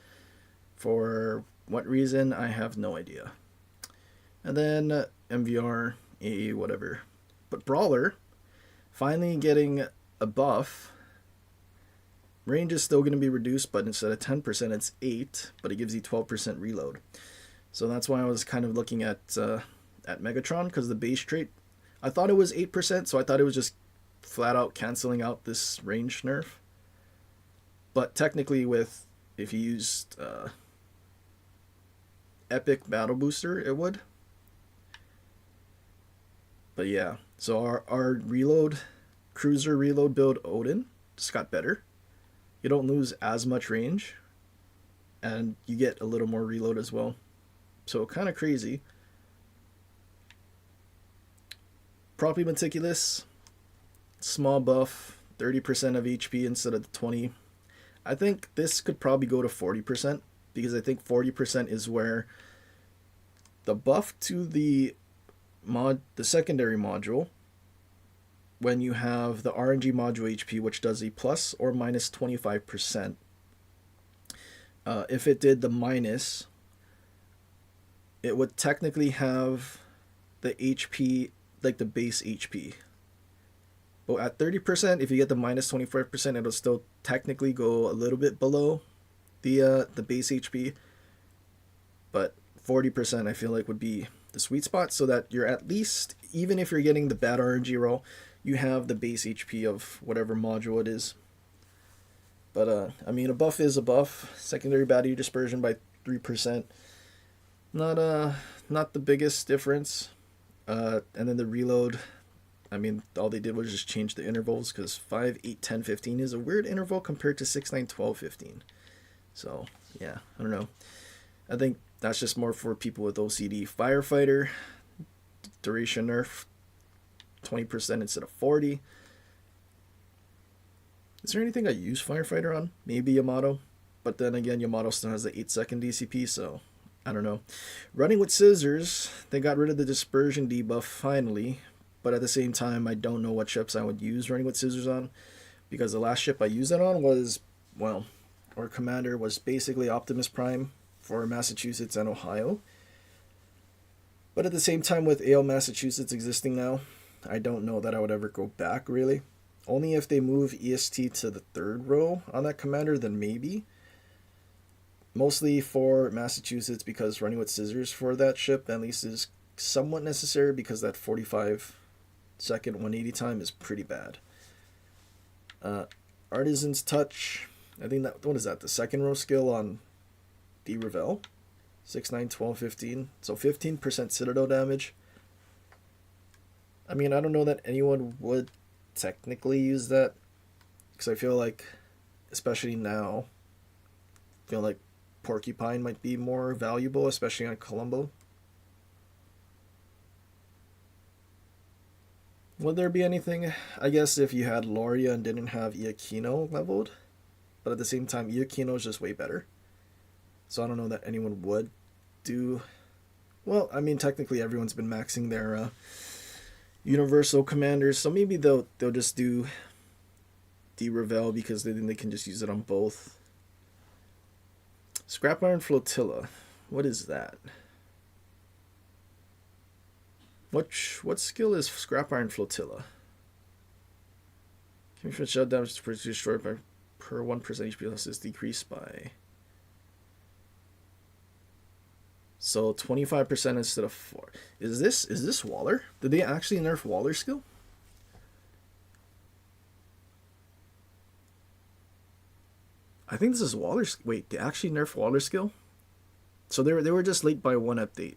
A: For what reason, I have no idea. And then MVR, AA, whatever. But Brawler, finally getting a buff. Range is still going to be reduced, but instead of 10%, it's 8, but it gives you 12% reload. So that's why I was kind of looking at Megatron, because the base trait, I thought it was 8%, so I thought it was just flat out canceling out this range nerf. But technically with, if you used Epic Battle Booster, it would. But yeah, so our reload, cruiser reload build Odin just got better. You don't lose as much range, and you get a little more reload as well. So kind of crazy. Properly Meticulous, small buff, 30% of HP instead of the 20. I think this could probably go to 40%, because I think 40% is where the buff to the secondary module, when you have the RNG module HP, which does a plus or minus 25%. If it did the minus, it would technically have the HP, like the base HP. But at 30%, if you get the minus 25%, it'll still technically go a little bit below the base HP. But 40% I feel like would be the sweet spot, so that you're at least, even if you're getting the bad RNG roll, you have the base HP of whatever module it is. But I mean, a buff is a buff. Secondary battery dispersion by 3%. Not the biggest difference. And then the reload, I mean, all they did was just change the intervals, because 5, 8, 10, 15 is a weird interval compared to 6, 9, 12, 15. So yeah, I don't know. I think that's just more for people with OCD. Firefighter, duration nerf, 20% instead of 40. Is there anything I use Firefighter on? Maybe Yamato. But then again, Yamato still has the 8-second DCP, so I don't know. Running with Scissors, they got rid of the dispersion debuff finally. But at the same time, I don't know what ships I would use Running with Scissors on. Because the last ship I used it on was, well, our commander was basically Optimus Prime for Massachusetts and Ohio. But at the same time, with AL Massachusetts existing now, I don't know that I would ever go back, really. Only if they move EST to the 3rd row on that commander, then maybe. Mostly for Massachusetts, because Running with Scissors for that ship at least is somewhat necessary, because that 45-second 180 time is pretty bad. Artisan's Touch, I think that, what is that, the 2nd row skill on the Revel? 6, 9, 12, 15. So 15% Citadel damage. I mean, I don't know that anyone would technically use that, because I feel like, especially now, I feel like Porcupine might be more valuable, especially on Colombo. Would there be anything, I guess, if you had Loria and didn't have Iakino leveled? But at the same time, Iakino is just way better. So I don't know that anyone would do... Well, I mean, technically everyone's been maxing their Universal Commanders, so maybe they'll just do the Revel, because then they can just use it on both. Scrap Iron Flotilla. What is that? What skill is Scrap Iron Flotilla? Can you shut damage to destroyed by per 1% HP loss is decreased by... So 25% instead of 4. Is this Waller? Did they actually nerf Waller skill? I think this is Waller's. Wait, they actually nerf Waller skill? So they were just late by 1 update.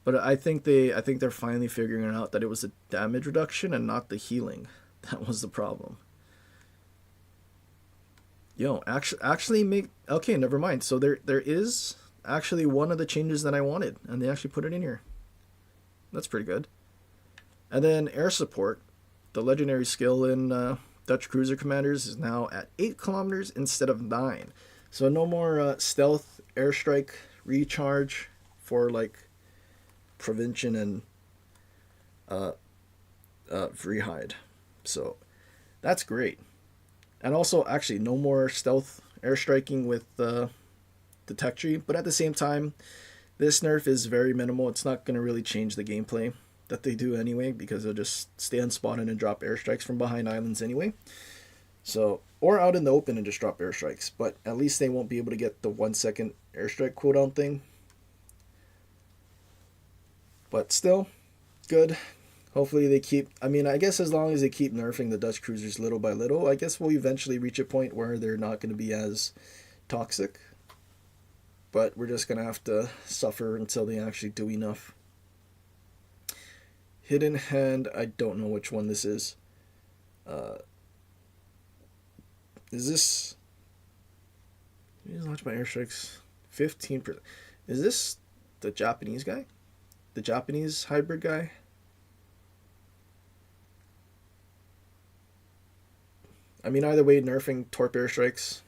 A: But I think they're finally figuring out that it was the damage reduction and not the healing that was the problem. Yo, actually make... Okay, never mind. So there is actually one of the changes that I wanted, and they actually put it in here. That's pretty good. And then air support, the legendary skill in Dutch cruiser commanders is now at 8 kilometers instead of 9. So no more stealth airstrike recharge for like prevention and free hide. So that's great. And also actually no more stealth airstriking with the tech tree, but at the same time this nerf is very minimal. It's not going to really change the gameplay that they do anyway, because they'll just stay unspotted and drop airstrikes from behind islands anyway. So, or out in the open and just drop airstrikes, but at least they won't be able to get the 1 second airstrike cooldown thing. But still, good. Hopefully they keep, I mean, I guess as long as they keep nerfing the Dutch cruisers little by little, I guess we'll eventually reach a point where they're not going to be as toxic. But we're just going to have to suffer until they actually do enough. Hidden Hand, I don't know which one this is. Is this... Launch my airstrikes 15%. Is this the Japanese guy? The Japanese hybrid guy? I mean, either way, nerfing torp airstrikes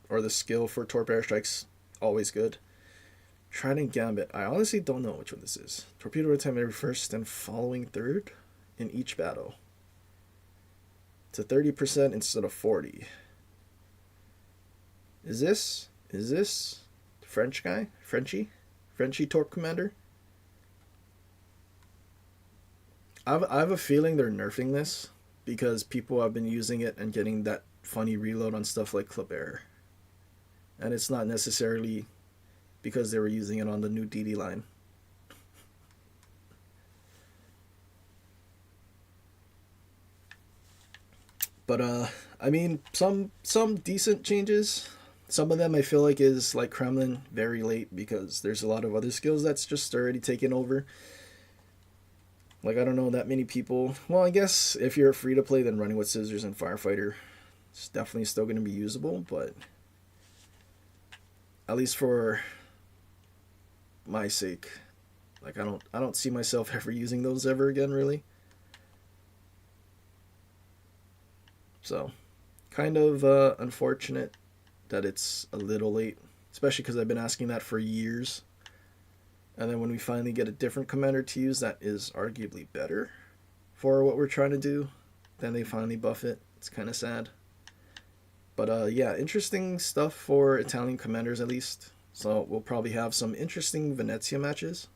A: or the skill for torp airstrikes, always good. Trident Gambit. I honestly don't know which one this is. Torpedo attempt every first and following third in each battle. To 30% instead of 40. Is this the French guy? Frenchie Torp Commander? I have a feeling they're nerfing this because people have been using it and getting that funny reload on stuff like Kleber. And it's not necessarily because they were using it on the new DD line. But I mean, some decent changes. Some of them I feel like is like Kremlin very late, because there's a lot of other skills that's just already taken over. Like, I don't know that many people. Well, I guess if you're free to play, then Running with Scissors and Firefighter, it's definitely still going to be usable, but at least for my sake, like I don't see myself ever using those ever again, really. So kind of unfortunate that it's a little late, especially because I've been asking that for years, and then when we finally get a different commander to use that is arguably better for what we're trying to do, then they finally buff it. It's kind of sad. But yeah, interesting stuff for Italian commanders at least. So we'll probably have some interesting Venezia matches,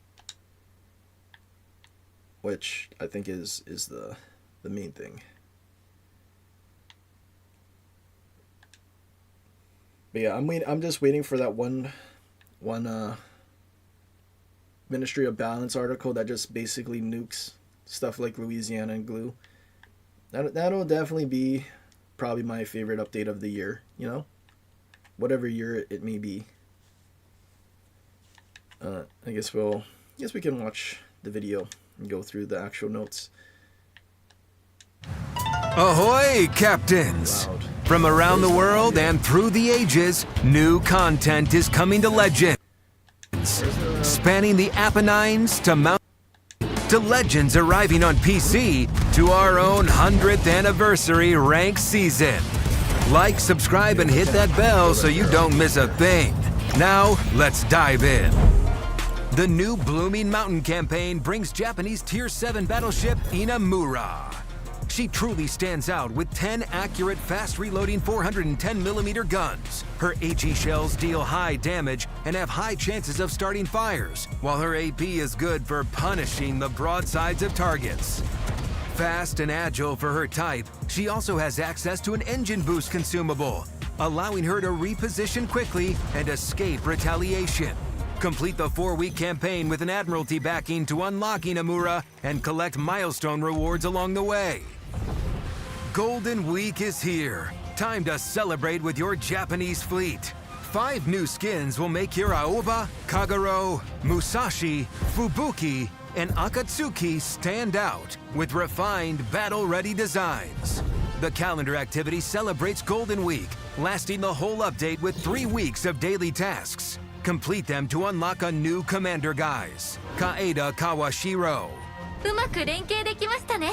A: which I think is the main thing. But yeah, I'm just waiting for that one Ministry of Balance article that just basically nukes stuff like Louisiana and Glue. That'll definitely be probably my favorite update of the year, you know, whatever year it may be. I guess we can watch the video and go through the actual notes.
J: Ahoy, captains!
A: Loud.
J: From around the world and through the ages, new content is coming to Legends. Spanning the Apennines to Mount... to Legends arriving on PC, to our own 100th anniversary ranked season. Like, subscribe, and hit that bell so you don't miss a thing. Now, let's dive in. The new Blooming Mountain campaign brings Japanese Tier 7 battleship Inamura. She truly stands out with 10 accurate, fast-reloading 410mm guns. Her HE shells deal high damage and have high chances of starting fires, while her AP is good for punishing the broadsides of targets. Fast and agile for her type, she also has access to an engine boost consumable, allowing her to reposition quickly and escape retaliation. Complete the 4-week campaign with an Admiralty backing to unlock Inamura and collect milestone rewards along the way. Golden Week is here. Time to celebrate with your Japanese fleet. 5 new skins will make your Aoba, Kagero, Musashi, Fubuki, and Akatsuki stand out with refined, battle-ready designs. The calendar activity celebrates Golden Week, lasting the whole update with 3 weeks of daily tasks. Complete them to unlock a new commander guise, Kaeda Kawashiro.
D: うまく連携できましたね。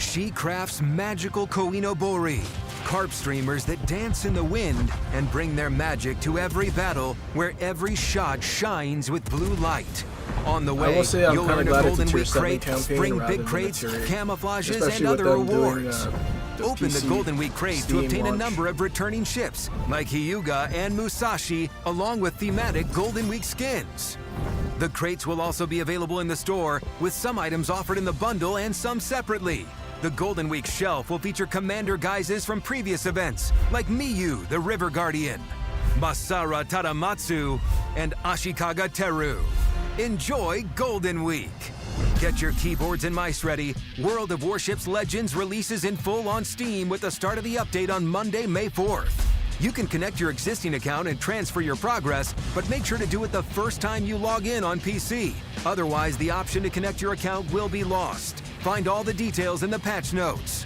J: She crafts magical koinobori, carp streamers that dance in the wind and bring their magic to every battle where every shot shines with blue light. On the
A: I
J: way,
A: will say I'm
J: you'll
A: kind of
J: earn a
A: glad it's a
J: Golden
A: tier
J: Week
A: 7
J: crate,
A: campaign
J: Spring
A: rather
J: Big
A: than the
J: Crates,
A: tier 8.
J: camouflages,
A: Especially
J: and
A: with
J: other
A: them doing,
J: rewards.
A: the
J: Open the
A: PC
J: Golden Week crate to
A: Steam
J: obtain a
A: launch.
J: number of returning ships, like Hyuga and Musashi, along with thematic Golden Week skins. The crates will also be available in the store, with some items offered in the bundle and some separately. The Golden Week shelf will feature commander guises from previous events, like Miyu, the River Guardian, Masara Tadamatsu, and Ashikaga Teru. Enjoy Golden Week! Get your keyboards and mice ready. World of Warships Legends releases in full on Steam with the start of the update on Monday, May 4th. You can connect your existing account and transfer your progress, but make sure to do it the first time you log in on PC. Otherwise, the option to connect your account will be lost. Find all the details in the patch notes.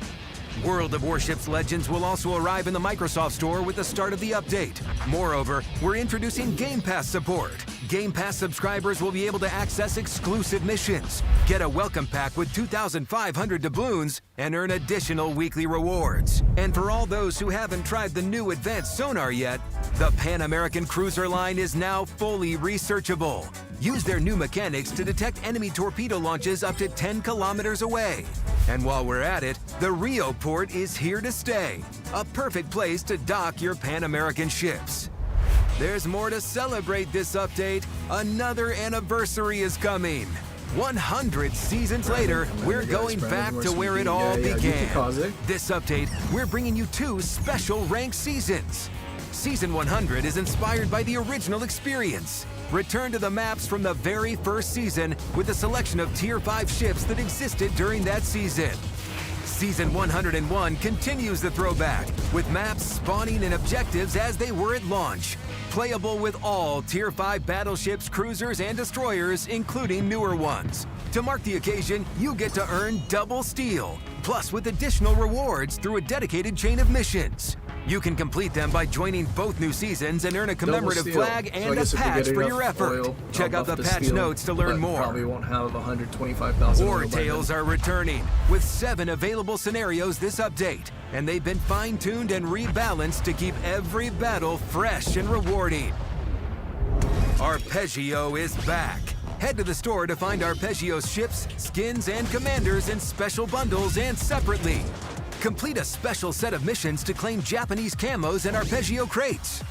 J: World of Warships Legends will also arrive in the Microsoft Store with the start of the update. Moreover, we're introducing Game Pass support. Game Pass subscribers will be able to access exclusive missions, get a welcome pack with 2,500 doubloons, and earn additional weekly rewards. And for all those who haven't tried the new advanced sonar yet, the Pan American Cruiser line is now fully researchable. Use their new mechanics to detect enemy torpedo launches up to 10 kilometers away. And while we're at it, the Rio port is here to stay. A perfect place to dock your Pan American ships. There's more to celebrate this update. Another anniversary is coming. 100 seasons later, we're going back to where it all began. This update, we're bringing you 2 special ranked seasons. Season 100 is inspired by the original experience. Return to the maps from the very first season with a selection of Tier 5 ships that existed during that season. Season 101 continues the throwback, with maps spawning and objectives as they were at launch. Playable with all Tier 5 battleships, cruisers, and destroyers, including newer ones. To mark the occasion, you get to earn double steel, plus with additional rewards through a dedicated chain of missions. You can complete them by joining both new seasons and earn a commemorative flag and a patch for your effort. Check out the patch notes to learn more.
A: Probably won't have 125,000.
J: War Tales are returning with 7 available scenarios this update, and they've been fine-tuned and rebalanced to keep every battle fresh and rewarding. Arpeggio is back. Head to the store to find Arpeggio's ships, skins, and commanders in special bundles and separately. Complete a special set of missions to claim Japanese camos and Arpeggio crates.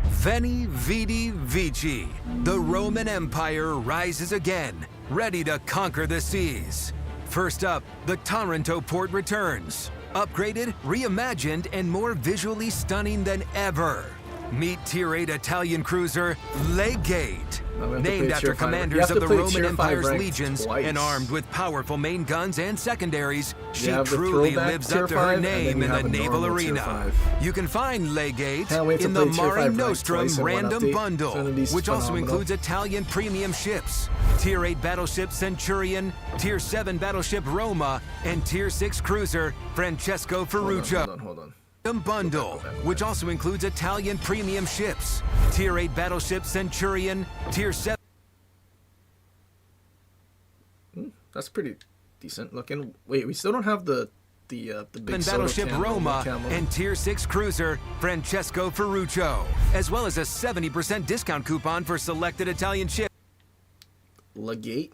J: Veni Vidi Vici. The Roman Empire rises again, ready to conquer the seas. First up, the Taranto port returns. Upgraded, reimagined, and more visually stunning than ever. Meet Tier 8 Italian cruiser Legate. Named after commanders of the Roman Empire's legions and armed with powerful main guns and secondaries, she truly lives up to her name in the naval arena. You can find Legate in the Mare Nostrum random bundle, which also includes Italian premium ships, Tier 8 battleship Centurion, Tier 7 battleship Roma, and Tier 6 cruiser Francesco Ferruccio.
A: Hold on.
J: Bundle, which also includes Italian premium ships, Tier 8 battleship Centurion, Tier 7.
A: That's pretty decent looking. Wait, we still don't have the big
J: battleship
A: camo,
J: Roma
A: camo.
J: and Tier 6 cruiser Francesco Ferruccio, as well as a 70% discount coupon for selected Italian ships
A: Legate.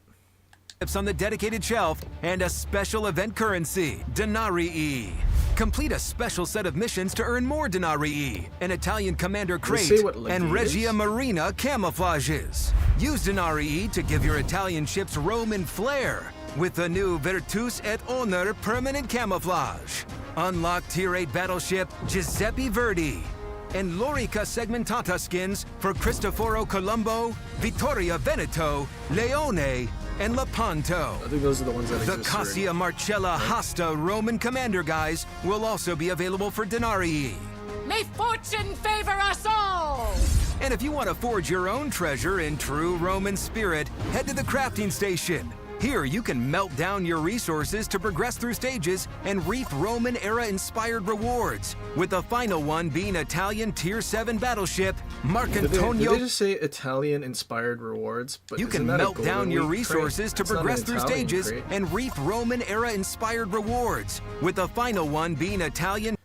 J: on the dedicated shelf and a special event currency, Denarii. Complete a special set of missions to earn more Denarii, an Italian commander crate, and Regia Marina camouflages. Use Denarii to give your Italian ships Roman flair with the new Virtus et Honor permanent camouflage. Unlock Tier 8 battleship Giuseppe Verdi and Lorica Segmentata skins for Cristoforo Colombo, Vittoria Veneto, Leone, and Lepanto.
A: I think those are the ones that
J: The
A: exist
J: Cassia Marcella Hasta Roman commander guys will also be available for Denarii.
H: May fortune favor us all!
J: And if you want to forge your own treasure in true Roman spirit, head to the crafting station. Here you can melt down your resources to progress through stages and reap Roman era-inspired rewards, with the final one being Italian Tier 7 battleship Marcantonio.
A: Did they just say Italian-inspired rewards? But
J: you can melt down your resources to progress through stages and reap Roman era-inspired rewards, with the final one being Italian.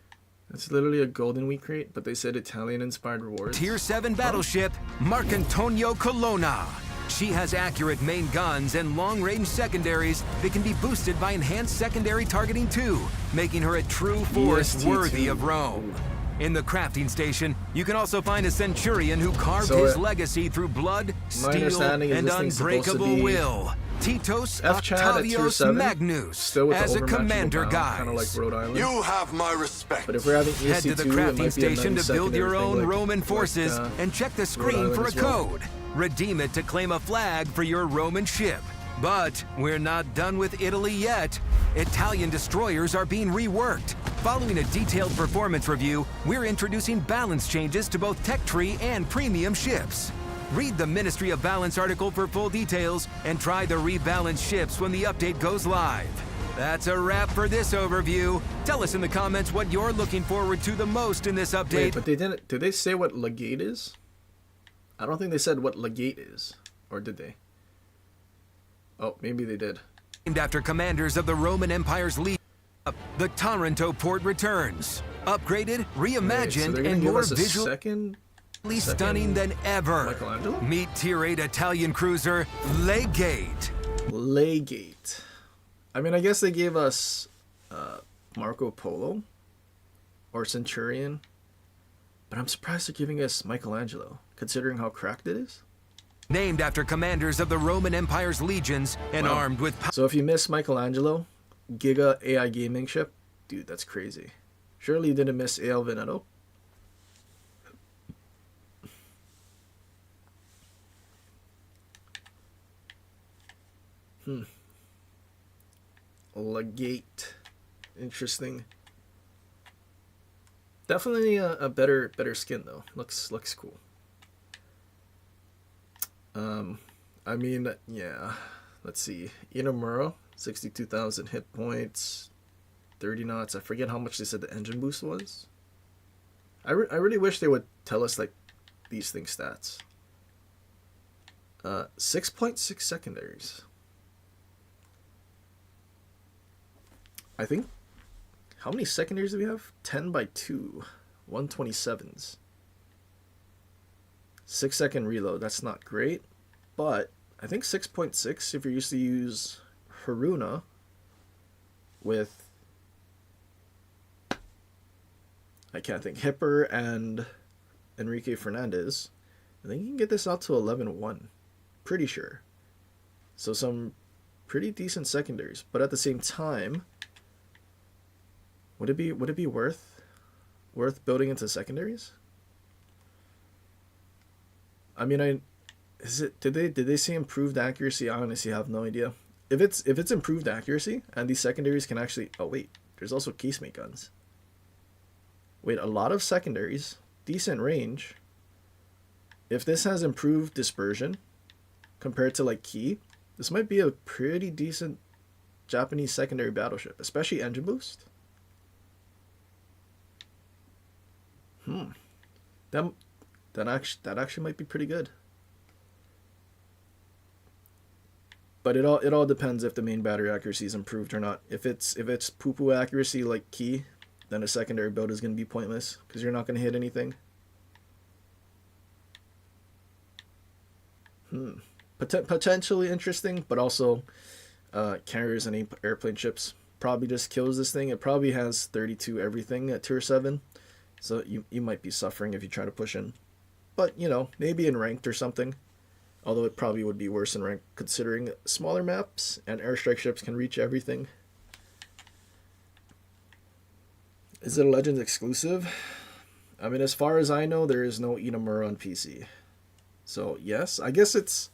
A: It's literally a Golden Week crate, but they said Italian-inspired rewards.
J: Tier 7 battleship Marcantonio Colonna. She has accurate main guns and long-range secondaries that can be boosted by enhanced secondary targeting too, making her a true force worthy of Rome. In the crafting station, you can also find a Centurion who carved his legacy through blood, steel, and unbreakable will. Titus Octavius Magnus as a commander guide.
A: Kind of like Rhode Island.
K: You have my respect.
A: But if we're having
J: Head to the crafting station to build your own Roman forces and check the screen for a code. Redeem it to claim a flag for your Roman ship. But we're not done with Italy yet. Italian destroyers are being reworked. Following a detailed performance review, we're introducing balance changes to both tech tree and premium ships. Read the Ministry of Balance article for full details and try the rebalanced ships when the update goes live. That's a wrap for this overview. Tell us in the comments what you're looking forward to the most in this update.
A: Wait, but they didn't. Did they say what legate is? I don't think they said what legate is, or did they? Oh, maybe they did.
J: Named after commanders of the Roman Empire's lead, the Taranto port returns. Upgraded, reimagined, and more visually stunning than ever. Meet Tier 8 Italian cruiser Legate.
A: Legate. I mean, I guess they gave us Marco Polo or Centurion, but I'm surprised they're giving us Michelangelo, considering how cracked it is.
J: Named after commanders of the Roman Empire's legions and armed with...
A: So if you miss Michelangelo, Giga AI gaming ship, dude, that's crazy. Surely you didn't miss AL Veneto? Legate. Interesting. Definitely a better skin though. Looks cool. I mean, yeah. Let's see. Inamura, 62,000 hit points, 30 knots. I forget how much they said the engine boost was. I really wish they would tell us like these things stats. 6.6 secondaries. I think. How many secondaries do we have? 10 by 2. 127s. 6-second reload. That's not great. But I think 6.6 if you're used to use Haruna with... I can't think. Hipper and Enrique Fernandez. I think you can get this out to 11-1. Pretty sure. So some pretty decent secondaries. But at the same time... Would it be worth building into secondaries? I mean, did they say improved accuracy? I honestly have no idea. If it's improved accuracy and these secondaries can actually... Oh wait, there's also casemate guns. Wait, a lot of secondaries, decent range. If this has improved dispersion compared to like key, this might be a pretty decent Japanese secondary battleship, especially engine boost. That actually might be pretty good. But it all depends if the main battery accuracy is improved or not. If it's poo-poo accuracy like key, then a secondary build is going to be pointless because you're not going to hit anything. Potentially interesting, but also carriers and airplane ships probably just kills this thing. It probably has 32 everything at tier 7. So you might be suffering if you try to push in. But, you know, maybe in ranked or something. Although it probably would be worse in ranked considering smaller maps and airstrike ships can reach everything. Is it a Legends exclusive? I mean, as far as I know, there is no Inamura on PC. So, yes, I guess it's...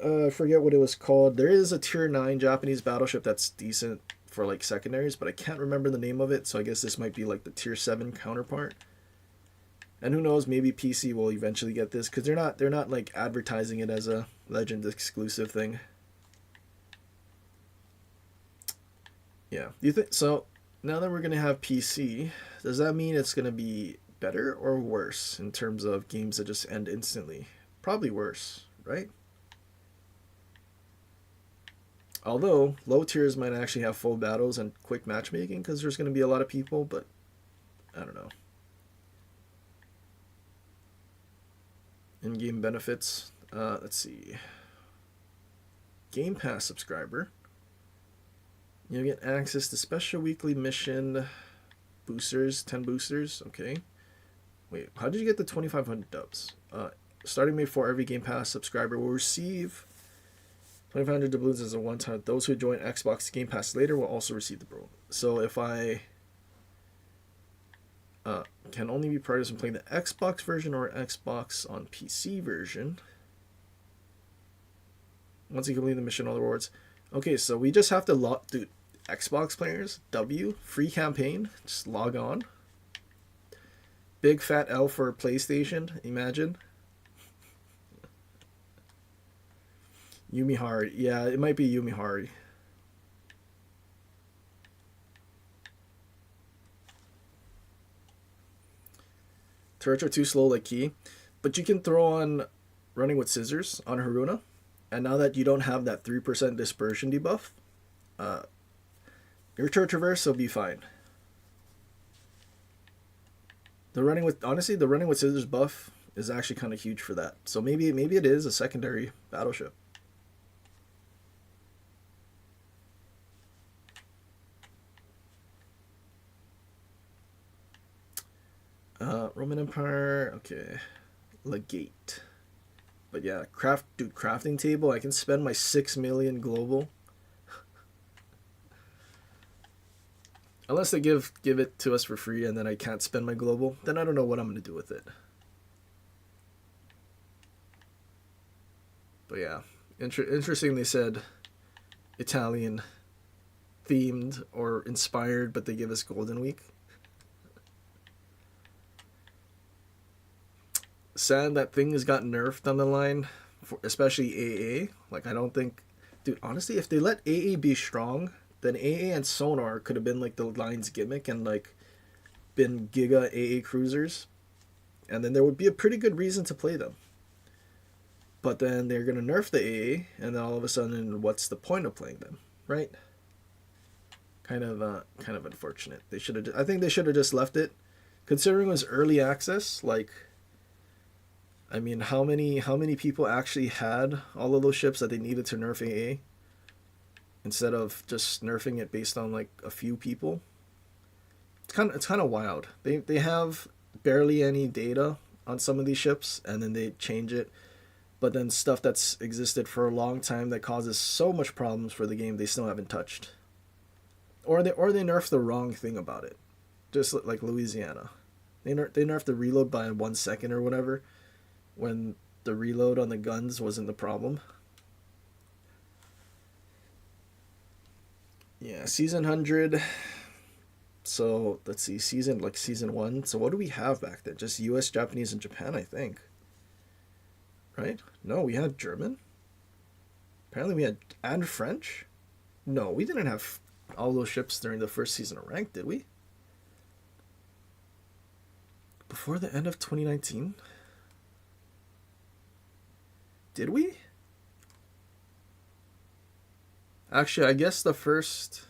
A: I forget what it was called. There is a tier 9 Japanese battleship that's decent for like secondaries, but I can't remember the name of it, so I guess this might be like the tier 7 counterpart. And who knows, maybe PC will eventually get this because they're not like advertising it as a Legends exclusive thing. Yeah. Do you think so? Now that we're gonna have PC, does that mean it's gonna be better or worse in terms of games that just end instantly? Probably worse, right? Although low tiers might actually have full battles and quick matchmaking because there's gonna be a lot of people, but I don't know. In-game benefits. Let's see. Game Pass subscriber. You get access to special weekly mission boosters, 10 boosters. Okay. Wait, how did you get the 2,500 dubs? Starting May 4, every Game Pass subscriber will receive 2,500 doubloons as a one-time. Those who join Xbox Game Pass later will also receive the bro. So if I can only be prioritized when playing the Xbox version or Xbox on PC version. Once you complete the mission, all the rewards. Okay, so we just have to log, dude. Xbox players, free campaign. Just log on. Big fat L for PlayStation. Imagine. Yumihari. Yeah, it might be Yumihari. Turrets are too slow like Key. But you can throw on Running with Scissors on Haruna. And now that you don't have that 3% dispersion debuff, your turret traverse will be fine. The running with scissors buff is actually kind of huge for that. So maybe it is a secondary battleship. Roman Empire, okay. Legate. But yeah, crafting table, I can spend my 6 million global. Unless they give it to us for free and then I can't spend my global, then I don't know what I'm going to do with it. But yeah, interesting they said Italian themed or inspired, but they give us Golden Week. Sad that things got nerfed on the line, especially AA. Like, I don't think... Dude, honestly, if they let AA be strong, then AA and Sonar could have been, like, the line's gimmick and, like, been Giga AA cruisers. And then there would be a pretty good reason to play them. But then they're going to nerf the AA, and then all of a sudden, what's the point of playing them, right? Kind of unfortunate. They should have... I think they should have just left it. Considering it was early access, like... I mean, how many people actually had all of those ships that they needed to nerf AA? Instead of just nerfing it based on like a few people. It's kind of wild. They have barely any data on some of these ships and then they change it. But then stuff that's existed for a long time that causes so much problems for the game they still haven't touched. Or they nerf the wrong thing about it. Just like Louisiana. They nerfed the reload by 1 second or whatever. When the reload on the guns wasn't the problem. Yeah, season 100. So let's see, season 1. So what do we have back then? Just US, Japanese, and Japan, I think. Right? No, we had German. Apparently we had and French. No, we didn't have all those ships during the first season of Rank, did we? Before the end of 2019? Did we? Actually, I guess the first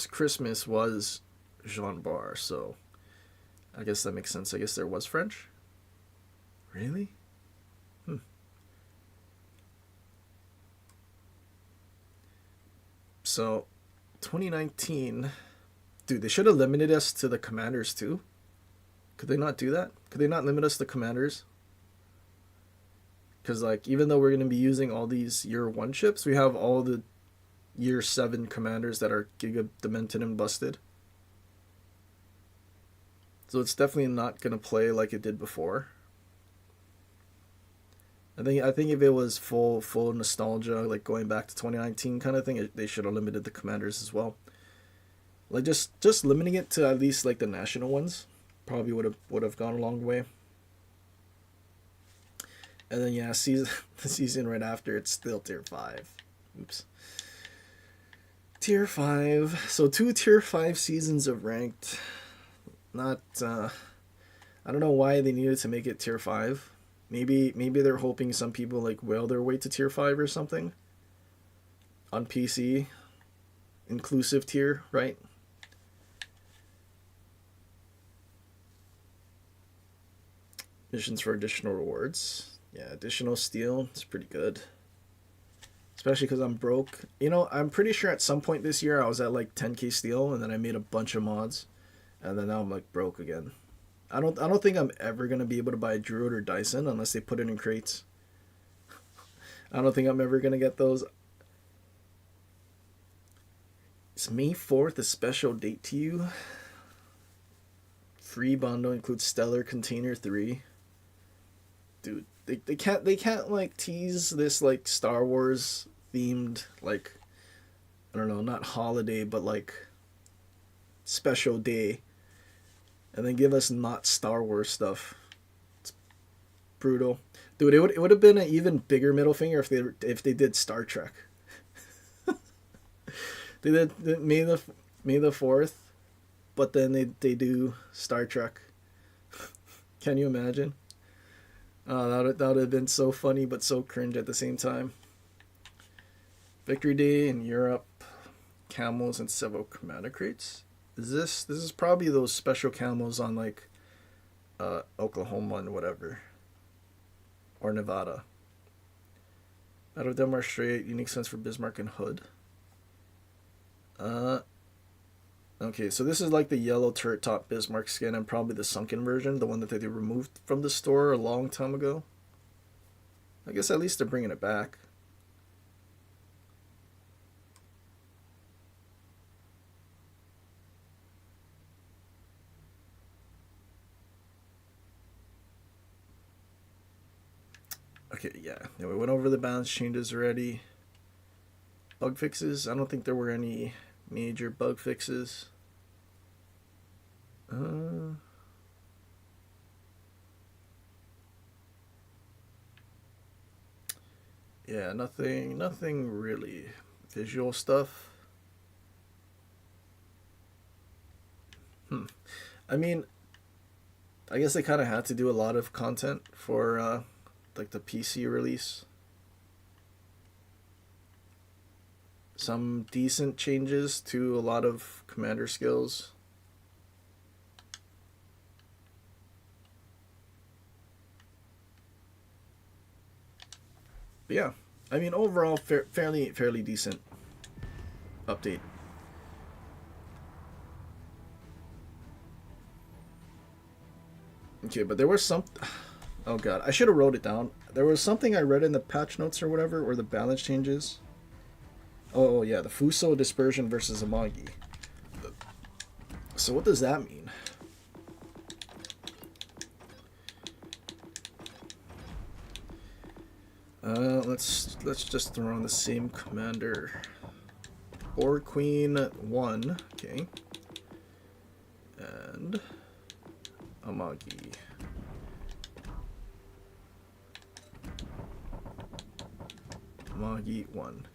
A: Christmas was Jean Bar, so I guess that makes sense. I guess there was French. Really? So, 2019, dude, they should have limited us to the commanders too. Could they not do that? Could they not limit us to commanders? Because, like, even though we're going to be using all these year 1 ships, we have all the year 7 commanders that are Giga Demented and busted. So it's definitely not going to play like it did before. I think if it was full nostalgia, like going back to 2019 kind of thing, they should have limited the commanders as well. Like, just limiting it to at least, like, the national ones. Probably would have gone a long way. And then yeah, season the season right after it's still tier 5. Oops. Tier 5. So 2 tier 5 seasons of ranked. Not I don't know why they needed to make it tier 5. Maybe they're hoping some people like whale their way to tier 5 or something. On PC. Inclusive tier, right? Missions for additional rewards. Yeah, additional steel. It's pretty good. Especially because I'm broke. You know, I'm pretty sure at some point this year I was at like 10k steel and then I made a bunch of mods. And then now I'm like broke again. I don't think I'm ever gonna be able to buy a Druid or Dyson unless they put it in crates. I don't think I'm ever gonna get those. Is May 4th a special date to you? Free bundle includes Stellar Container 3. Dude, they can't like tease this like Star Wars themed like, I don't know, not holiday but like special day, and then give us not Star Wars stuff. It's brutal, dude. It would have been an even bigger middle finger if they did Star Trek. They did May the 4th, but then they do Star Trek. Can you imagine? That would have been so funny but so cringe at the same time. Victory Day in Europe, camels and several commander crates. This is probably those special camels on like Oklahoma and whatever, or Nevada. Out of them are straight, unique sense for Bismarck and Hood. Okay, so this is like the yellow turret top Bismarck skin and probably the sunken version, the one that they removed from the store a long time ago. I guess at least they're bringing it back. Okay, yeah. We went over the balance changes already. Bug fixes. I don't think there were any major bug fixes. Yeah, nothing really visual stuff. I mean, I guess they kind of had to do a lot of content for like the PC release. Some decent changes to a lot of commander skills. But yeah, I mean overall fairly decent update. Okay, but there was some. Oh god, I should have wrote it down. There was something I read in the patch notes or whatever, or the balance changes. Oh yeah, the Fuso dispersion versus Amagi. So what does that mean? Let's just throw on the same commander. Or Queen 1, okay. And Amagi. Amagi 1.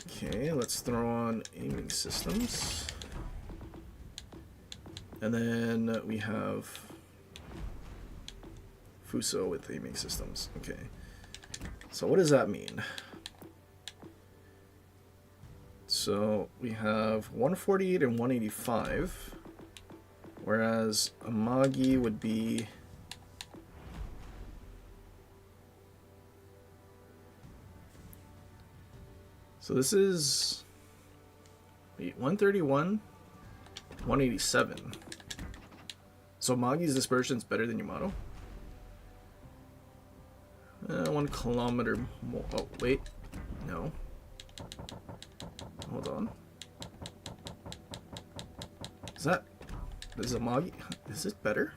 A: Okay, let's throw on aiming systems. And then we have Fuso with aiming systems. Okay. So what does that mean? So we have 148 and 185. Whereas Amagi would be... So this is... Wait, 131, 187. So Magi's dispersion is better than Yamato? 1 kilometer more. Oh, wait. No. Hold on. Is Amagi... Is it better?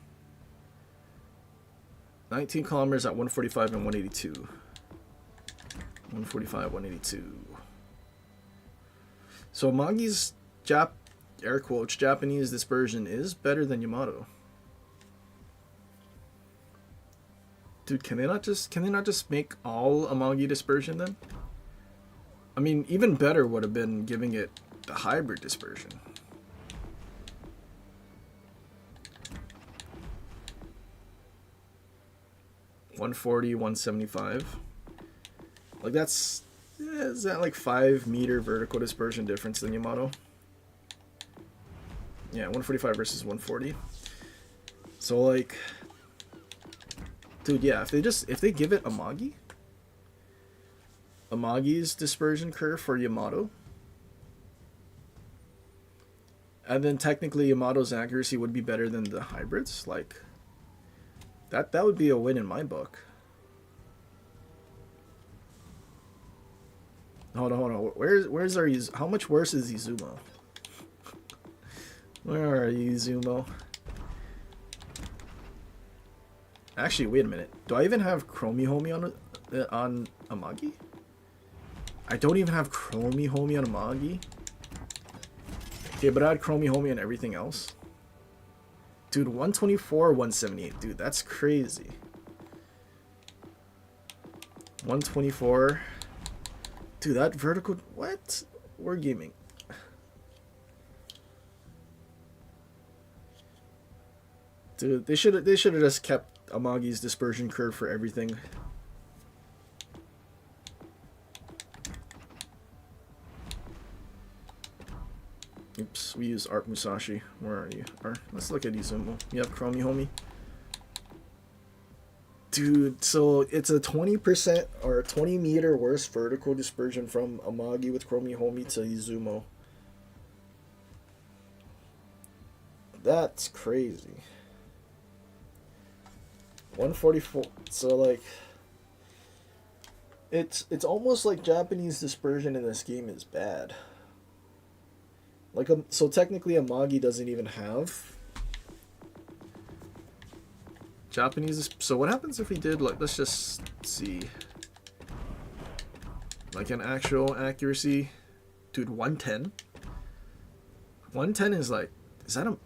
A: 19 kilometers at 145 and 182. 145, 182. So Magi's air quotes Japanese dispersion is better than Yamato. Dude, can they not just make all Amagi dispersion then? I mean, even better would have been giving it the hybrid dispersion. $140, $175. Like that's, is that like 5-meter vertical dispersion difference than Yamato? Yeah, 145 versus 140. So like, dude, yeah, if they give it Amagi's dispersion curve for Yamato, and then technically Yamato's accuracy would be better than the hybrids, like that would be a win in my book. Hold on. Where's our how much worse is Izumo? Where are you, Izumo? Actually, wait a minute. Do I even have Chromie Homie on Amagi? I don't even have Chromie Homie on Amagi. Okay, but I had Chromie Homie on everything else. Dude, 124, 178. Dude, that's crazy. 124. Dude, that vertical... What? Wargaming. Dude, they should have just kept Amagi's dispersion curve for everything. Oops, we use Art Musashi. Where are you? Let's look at Izumo. You have Chromie Homie. Dude, so it's a 20% or 20-meter worse vertical dispersion from Amagi with Chromie Homie to Izumo. That's crazy. 144. So like, it's almost like Japanese dispersion in this game is bad. Like, so technically Amagi doesn't even have Japanese. So what happens if we did, like, let's just see, like an actual accuracy? Dude, 110. 110 is like, is that a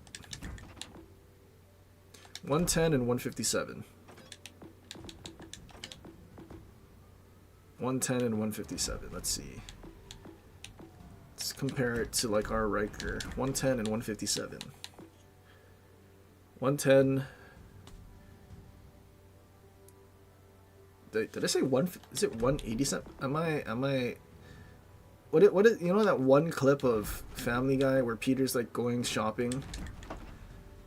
A: 110 and 157? 110 and 157. Let's see. Let's compare it to like our Riker. 110 and 157. 110. Did I say one? Is it 187? Am I? What is, you know that one clip of Family Guy where Peter's like going shopping,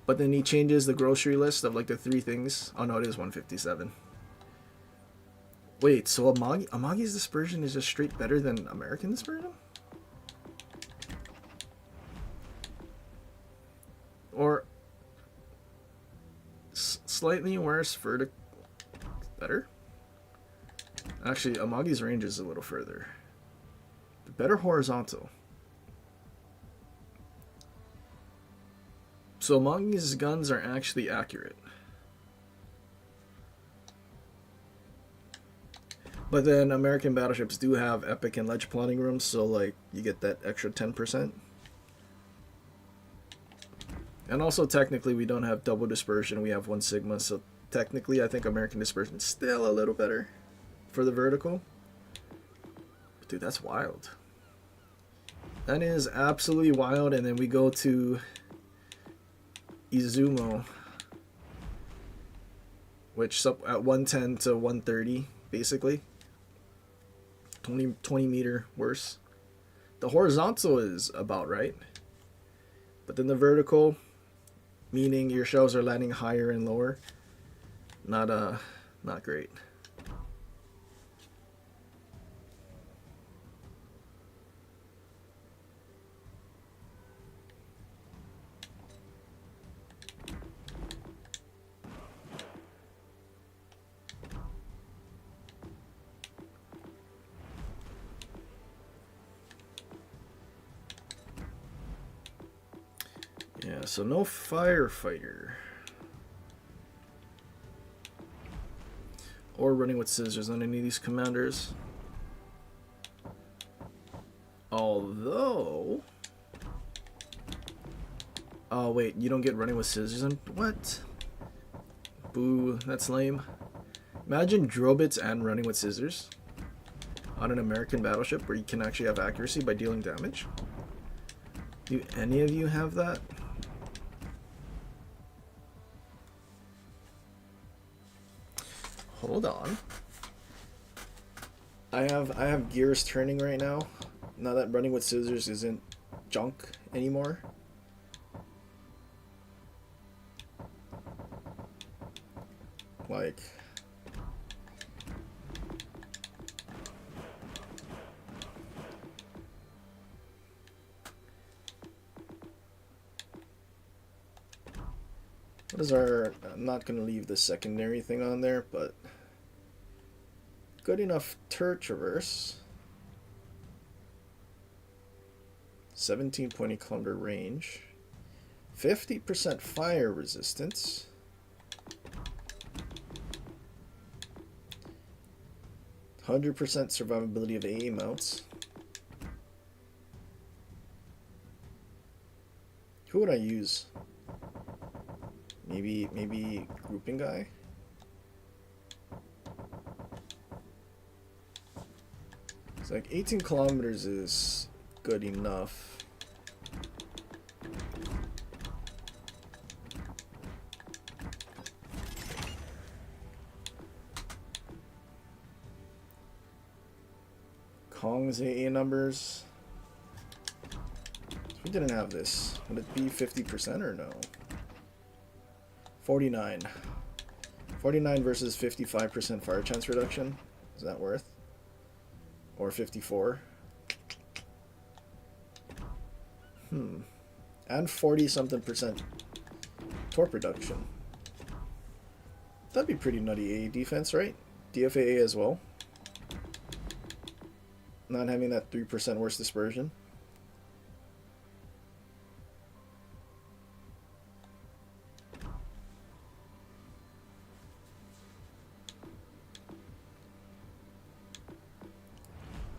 A: but then he changes the grocery list of like the 3 things. Oh no, it is 157. Wait, so Amagi's dispersion is just straight better than American dispersion? Or slightly worse vertical, better? Actually, Amagi's range is a little further. Better horizontal. So Amagi's guns are actually accurate. But then American battleships do have epic and ledge plotting rooms, so like you get that extra 10%. And also technically we don't have double dispersion, we have 1 sigma, so technically I think American dispersion is still a little better for the vertical. But dude, that's wild. That is absolutely wild. And then we go to Izumo, which up at 110 to 130 basically. 20 meter worse. The horizontal is about right, but then the vertical, meaning your shells are landing higher and lower, not great. Yeah, so no firefighter. Or running with scissors on any of these commanders. Although... Oh wait, you don't get running with scissors on... What? Boo, that's lame. Imagine drill bits and running with scissors on an American battleship where you can actually have accuracy by dealing damage. Do any of you have that? Hold on. I have gears turning right now. Now that running with scissors isn't junk anymore. Like, what is our, I'm not going to leave the secondary thing on there, but good enough turret traverse. 17.8 kilometer range. 50% fire resistance. %100 survivability of AA mounts. Who would I use? Maybe grouping guy? It's like 18 kilometers is good enough. Kong's AA numbers. If we didn't have this, would it be 50% or no? 49. 49 versus 55% fire chance reduction. Is that worth? Or 54? And 40 something percent torp reduction. That'd be pretty nutty AA defense, right? DFAA as well. Not having that 3% worse dispersion.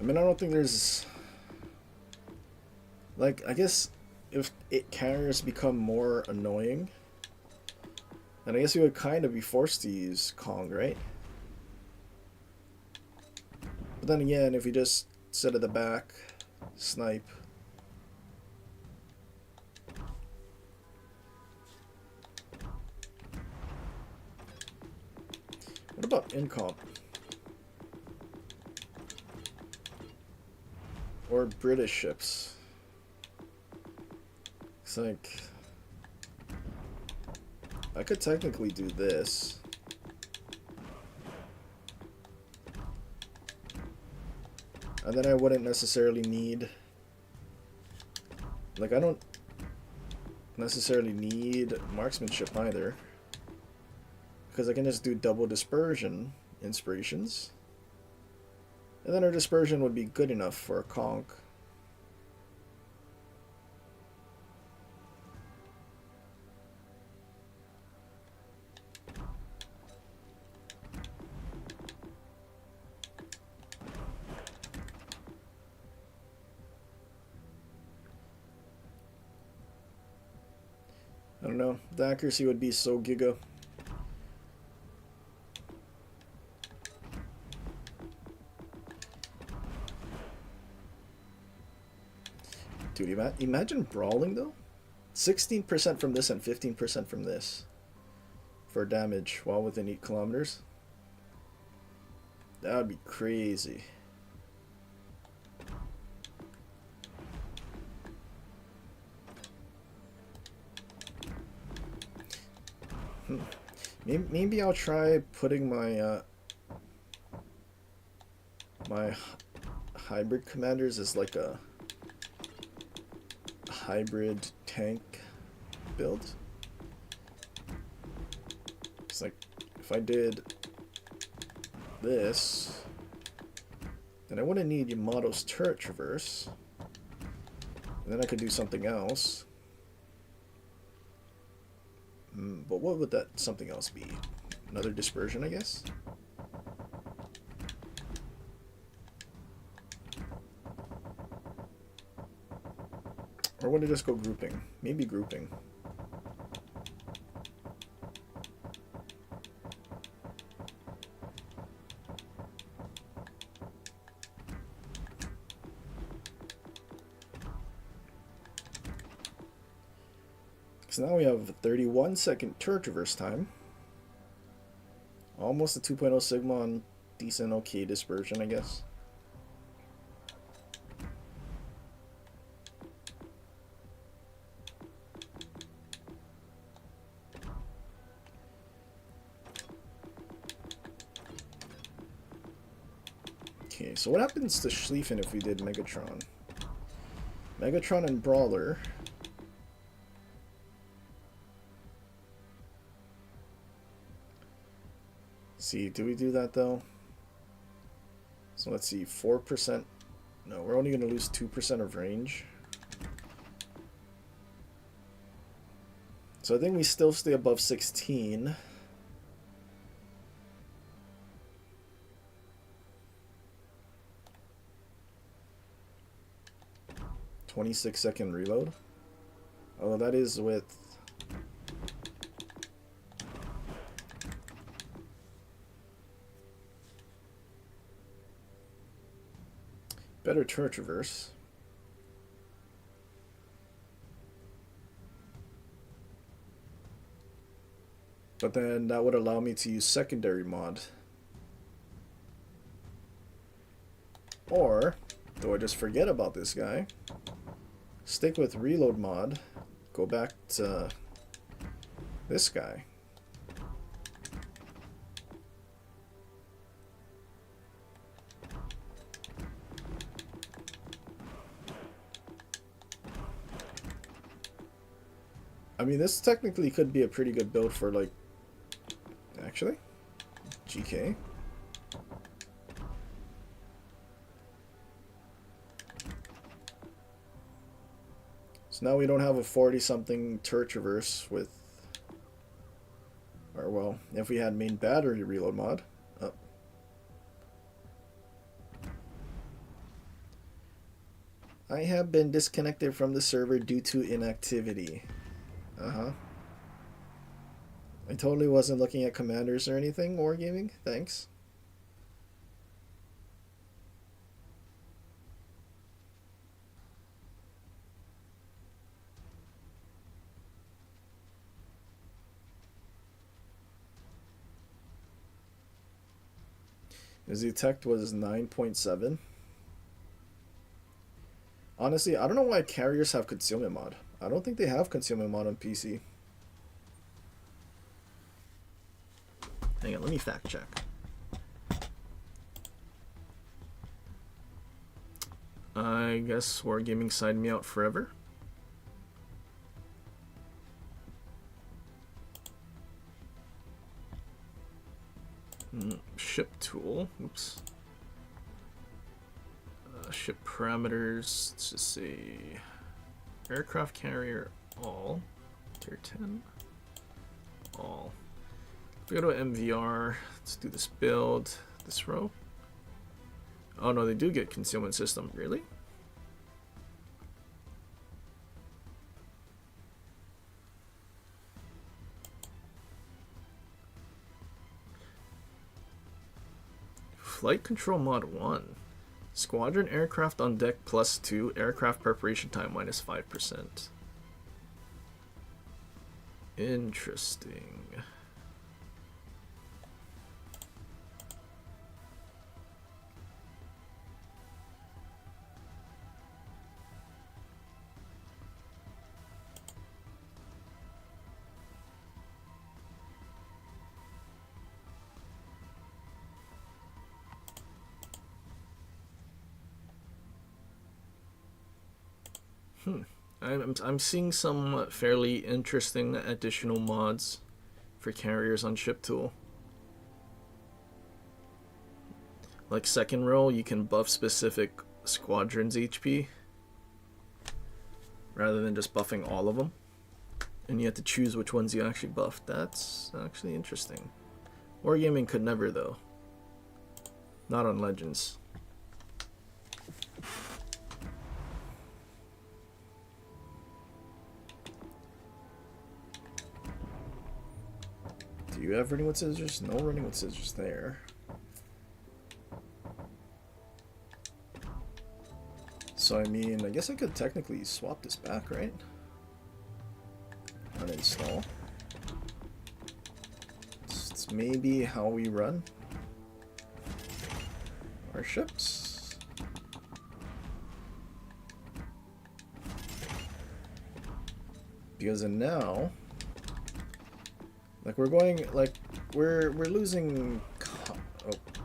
A: I mean, I don't think there's, like, I guess if carriers become more annoying, then I guess we would kind of be forced to use Kong, right? But then again, if we just sit at the back, snipe. What about incomp? Or British ships? It's like, I could technically do this. And then I wouldn't necessarily need, like, I don't necessarily need marksmanship either, because I can just do double dispersion inspirations, and then our dispersion would be good enough for a conch. I don't know, the accuracy would be so giga. Dude, imagine brawling though? 16% from this and 15% from this for damage while within 8 kilometers. That would be crazy. Maybe I'll try putting my my hybrid commanders as like a hybrid tank build. It's like if I did this, then I wouldn't need Yamato's turret traverse, and then I could do something else. But what would that something else be? Another dispersion, I guess? Or would I just go grouping? Maybe grouping. So now we have 31-second turret traverse time. Almost a 2.0 Sigma on decent okay dispersion, I guess. Okay, so what happens to Schlieffen if we did Megatron? Megatron and Brawler. See, do we do that though? So let's see, 4%. No, we're only going to lose 2% of range. So I think we still stay above 16. "26-second reload." Oh, that is with... better turret traverse. But then that would allow me to use secondary mod. Or do I just forget about this guy? Stick with reload mod. Go back to this guy. I mean, this technically could be a pretty good build for, like, actually, GK. So now we don't have a 40-something turret traverse with, or well, if we had main battery reload mod. Oh. I have been disconnected from the server due to inactivity. Uh-huh. I totally wasn't looking at commanders or anything, Wargaming. Thanks. His detect was 9.7. Honestly, I don't know why carriers have concealment mod. I don't think they have concealment mod on PC. Hang on, let me fact check. I guess Wargaming signed me out forever. Ship tool. Oops. Ship parameters. Let's just say aircraft carrier all. Tier 10. All. If we go to MVR, let's do this build. This row. Oh no, they do get concealment system. Really? Flight control mod 1. Squadron aircraft on deck +2. Aircraft preparation time -5%. Interesting. I'm seeing some fairly interesting additional mods for carriers on Ship Tool. Like second row, you can buff specific squadrons HP rather than just buffing all of them. And you have to choose which ones you actually buff. That's actually interesting. Wargaming could never though. Not on Legends. Do you have running with scissors? No running with scissors there. So I mean, I guess I could technically swap this back, right? uninstall. It's maybe how we run our ships. Because now, like we're going, like we're losing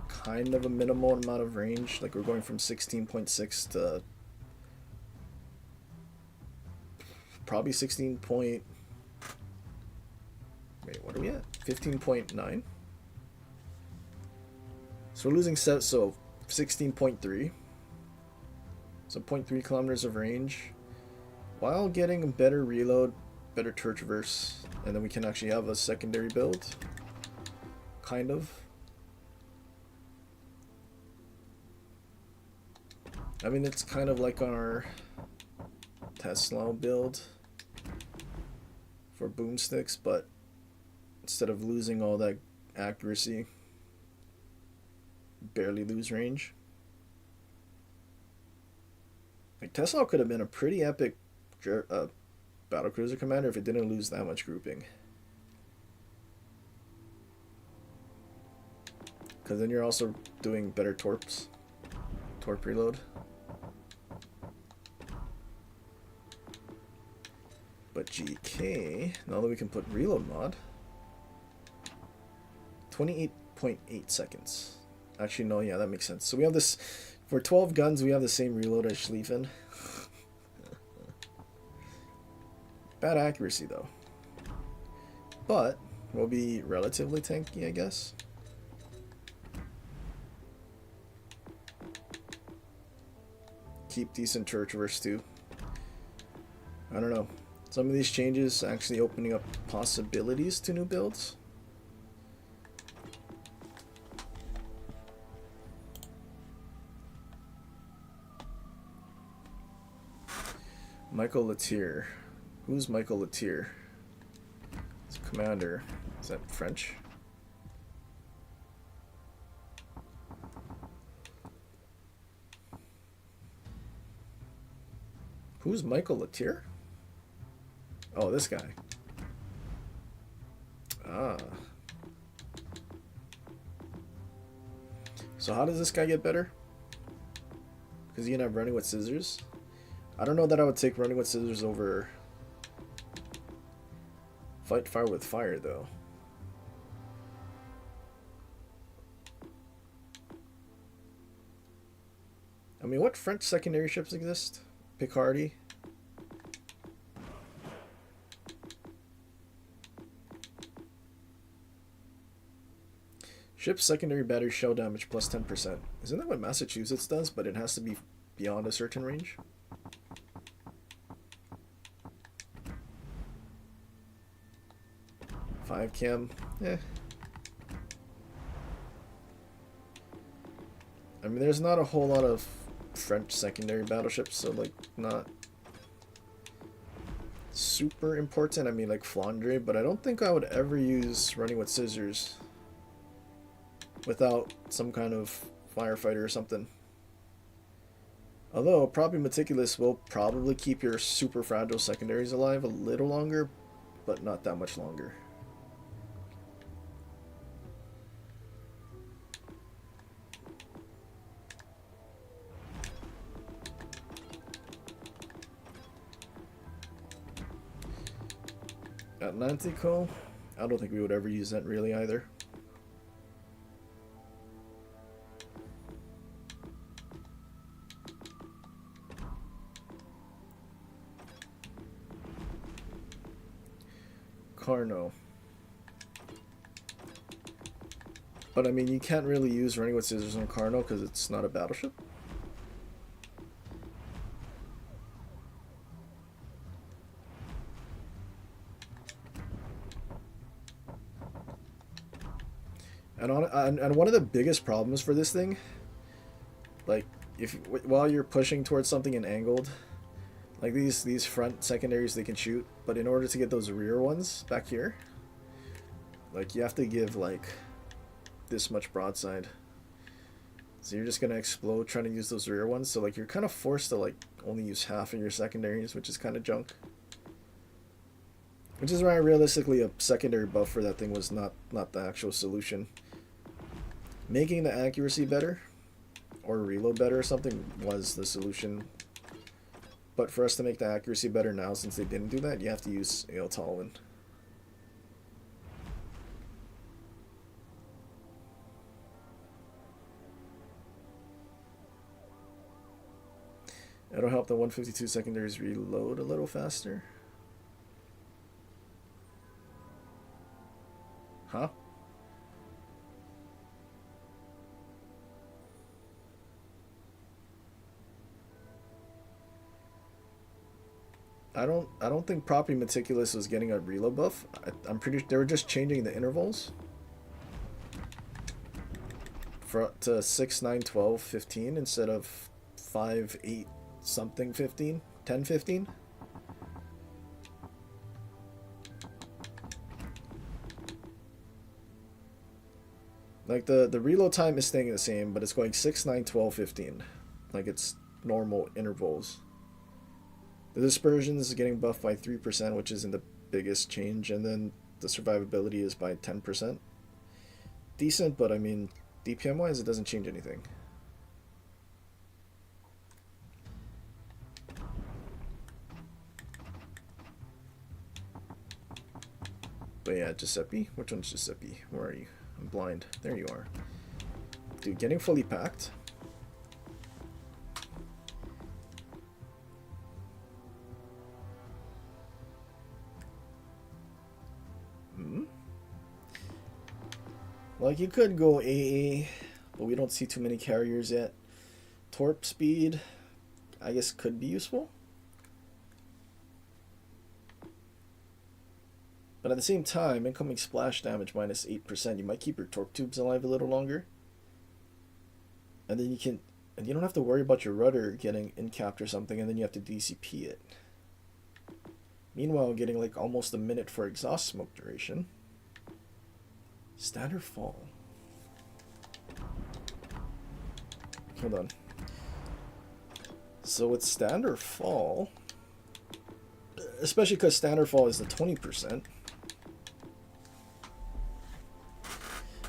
A: kind of a minimal amount of range. Like we're going from 16.6 to probably 16 point. Wait, what are we at? 15.9. So we're losing so 16.3. So 0.3 kilometers of range, while getting a better reload, better turret traverse, and then we can actually have a secondary build. Kind of. I mean, it's kind of like our Tesla build for boomsticks, but instead of losing all that accuracy, barely lose range. Like Tesla could have been a pretty epic battlecruiser commander if it didn't lose that much grouping. Because then you're also doing better torp reload. But GK, now that we can put reload mod, 28.8 seconds. Actually, no, yeah, that makes sense. So we have this, for 12 guns, we have the same reload as Schlieffen. Bad accuracy, though. But, we'll be relatively tanky, I guess. Keep decent turret traverse, too. I don't know. Some of these changes actually opening up possibilities to new builds. Michael Latier. Who's Michael Latier? It's a commander. Is that French? Who's Michael Latier? Oh, this guy. Ah. So how does this guy get better? Because he can have running with scissors. I don't know that I would take running with scissors over fight fire with fire, though. I mean, what French secondary ships exist? Picardy. Ship's secondary battery shell damage plus 10%. Isn't that what Massachusetts does? But it has to be beyond a certain range. Five cam, eh. I mean, there's not a whole lot of French secondary battleships, so like not super important. I mean, like Flandre, but I don't think I would ever use running with scissors without some kind of firefighter or something. Although probably Meticulous will probably keep your super fragile secondaries alive a little longer, but not that much longer. Atlantico, I don't think we would ever use that really either. Carno. But I mean, you can't really use running with scissors on Carno because it's not a battleship. And one of the biggest problems for this thing, like while you're pushing towards something and angled, like these front secondaries they can shoot, but in order to get those rear ones back here, like you have to give like this much broadside. So you're just gonna explode trying to use those rear ones. So like you're kind of forced to like only use half of your secondaries, which is kind of junk. Which is why realistically a secondary buff for that thing was not the actual solution. Making the accuracy better or reload better or something was the solution. But for us to make the accuracy better now, since they didn't do that, you have to use Eotalwyn. It'll help the 152 secondaries reload a little faster. Huh? I don't think Property Meticulous was getting a reload buff. I'm pretty sure they were just changing the intervals to 6, 9, 12, 15 instead of 5, 8 something 15, 10, 15. Like the reload time is staying the same, but it's going 6, 9, 12, 15. Like it's normal intervals. The dispersion is getting buffed by 3%, which isn't the biggest change, and then the survivability is by 10%. Decent, but I mean, DPM wise, it doesn't change anything. But yeah, Giuseppe? Which one's Giuseppe? Where are you? I'm blind. There you are. Dude, getting fully packed. Like, you could go AA, but we don't see too many carriers yet. Torp speed, I guess, could be useful. But at the same time, incoming splash damage minus 8%, you might keep your torque tubes alive a little longer. And then you don't have to worry about your rudder getting incapped or something, and then you have to DCP it. Meanwhile, getting like almost a minute for exhaust smoke duration. Standard fall. Hold on. So with standard fall, especially because standard fall is the 20%.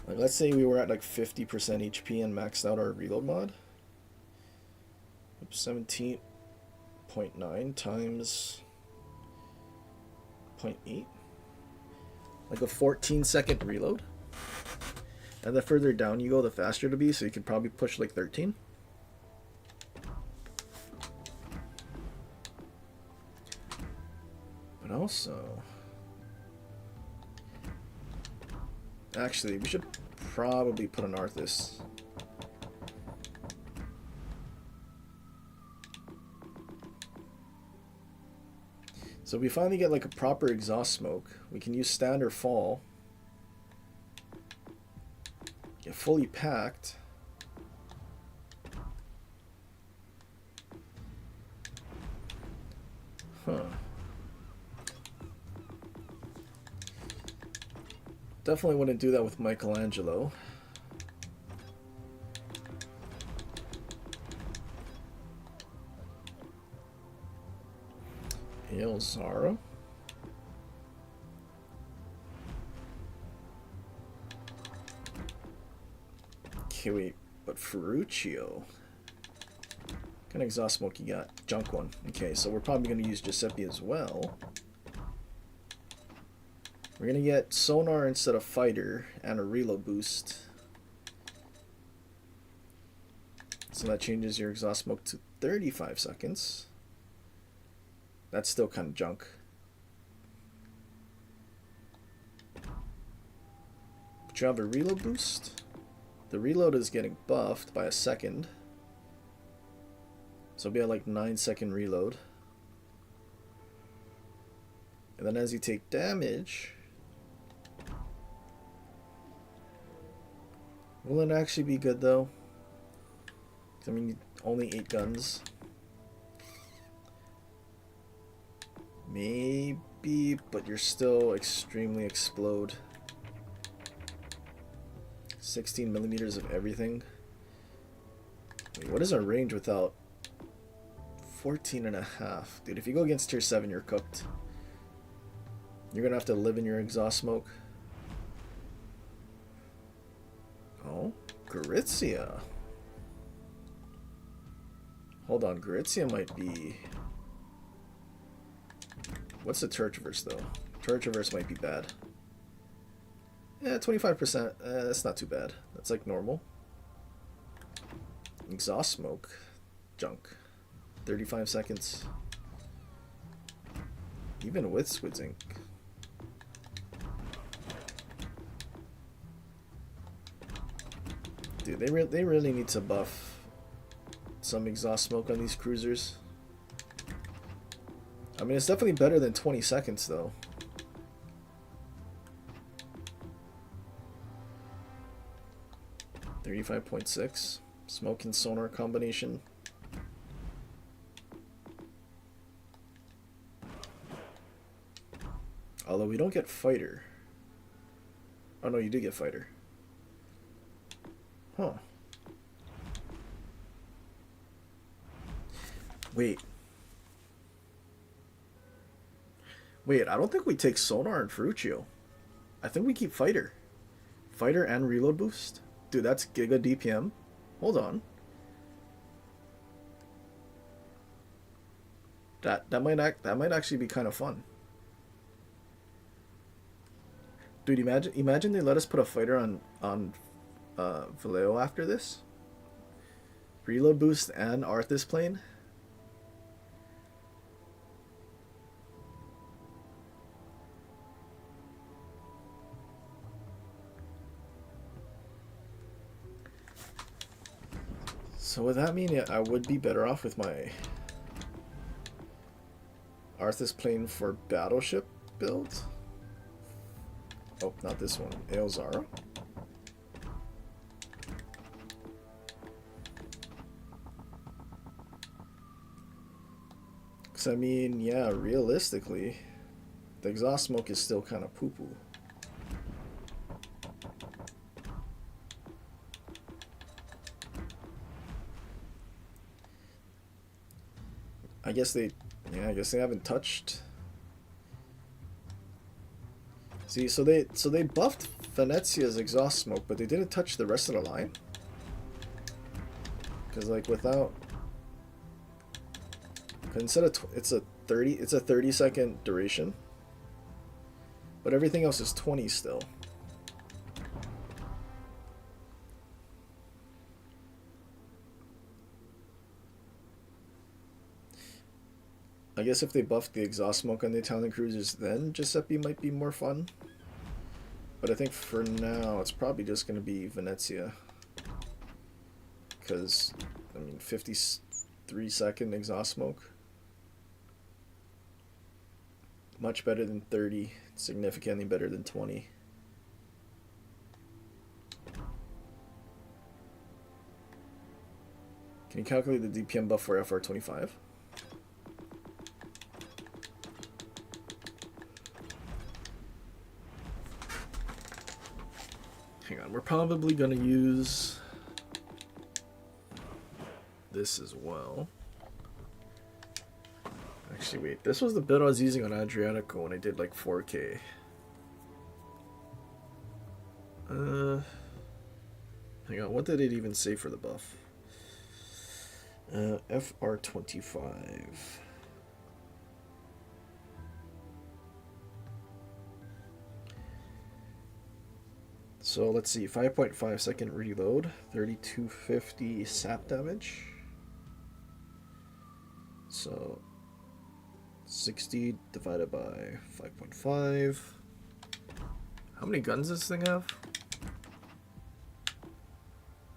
A: Like, let's say we were at like 50% HP and maxed out our reload mod. 17.9 times 0.8. Like a 14-second reload. And the further down you go, the faster it'll be, so you could probably push like 13. But also, actually, we should probably put an Arthas. So if we finally get like a proper exhaust smoke, we can use standard fall. Get fully packed. Huh. Definitely wouldn't do that with Michelangelo. Zara. Okay, wait, but Ferruccio. What kind of exhaust smoke you got? Junk one. Okay, so we're probably going to use Giuseppe as well. We're going to get sonar instead of fighter and a reload boost. So that changes your exhaust smoke to 35 seconds. That's still kind of junk. But you have a reload boost. The reload is getting buffed by a second. So it'll be at like 9-second reload. And then as you take damage, will it actually be good though? I mean, only 8 guns. Maybe, but you're still extremely explode. 16 millimeters of everything. Wait, what is our range without 14.5? Dude, if you go against tier 7, you're cooked. You're gonna have to live in your exhaust smoke. Oh, Garitzia. Hold on, Garitzia might be... What's the Turtreverse though? Turtreverse might be bad. Yeah, 25%. That's not too bad. That's like normal. Exhaust smoke. Junk. 35 seconds. Even with Squid's Ink. Dude, they really need to buff some exhaust smoke on these cruisers. I mean, it's definitely better than 20 seconds, though. .6 smoke and sonar combination. Although we don't get fighter. Oh no, you do get fighter. Huh. Wait. Wait, I don't think we take sonar and Ferruccio. I think we keep fighter. Fighter and reload boost? Dude, that's Giga DPM. Hold on. That might actually be kind of fun. Dude, imagine they let us put a fighter on Vallejo after this. Reload boost and Arthas plane. So would that mean I would be better off with my Arthas plane for battleship build? Oh, not this one. Eozara? Because I mean, yeah, realistically, the exhaust smoke is still kind of poo-poo. I guess they haven't touched. See, so they buffed Venezia's exhaust smoke, but they didn't touch the rest of the line. Because like without, cause instead of it's a 30-second duration, but everything else is 20 still. I guess if they buffed the exhaust smoke on the Italian cruisers, then Giuseppe might be more fun. But I think for now, it's probably just going to be Venezia. Because, I mean, 53-second exhaust smoke. Much better than 30. Significantly better than 20. Can you calculate the DPM buff for FR25? Hang on, we're probably going to use this as well. Actually, wait, this was the build I was using on Adriatico when I did like 4K. Hang on, what did it even say for the buff? FR25. So let's see, 5.5 second reload, 3250 sap damage. So 60 divided by 5.5. How many guns does this thing have?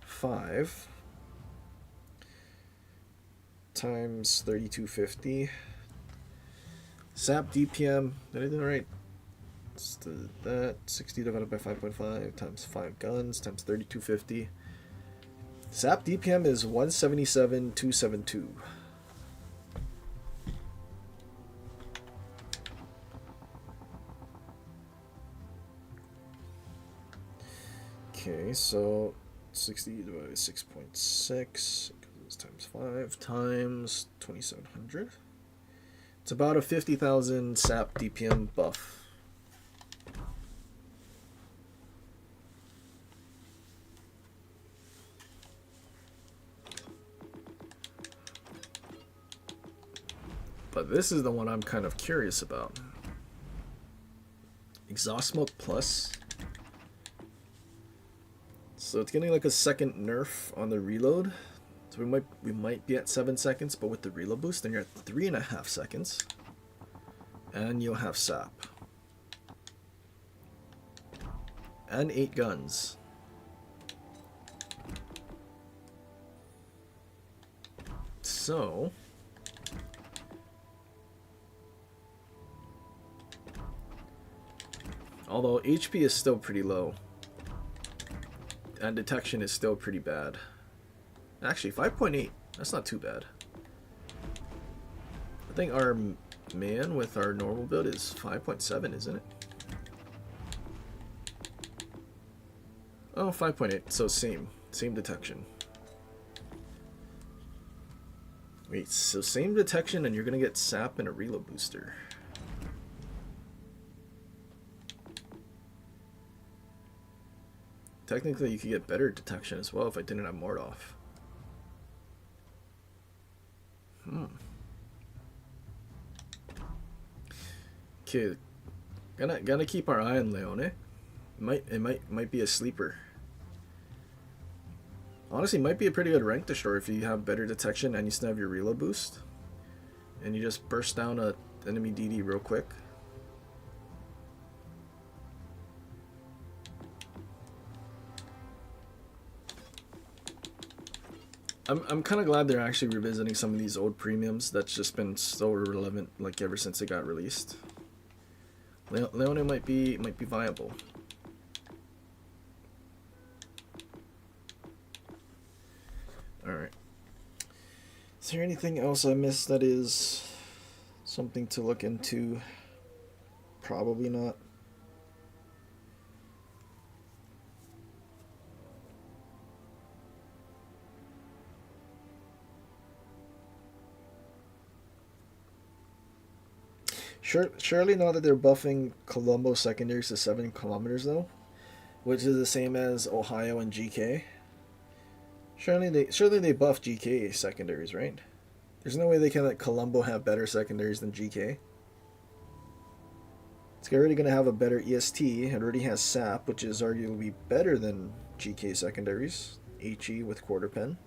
A: 5 times 3250. Sap DPM, did I do it right? That 60 divided by 5.5 times 5 guns times 3250. Sap DPM is 177,272. Okay, so 60 divided by 6.6 times 5 times 2700. It's about a 50,000 sap DPM buff But this is the one I'm kind of curious about. Exhaust Smoke Plus. So it's getting like a second nerf on the reload. So we might be at 7 seconds, but with the reload boost, then you're at 3.5 seconds. And you'll have sap. And 8 guns. So although HP is still pretty low and detection is still pretty bad. Actually 5.8, that's not too bad. I think our man with our normal build is 5.7, isn't it? Oh, 5.8, so same detection. Wait, so same detection and you're gonna get sap and a reload booster. Technically you could get better detection as well if I didn't have Mordov. Okay, gonna keep our eye on Leone. It might be a sleeper. Honestly, might be a pretty good rank destroyer if you have better detection and you still have your reload boost. And you just burst down a enemy DD real quick. I'm kind of glad they're actually revisiting some of these old premiums that's just been so irrelevant like ever since it got released. Leone might be viable. Alright. Is there anything else I missed that is something to look into? Probably not. Surely now that they're buffing Colombo secondaries to 7 kilometers though, which is the same as Ohio and GK. Surely they buff GK secondaries, right? There's no way they can let Colombo have better secondaries than GK. It's already going to have a better EST. It already has SAP, which is arguably better than GK secondaries. HE with quarter pen.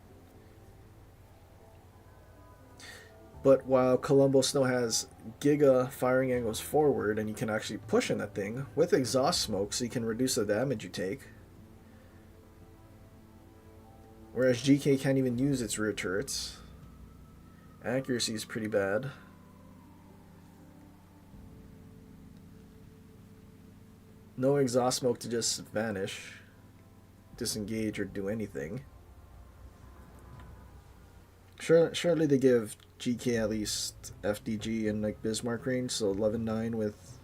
A: But while Colombo still has giga firing angles forward, and you can actually push in that thing with exhaust smoke, so you can reduce the damage you take. Whereas GK can't even use its rear turrets. Accuracy is pretty bad. No exhaust smoke to just vanish, disengage, or do anything. Surely they give GK at least FDG and like Bismarck range, so 11.9 with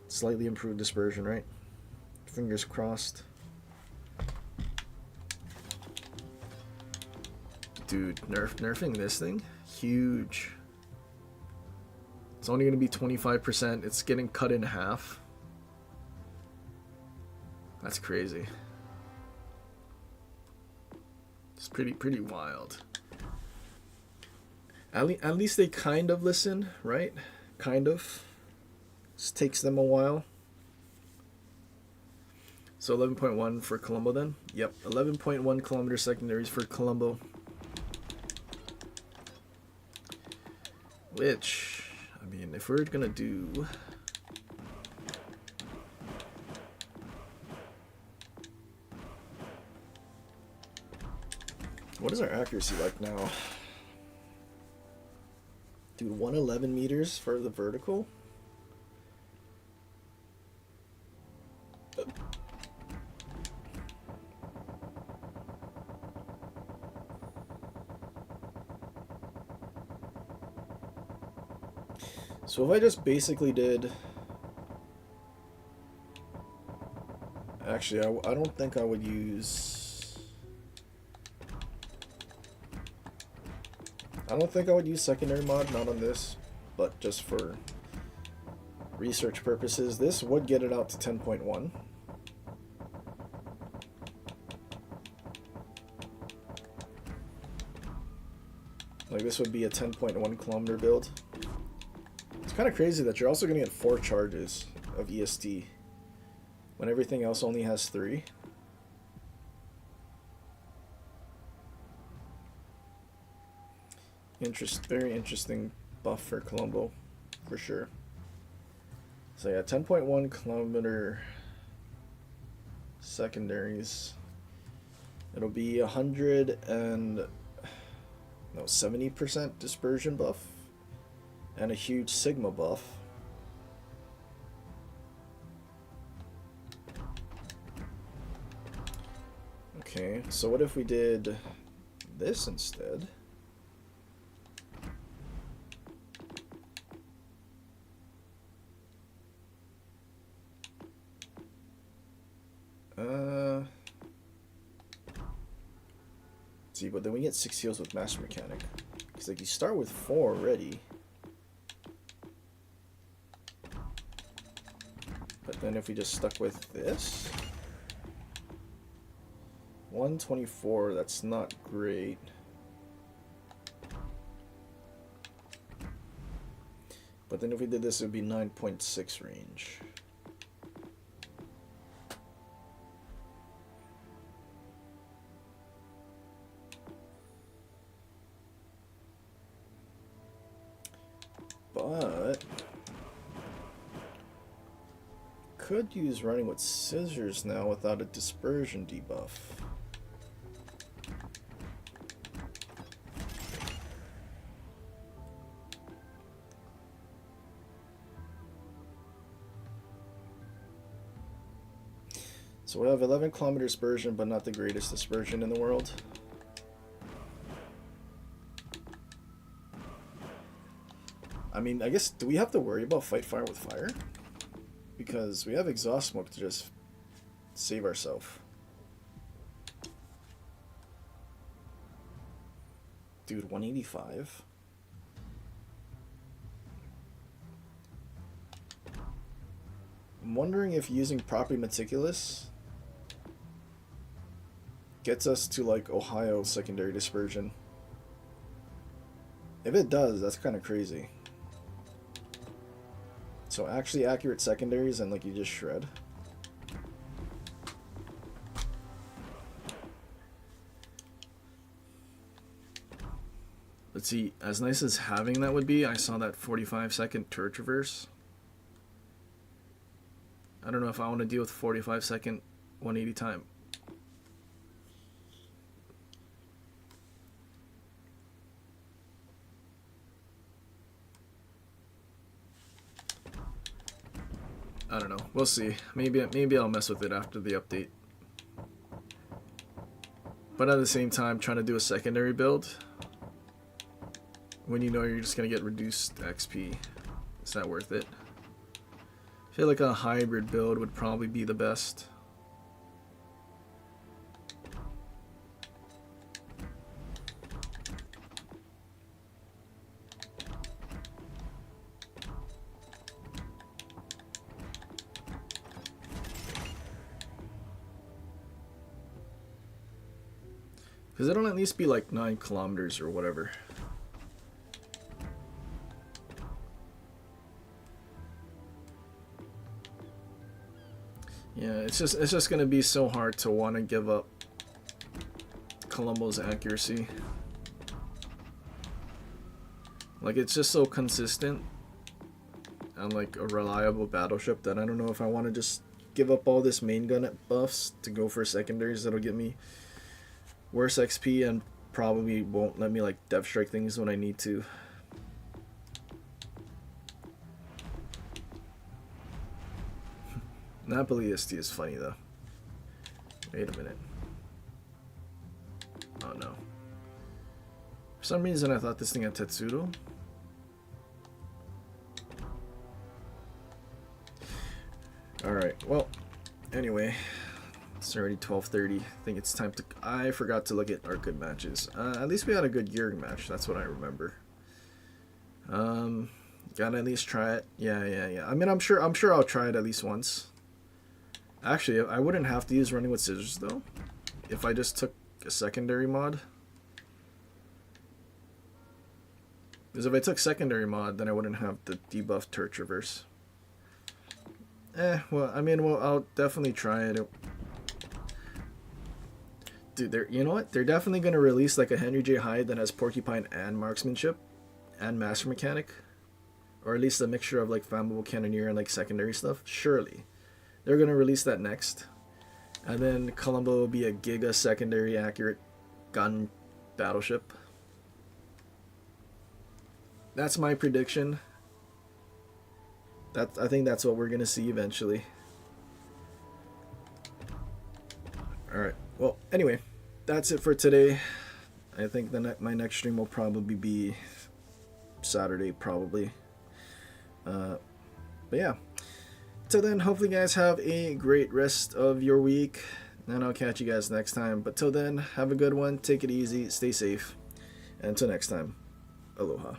A: slightly improved dispersion, right? Fingers crossed. Dude, nerfing this thing? Huge. It's only going to be 25%. It's getting cut in half. That's crazy. It's pretty wild. At least they kind of listen, right? Kind of. Just takes them a while. So 11.1 for Colombo then? Yep, 11.1 kilometer secondaries for Colombo. Which, I mean, if we're gonna do... What is our accuracy like now? Dude, 111 meters for the vertical? So if I just basically did... Actually, I don't think I would use... I don't think I would use secondary mod, not on this, but just for research purposes. This would get it out to 10.1. Like this would be a 10.1 kilometer build. kind of crazy that you're also going to get 4 charges of EST when everything else only has 3. Very interesting buff for Colombo, for sure. So yeah, 10.1 kilometer secondaries. It'll be 70% dispersion buff and a huge sigma buff. Okay, so what if we did this instead? See, but then we get 6 heals with Master Mechanic. Because like you start with 4 already. But then if we just stuck with this, 124, that's not great. But then if we did this, it would be 9.6 range. But could use running with scissors now without a dispersion debuff. So we have 11 kilometer dispersion, but not the greatest dispersion in the world. I mean, I guess, do we have to worry about fight fire with fire? Because we have exhaust smoke to just save ourselves. Dude, 185? I'm wondering if using Property Meticulous gets us to like Ohio secondary dispersion. If it does, that's kind of crazy. So actually accurate secondaries and like you just shred. Let's see, as nice as having that would be, I saw that 45-second turret traverse. I don't know if I want to deal with 45-second 180 time. I don't know. We'll see. Maybe I'll mess with it after the update. But at the same time, trying to do a secondary build when you know you're just gonna get reduced XP, is that worth it? I feel like a hybrid build would probably be the best. Because it'll at least be like 9 kilometers or whatever. Yeah, it's just gonna be so hard to want to give up Colombo's accuracy. Like, it's just so consistent and like a reliable battleship that I don't know if I want to just give up all this main gun buffs to go for secondaries that'll get me worse XP and probably won't let me like dev strike things when I need to. Napoli EST is funny though. Wait a minute. Oh no. For some reason I thought this thing had Tetsudo. Alright, well, anyway. It's already 12:30. I think it's time to... I forgot to look at our good matches. At least we had a good gearing match. That's what I remember. Gotta at least try it. Yeah. I mean, I'm sure I'll try it at least once. Actually, I wouldn't have to use running with scissors though, if I just took a secondary mod. Because if I took secondary mod, then I wouldn't have the debuff turret traverse. Well, I mean, well, I'll definitely try it. Dude, you know what? They're definitely going to release like a Henry J. Hyde that has Porcupine and Marksmanship and Master Mechanic. Or at least a mixture of like Flammable Cannoneer and like secondary stuff. Surely. They're going to release that next. And then Columbo will be a Giga secondary accurate gun battleship. That's my prediction. I think that's what we're going to see eventually. Alright, well, anyway, that's it for today. I think my next stream will probably be Saturday, probably. But yeah. Till then, hopefully you guys have a great rest of your week. And I'll catch you guys next time. But till then, have a good one. Take it easy. Stay safe. And until next time, aloha.